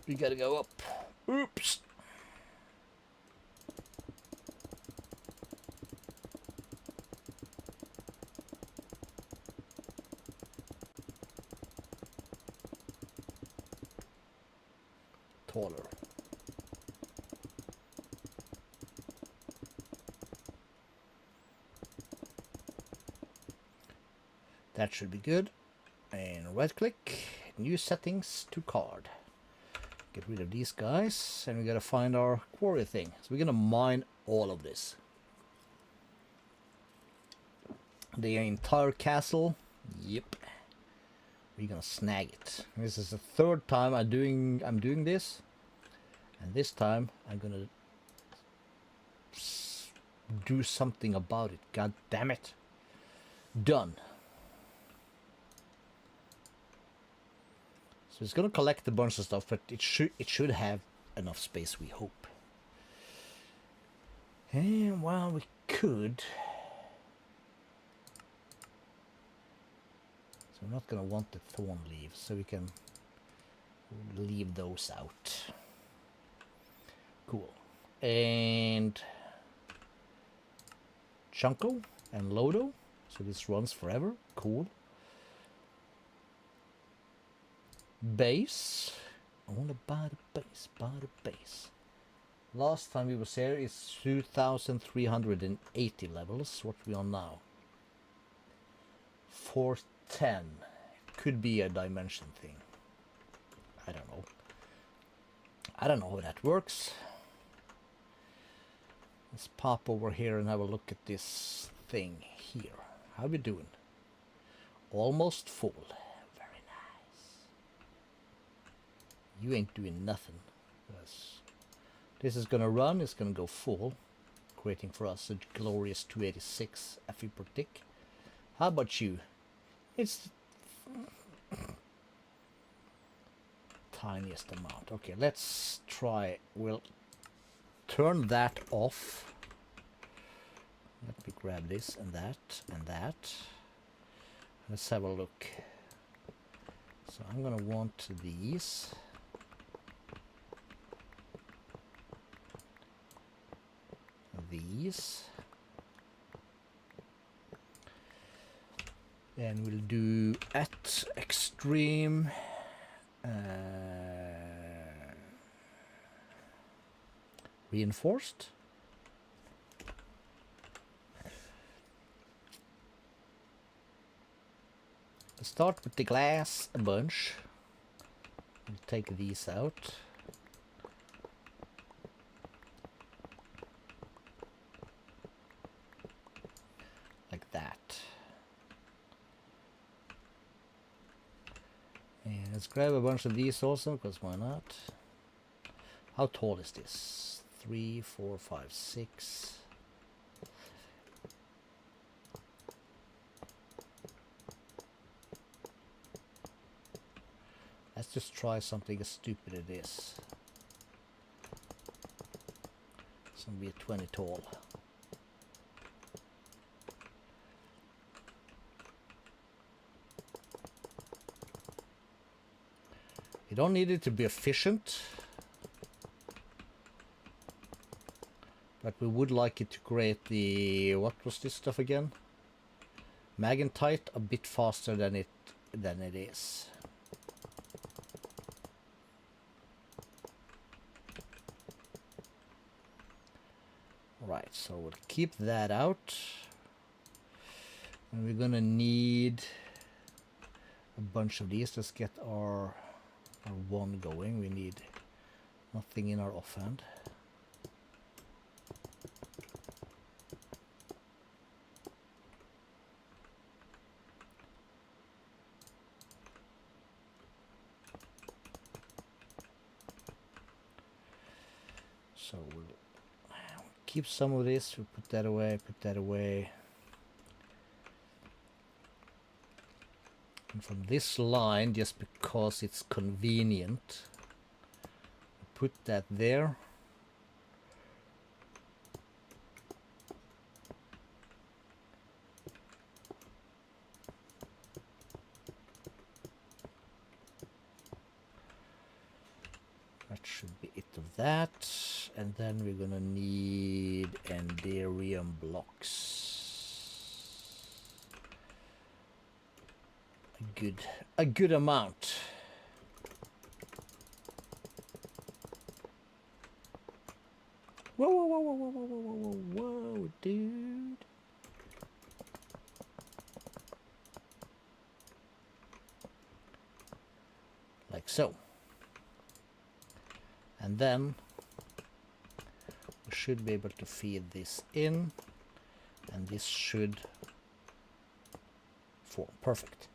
we gotta go up. Oops! Taller. That should be good. And right click, new settings to card. Get rid of these guys, and we gotta find our quarry thing. So we're gonna mine all of this. The entire castle. Yep. We're gonna snag it. This is the third time I'm doing this, and this time I'm gonna do something about it. God damn it! Done. So it's gonna collect a bunch of stuff, but it should have enough space, we hope. And well, we could. So I'm not gonna want the thorn leaves, so we can leave those out. Cool. And Chunko and Lodo. So this runs forever. Cool. Base. All about the base, about the base. Last time we was here is 2,380 levels. What we on now? 410. It could be a dimension thing. I don't know. I don't know how that works. Let's pop over here and have a look at this thing here. How we doing? Almost full. Very nice. You ain't doing nothing. This is gonna run. It's gonna go full, creating for us a glorious 286 FE per tick. How about you? It's tiniest amount. Okay, let's try. We'll turn that off. Let me grab this and that and that. Let's have a look. So I'm gonna want these. These. And we'll do at extreme reinforced. Let's start with the glass a bunch. We'll take these out. Like that. And let's grab a bunch of these also, because why not? How tall is this? 3, 4, 5, 6. Let's just try something as stupid as this. It's gonna be a 20 tall. You don't need it to be efficient, but we would like it to create the, what was this stuff again? Magentite a bit faster than it is. Right, so we'll keep that out. And we're gonna need a bunch of these. Let's get our one going. We need nothing in our offhand. So we'll keep some of this. We'll put that away, put that away. And from this line, just because it's convenient, put that there. That should be it of that. And then we're gonna need Enderium blocks. A good amount. Whoa, whoa, whoa, whoa, whoa, whoa, whoa, whoa, whoa, dude. Like so. And then we should be able to feed this in, and this should form. Perfect.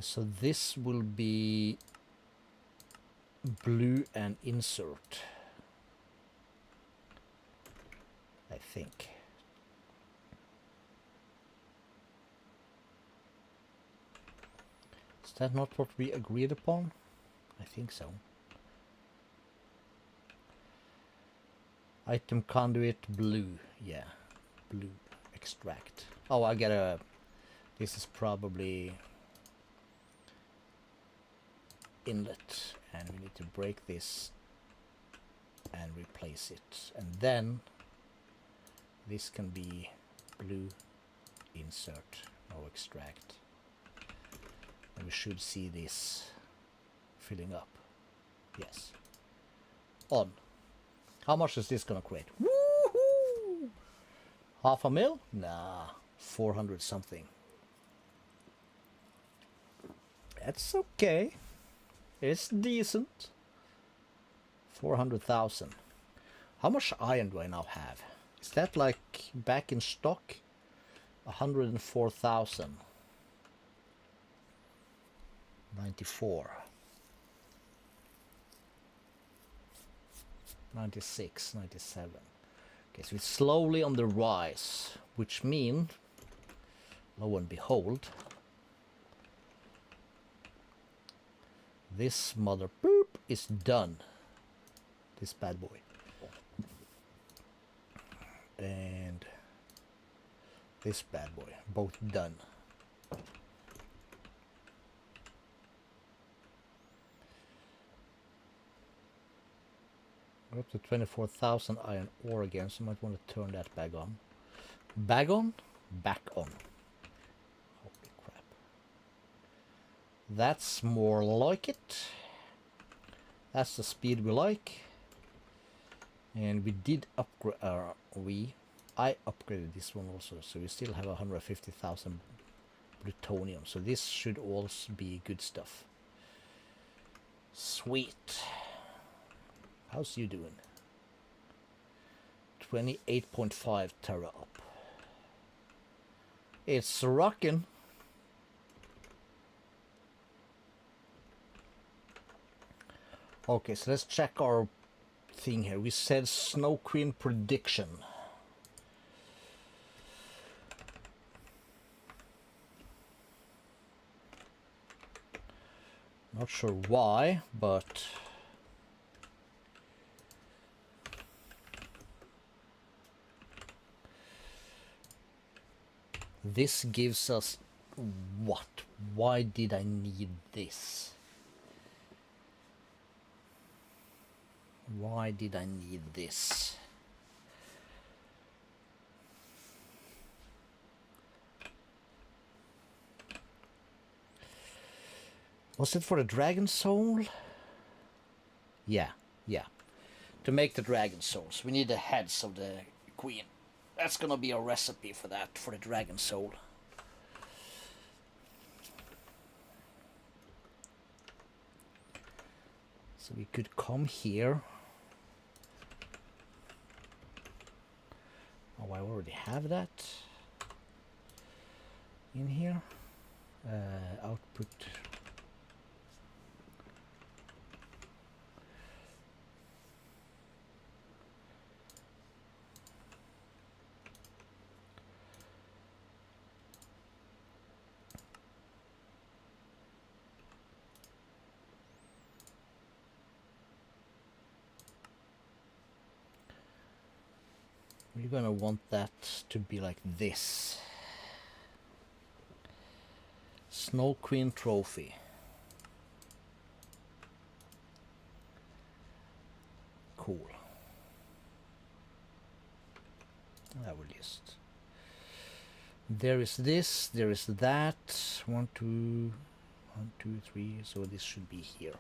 So this will be blue and insert, I think. Is that not what we agreed upon? I think so. Item conduit blue. Yeah, blue extract. Oh, I get a... This is probably inlet, and we need to break this and replace it, and then this can be blue insert, no extract, and we should see this filling up. Yes, on. How much is this gonna create? Woohoo! 500,000? Nah, 400 something. That's okay. It's decent. 400,000. How much iron do I now have? Is that like back in stock? 104,000. 94. 96, 97. Okay, so it's slowly on the rise, which means, lo and behold, this mother boop is done. This bad boy. And this bad boy. Both done. We're up to 24,000 iron ore again, so I might want to turn that back on. Back on? Back on. Holy crap. That's more like it. That's the speed we like. And we did upgrade, I upgraded this one also, so we still have 150,000 plutonium. So this should also be good stuff. Sweet. How's you doing? 28.5 tera up. It's rocking. Okay, so let's check our thing here. We said Snow Queen prediction. Not sure why, but this gives us what? Why did I need this? Why did I need this? Was it for the dragon soul? Yeah. To make the dragon souls, we need the heads of the queen. That's gonna be a recipe for that, for the dragon soul. So we could come here. Oh, I already have that in here. Output. We're gonna want that to be like this. Snow Queen trophy. Cool. I will just. There is this, there is that. 1, 2, 1, 2, 3. So this should be here.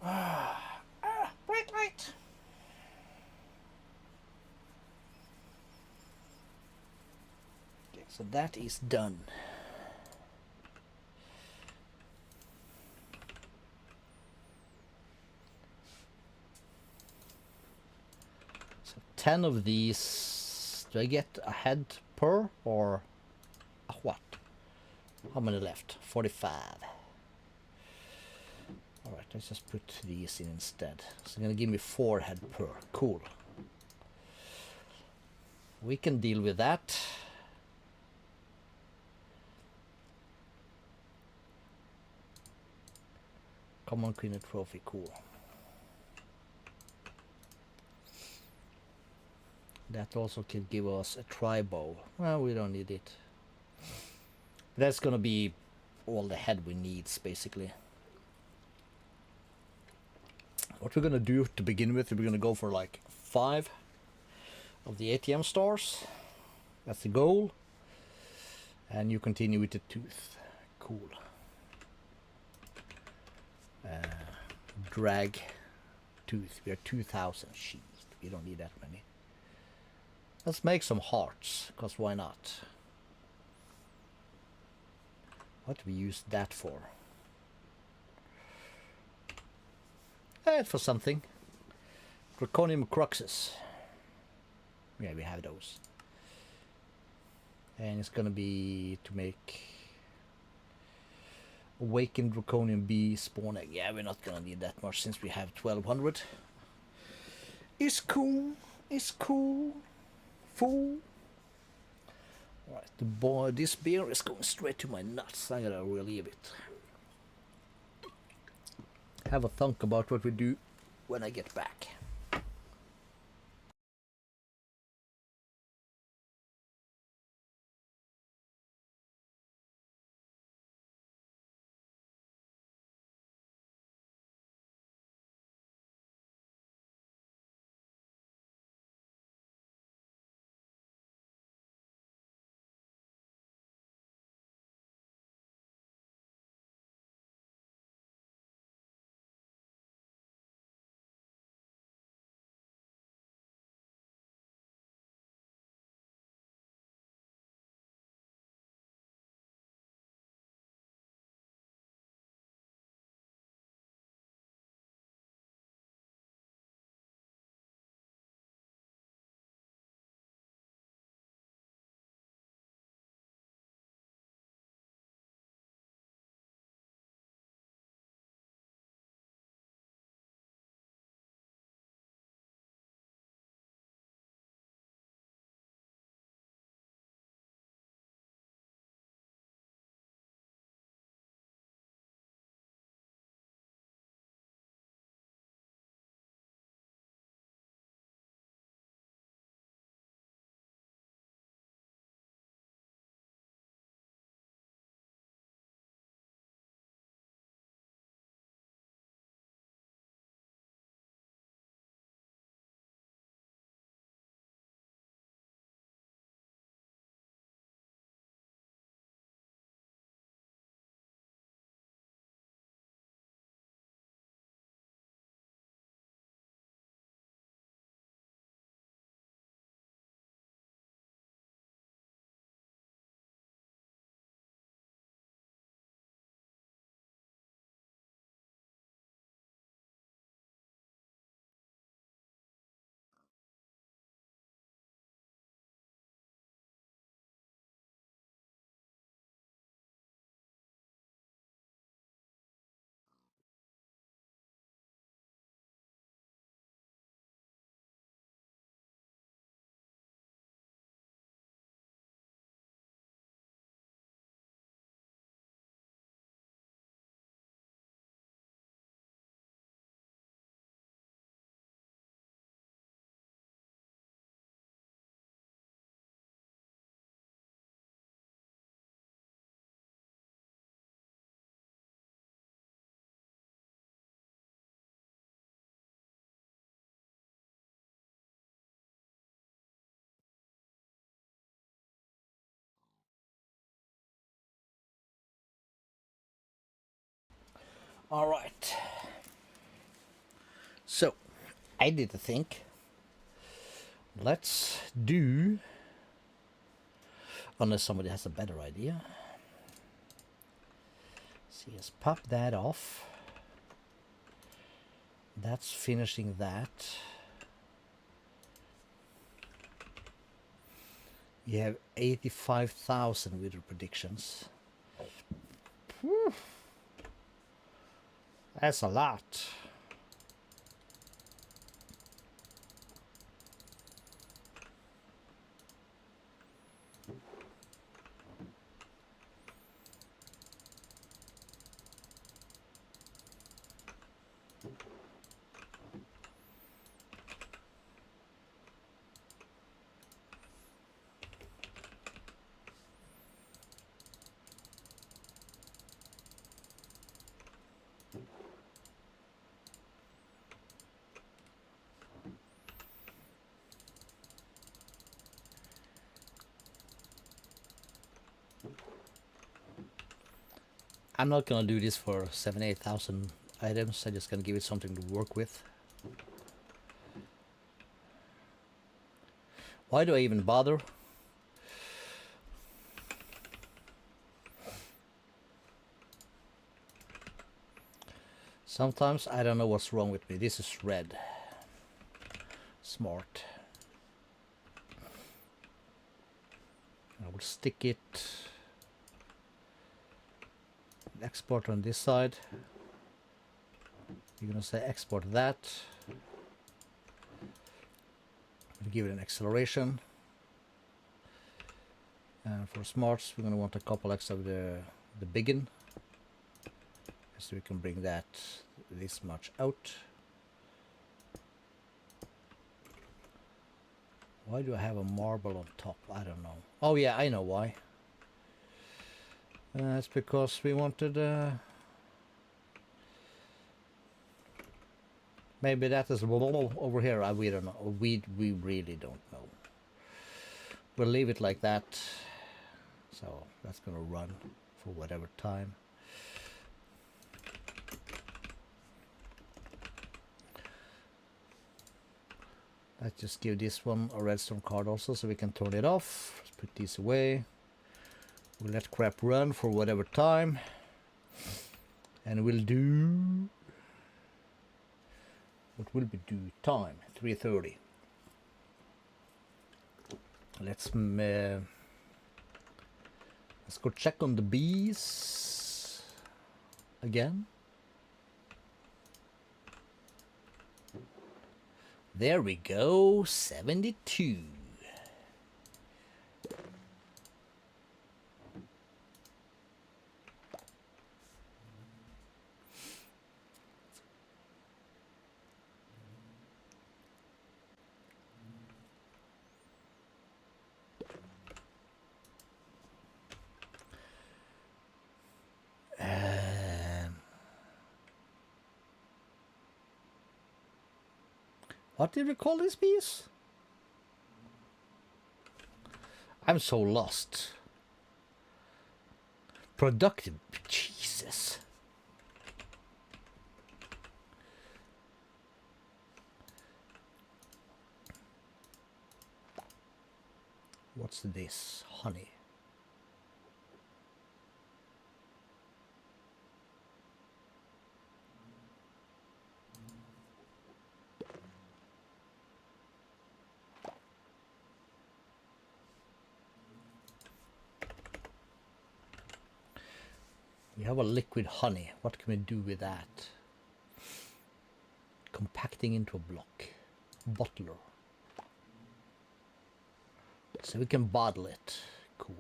Right. Okay, so that is done. So 10 of these. Do I get a head per or a what? How many left? 45. Alright, let's just put these in instead. So it's gonna give me 4 head per. Cool. We can deal with that. Common Queen trophy, cool. That also can give us a tri-bow. Well, we don't need it. That's gonna be all the head we need, basically. What we're gonna do to begin with, we're gonna go for like 5 of the ATM stars. That's the goal. And you continue with the tooth. Cool. Drag tooth. We are 2,000 sheep. We don't need that many. Let's make some hearts, because why not? What do we use that for? For something. Draconium Cruxes. Yeah, we have those. And it's gonna be to make Awakened Draconium Bee spawn egg. Yeah, we're not gonna need that much since we have 1200. It's cool. It's cool. Fool. Alright, this beer is going straight to my nuts. I gotta relieve it. Have a thunk about what we do when I get back. All right. So, I did think. Let's do. Unless somebody has a better idea. So let's pop that off. That's finishing that. You have 85,000 with your predictions. Whew. That's a lot. I'm not gonna do this for 7,000-8,000 items. I'm just gonna give it something to work with. Why do I even bother? Sometimes I don't know what's wrong with me. This is red. Smart. I will stick it. Export on this side. You're gonna say export that. Give it an acceleration. And for smarts, we're gonna want a couple extra of the biggin, so we can bring that this much out. Why do I have a marble on top? I don't know. Oh yeah, I know why. It's because we wanted maybe that is over here. We don't know. We really don't know. We'll leave it like that. So that's gonna run for whatever time. Let's just give this one a redstone card also, so we can turn it off. Let's put these away. We'll let crap run for whatever time. And we'll do... What will we do? Time, 3:30. Let's go check on the bees again. There we go, 72. What did we call this piece? I'm so lost. Productive. Jesus. What's this? Honey. We have a liquid honey. What can we do with that? Compacting into a block. Bottler. So we can bottle it. Cool.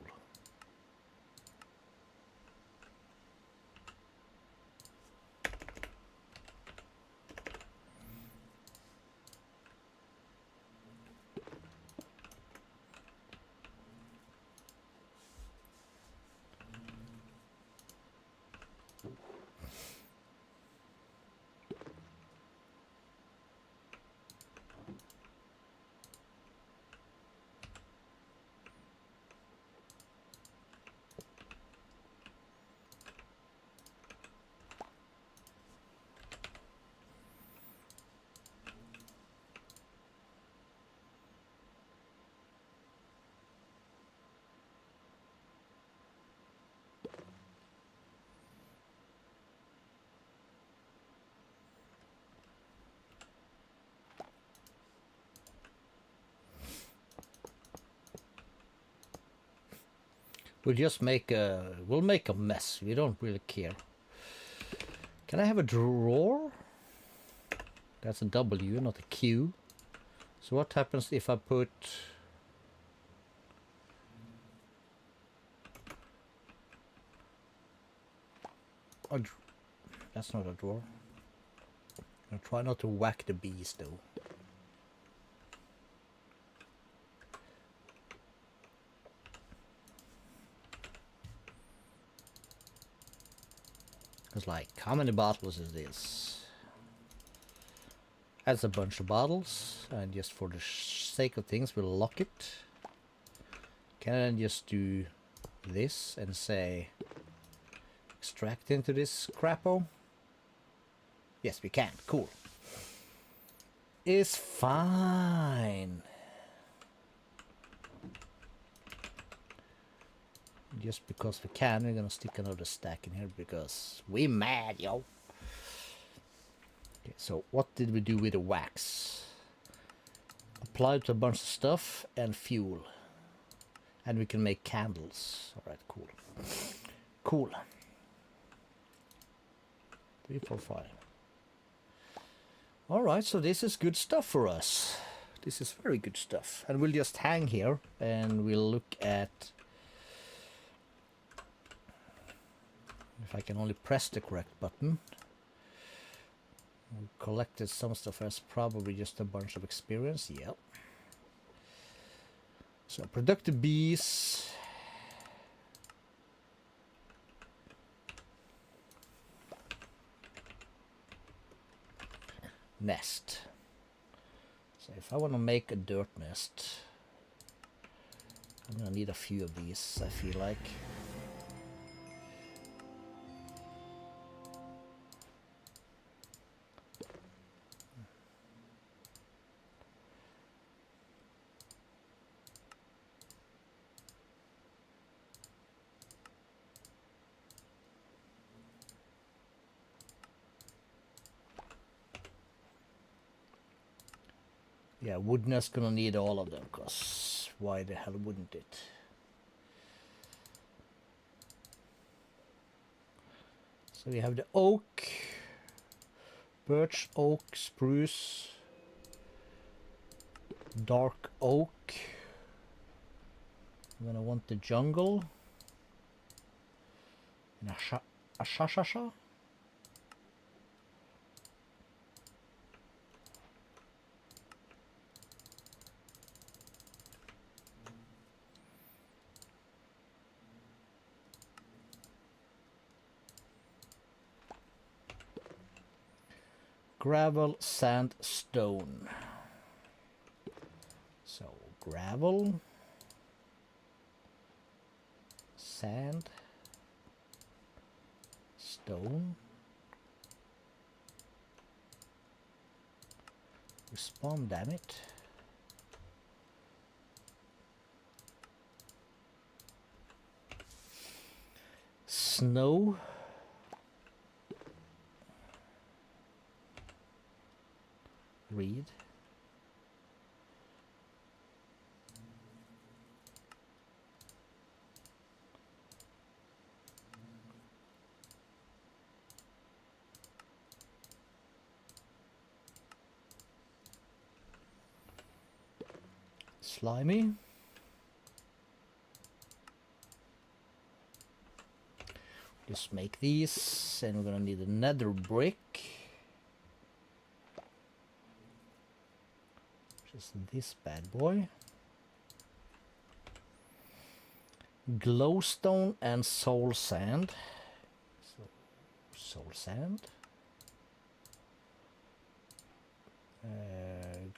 We'll make a mess. We don't really care. Can I have a drawer? That's a W, not a Q. So what happens if I put... That's not a drawer. I'll try not to whack the bees though. It's like, how many bottles is this? That's a bunch of bottles, and just for the sake of things, we'll lock it. Can I then just do this and say, extract into this crapo? Yes, we can. Cool. It's fine. Just because we can, we're gonna stick another stack in here because we mad, yo. Okay, so what did we do with the wax? Applied to a bunch of stuff and fuel. And we can make candles. Alright, cool. Cool. 3, 4, 5. Alright, so this is good stuff for us. This is very good stuff. And we'll just hang here and we'll look at... If I can only press the correct button. We collected some stuff as probably just a bunch of experience. Yep. So productive bees. Nest. So if I want to make a dirt nest, I'm gonna need a few of these, I feel like. Yeah, woodness gonna need all of them, cause why the hell wouldn't it? So we have the oak, birch, oak, spruce, dark oak. I'm gonna want the jungle. And a shashasha. Gravel, sand, stone. So gravel, sand, stone. Respawn, damn it. Snow. Read. Slimy. Just make these, and we're gonna need another brick. Just this bad boy. Glowstone and soul sand. So, soul sand.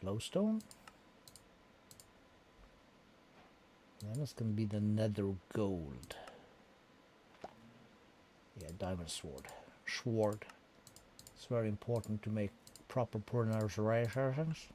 Glowstone. Then it's gonna be the nether gold. Yeah, diamond sword. Sword. It's very important to make proper pronunciations.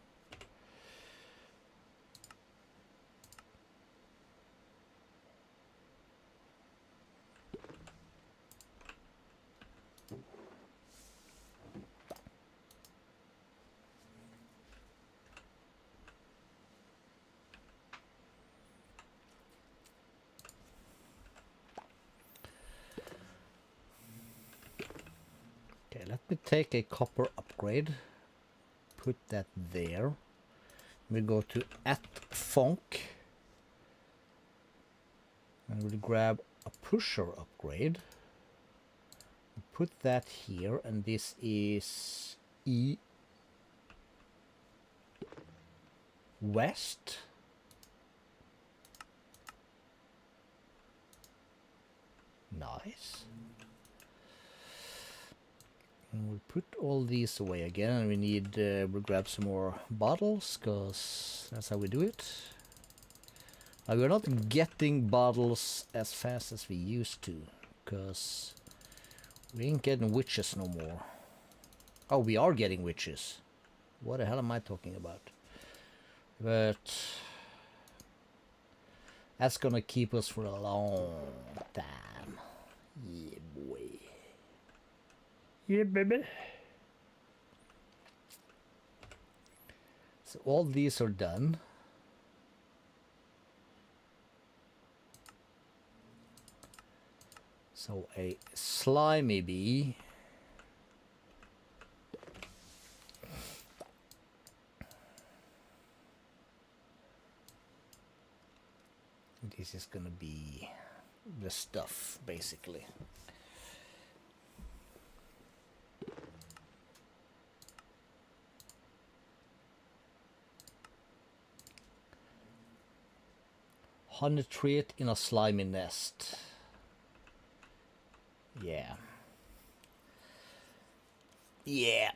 take a copper upgrade, put that there. We go to @Fonk, and we'll grab a pusher upgrade. Put that here, and this is E West. Nice. And we'll put all these away again, and we need we'll grab some more bottles, because that's how we do it. We're not getting bottles as fast as we used to, because we ain't getting witches no more. Oh, we are getting witches. What the hell am I talking about? But that's gonna keep us for a long time. Yeah, boy. Yeah, baby. So all these are done. So a slimy bee. This is gonna be the stuff, basically. Honey treat in a slimy nest. Yeah. Yeah.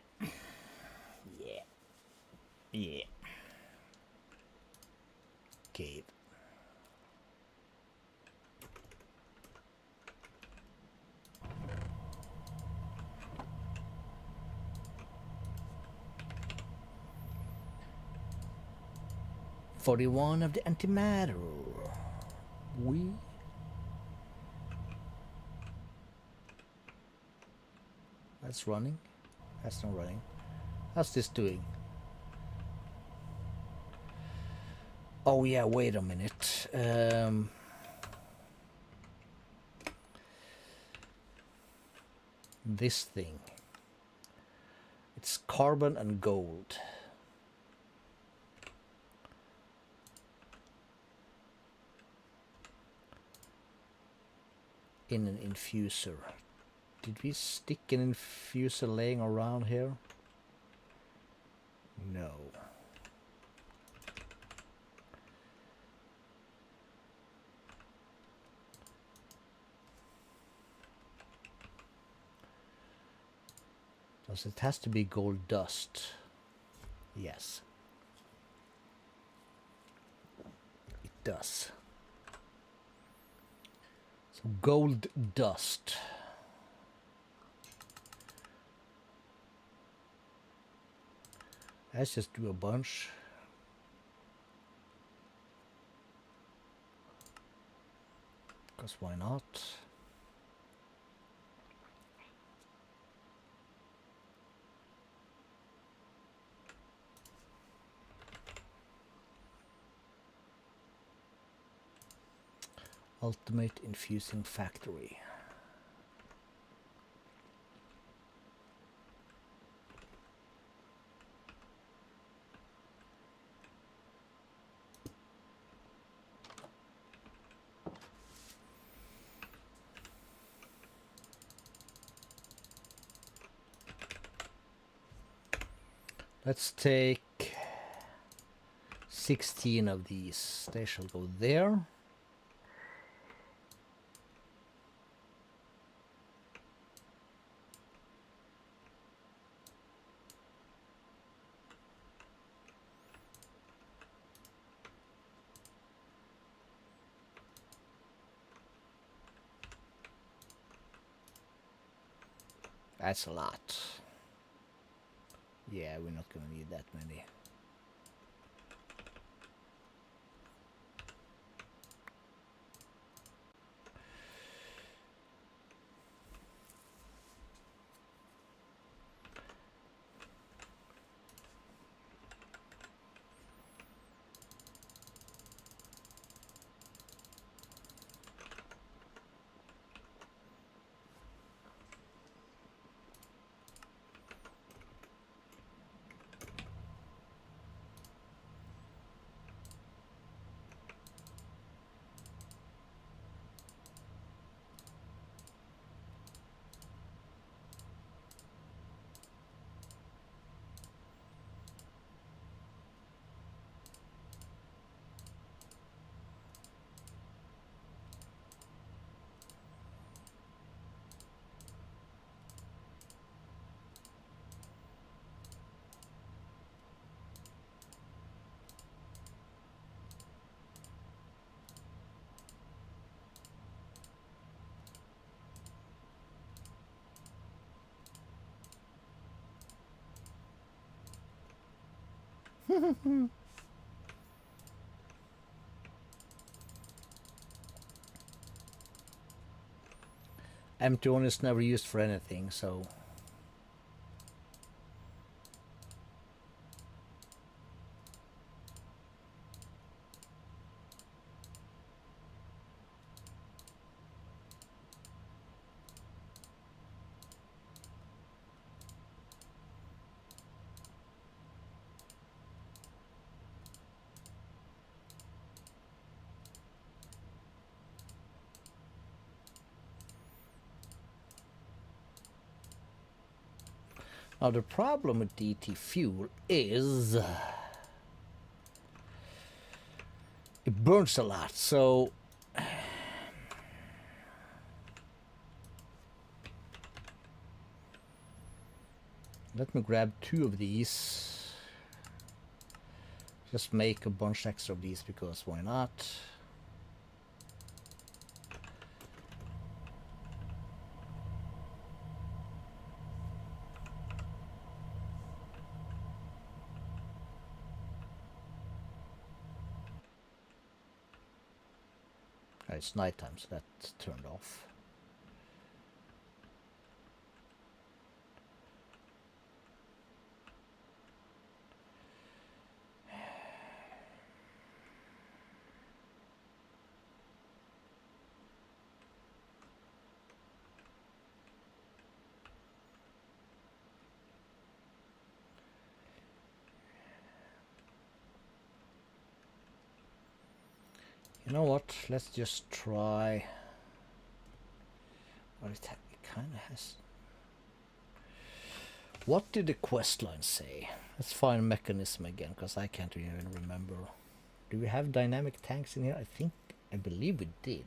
Yeah. Yeah. Cave. "41 of the antimatter. We That's running. That's not running. How's this doing? Oh yeah, wait a minute. This thing. It's carbon and gold. In an infuser. Did we stick an infuser laying around here? No. Does it has to be gold dust? Yes. It does. So gold dust. Let's just do a bunch. Because why not? Ultimate infusing factory. Let's take 16 of these. They shall go there. That's a lot. Yeah, we're not gonna need that many. M21 is never used for anything, so... Now the problem with DT fuel is it burns a lot, so let me grab 2 of these. Just make a bunch extra of these because why not? It's nighttime, so that's turned off. You know what? Let's just try. Well, it kind of has. What did the quest line say? Let's find mechanism again, because I can't even remember. Do we have dynamic tanks in here? I believe we did.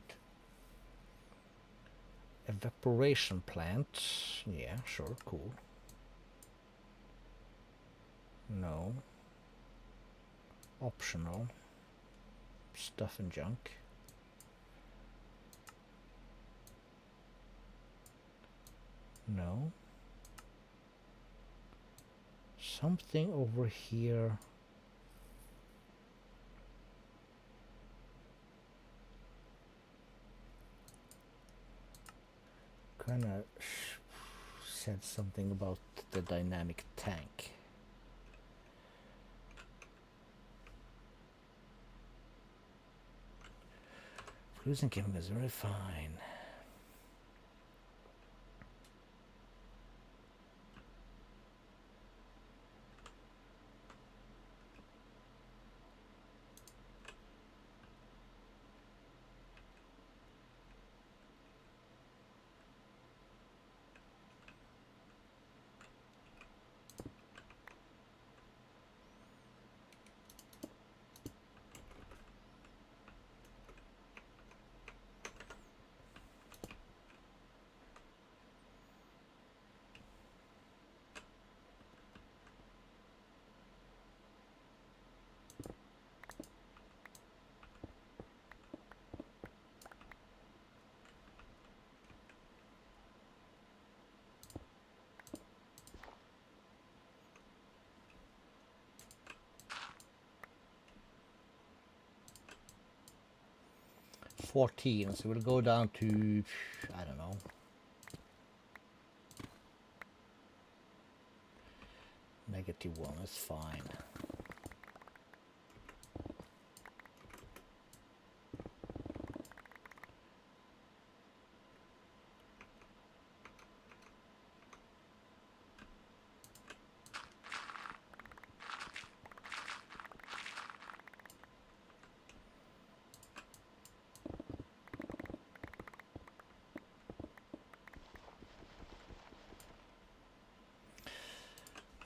Evaporation plant. Yeah, sure, cool. No. Optional. Stuff and junk. No. Something over here. Kinda said something about the dynamic tank. Fluids chemicals very fine. So we'll go down to, I don't know, -1 is fine.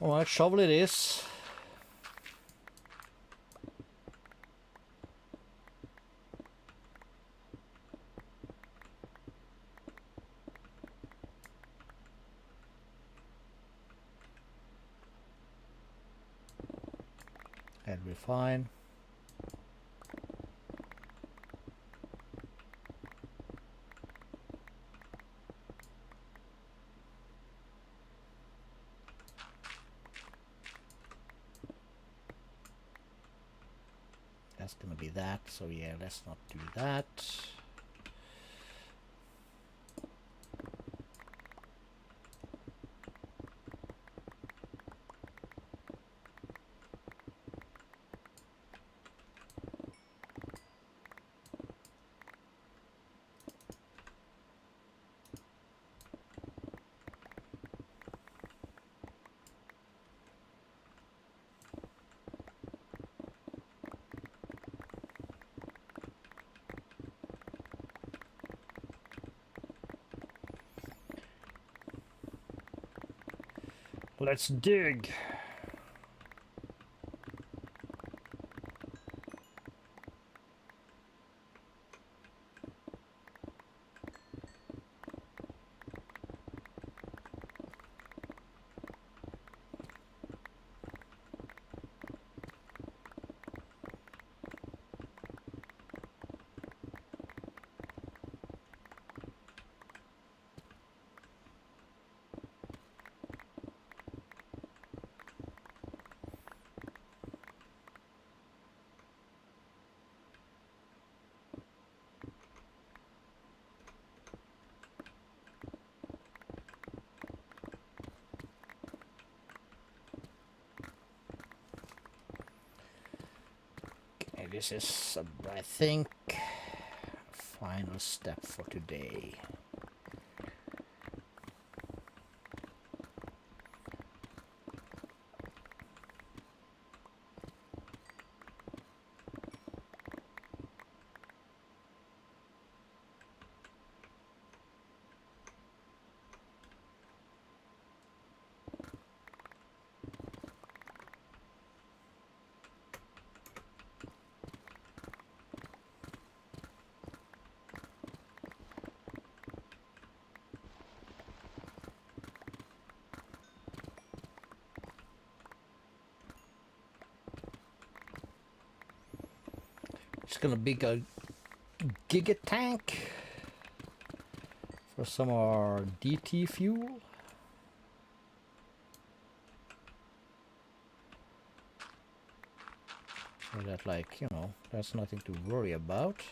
Alright, shovel it is. That'll be fine. That's gonna be that, so yeah, let's not do that. Let's dig. This is, I think, final step for today. It's gonna be a giga tank for some more DT fuel. So that, like, you know, that's nothing to worry about.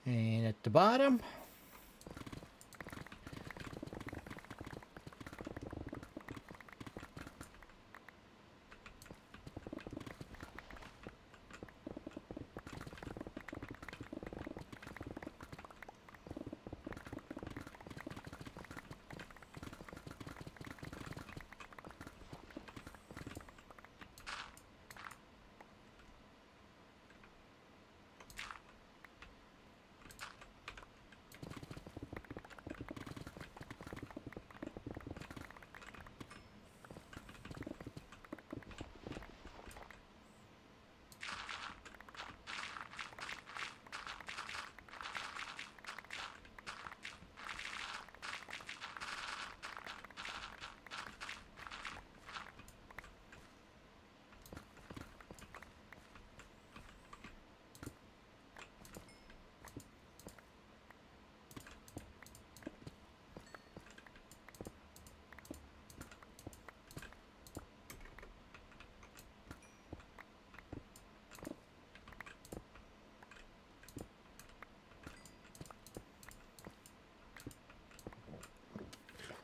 And at the bottom,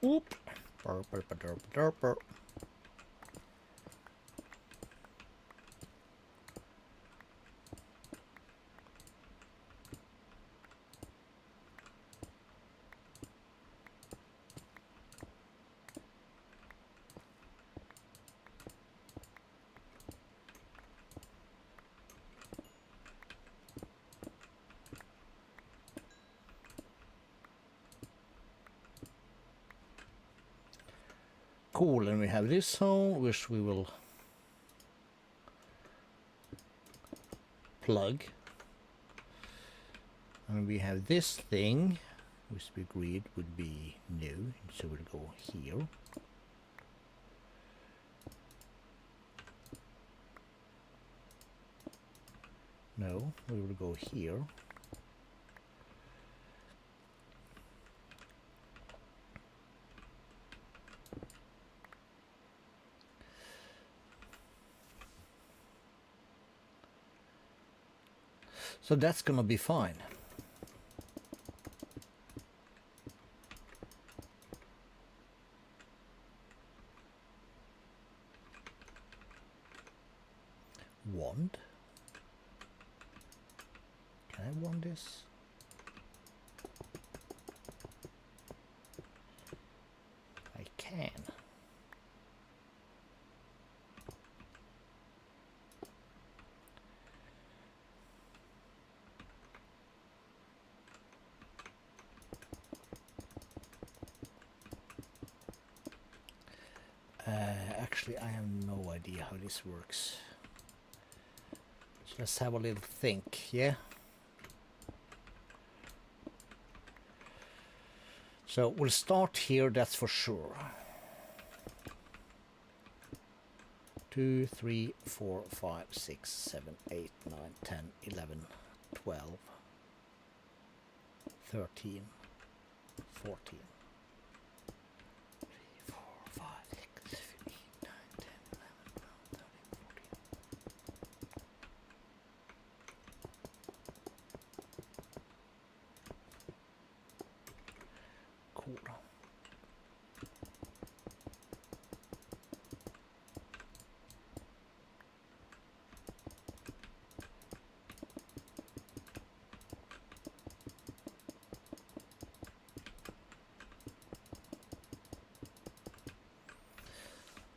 Oop. Burp, burp, burp, burp, burp. Cool, and we have this hole, which we will plug. And we have this thing, which we agreed would be new, so we'll go here. No, we will go here. So that's gonna be fine. Wand? Can I wand this? I can. Actually, I have no idea how this works. So let's have a little think, yeah? So we'll start here, that's for sure. 2, 3, 4, 5, 6, 7, 8, 9, 10, 11, 12, 13, 14. 3, 4, 5, 6, 7, 8, 9, 10, 11, 12, 13, 14. Cool.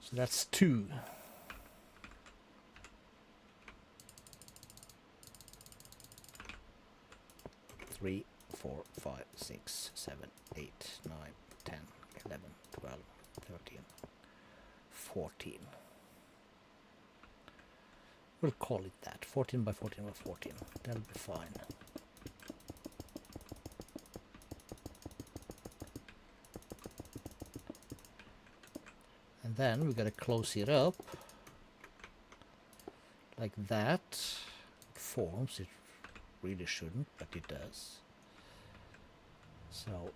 So that's 2. Three, 4, 5, 6, 7, 8, 9, 10, 11, 12, 13, 14. We'll call it that. 14 by 14 by 14. That'll be fine. And then we gotta close it up like that. It forms. It really shouldn't, but it does. So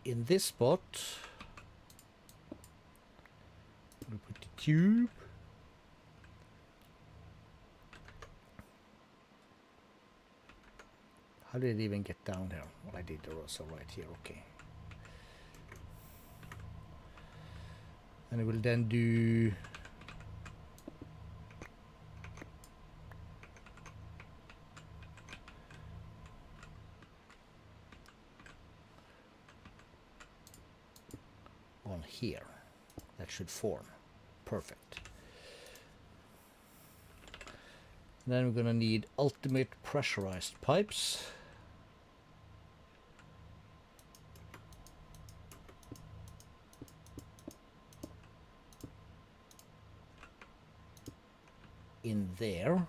in this spot we put the tube. How did it even get down here? Well, I did also right here, okay. And it will then do on here. That should form. Perfect. Then we're gonna need ultimate pressurized pipes. In there.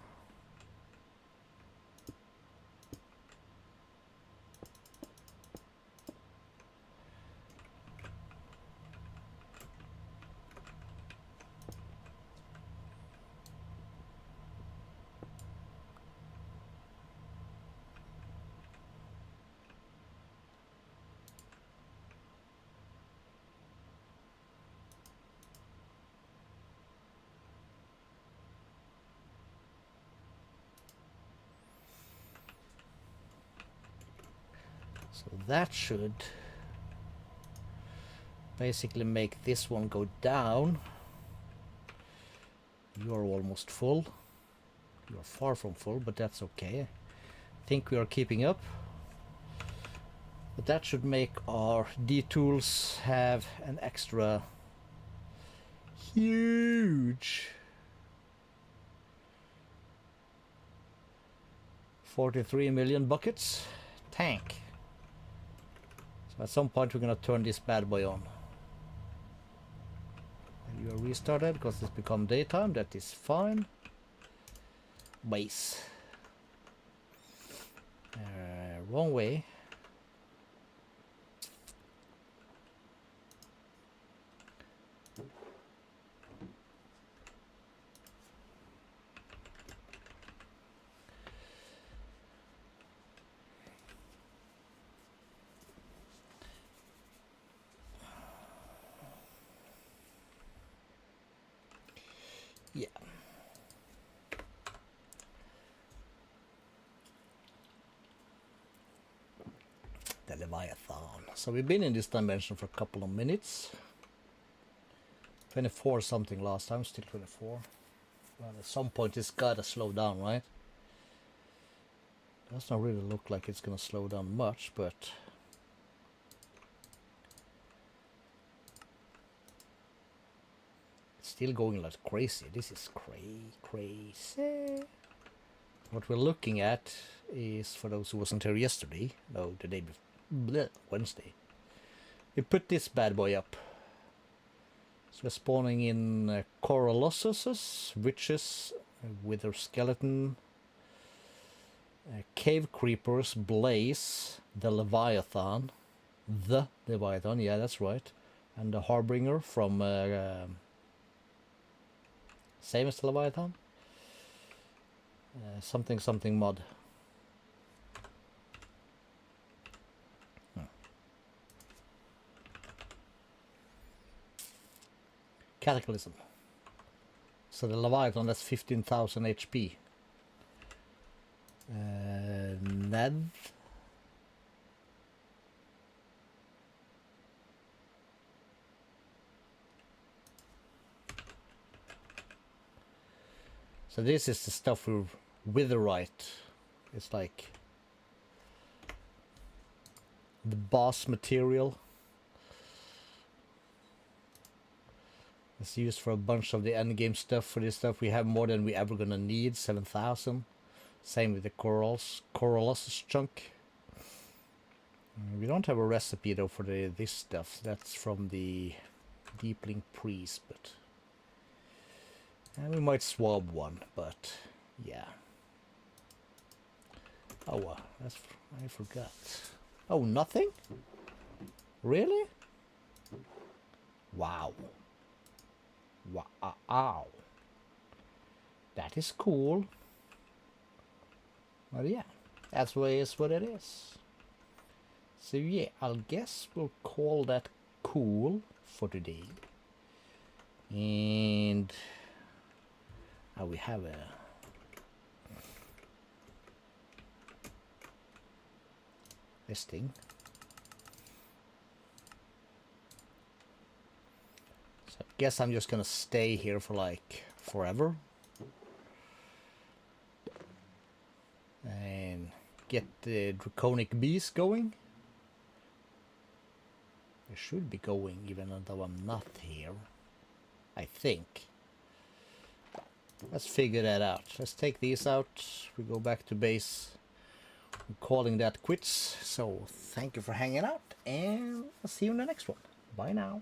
So that should basically make this one go down. You're almost full. You're far from full, but that's okay. I think we are keeping up. But that should make our D-tools have an extra huge 43 million buckets tank. So at some point we're gonna turn this bad boy on. And you are restarted because it's become daytime. That is fine. Base. Wrong way. Yeah. The Leviathan. So we've been in this dimension for a couple of minutes. 24 something last time, still 24. Well, at some point it's gotta slow down, right? Does not really look like it's gonna slow down much, but it's still going like crazy. This is crazy. What we're looking at is, for those who wasn't here yesterday, no, the day before, Wednesday, we put this bad boy up. So we're spawning in Corolossuses, witches, wither skeleton, cave creepers, blaze, the Leviathan, yeah, that's right, and the Harbinger from same as the Leviathan, something mod. Cataclysm. So the Leviathan, that's 15,000 HP. Ned. So this is the stuff with witherite. It's like the boss material. It's used for a bunch of the endgame stuff. For this stuff we have more than we ever gonna need, 7,000. Same with the Corolossus chunk. We don't have a recipe though for this stuff. That's from the Deepling Priest, but we might swab one, but yeah. Oh, I forgot. Oh, nothing? Really? Wow. Wow. That is cool. Well, yeah, that's what it is. So yeah, I'll guess we'll call that cool for today. And we have a this thing. So I guess I'm just gonna stay here for like forever. And get the draconic bees going. They should be going even though I'm not here, I think. Let's figure that out. Let's take these out. We go back to base. I'm calling that quits. So thank you for hanging out, and I'll see you in the next one. Bye now.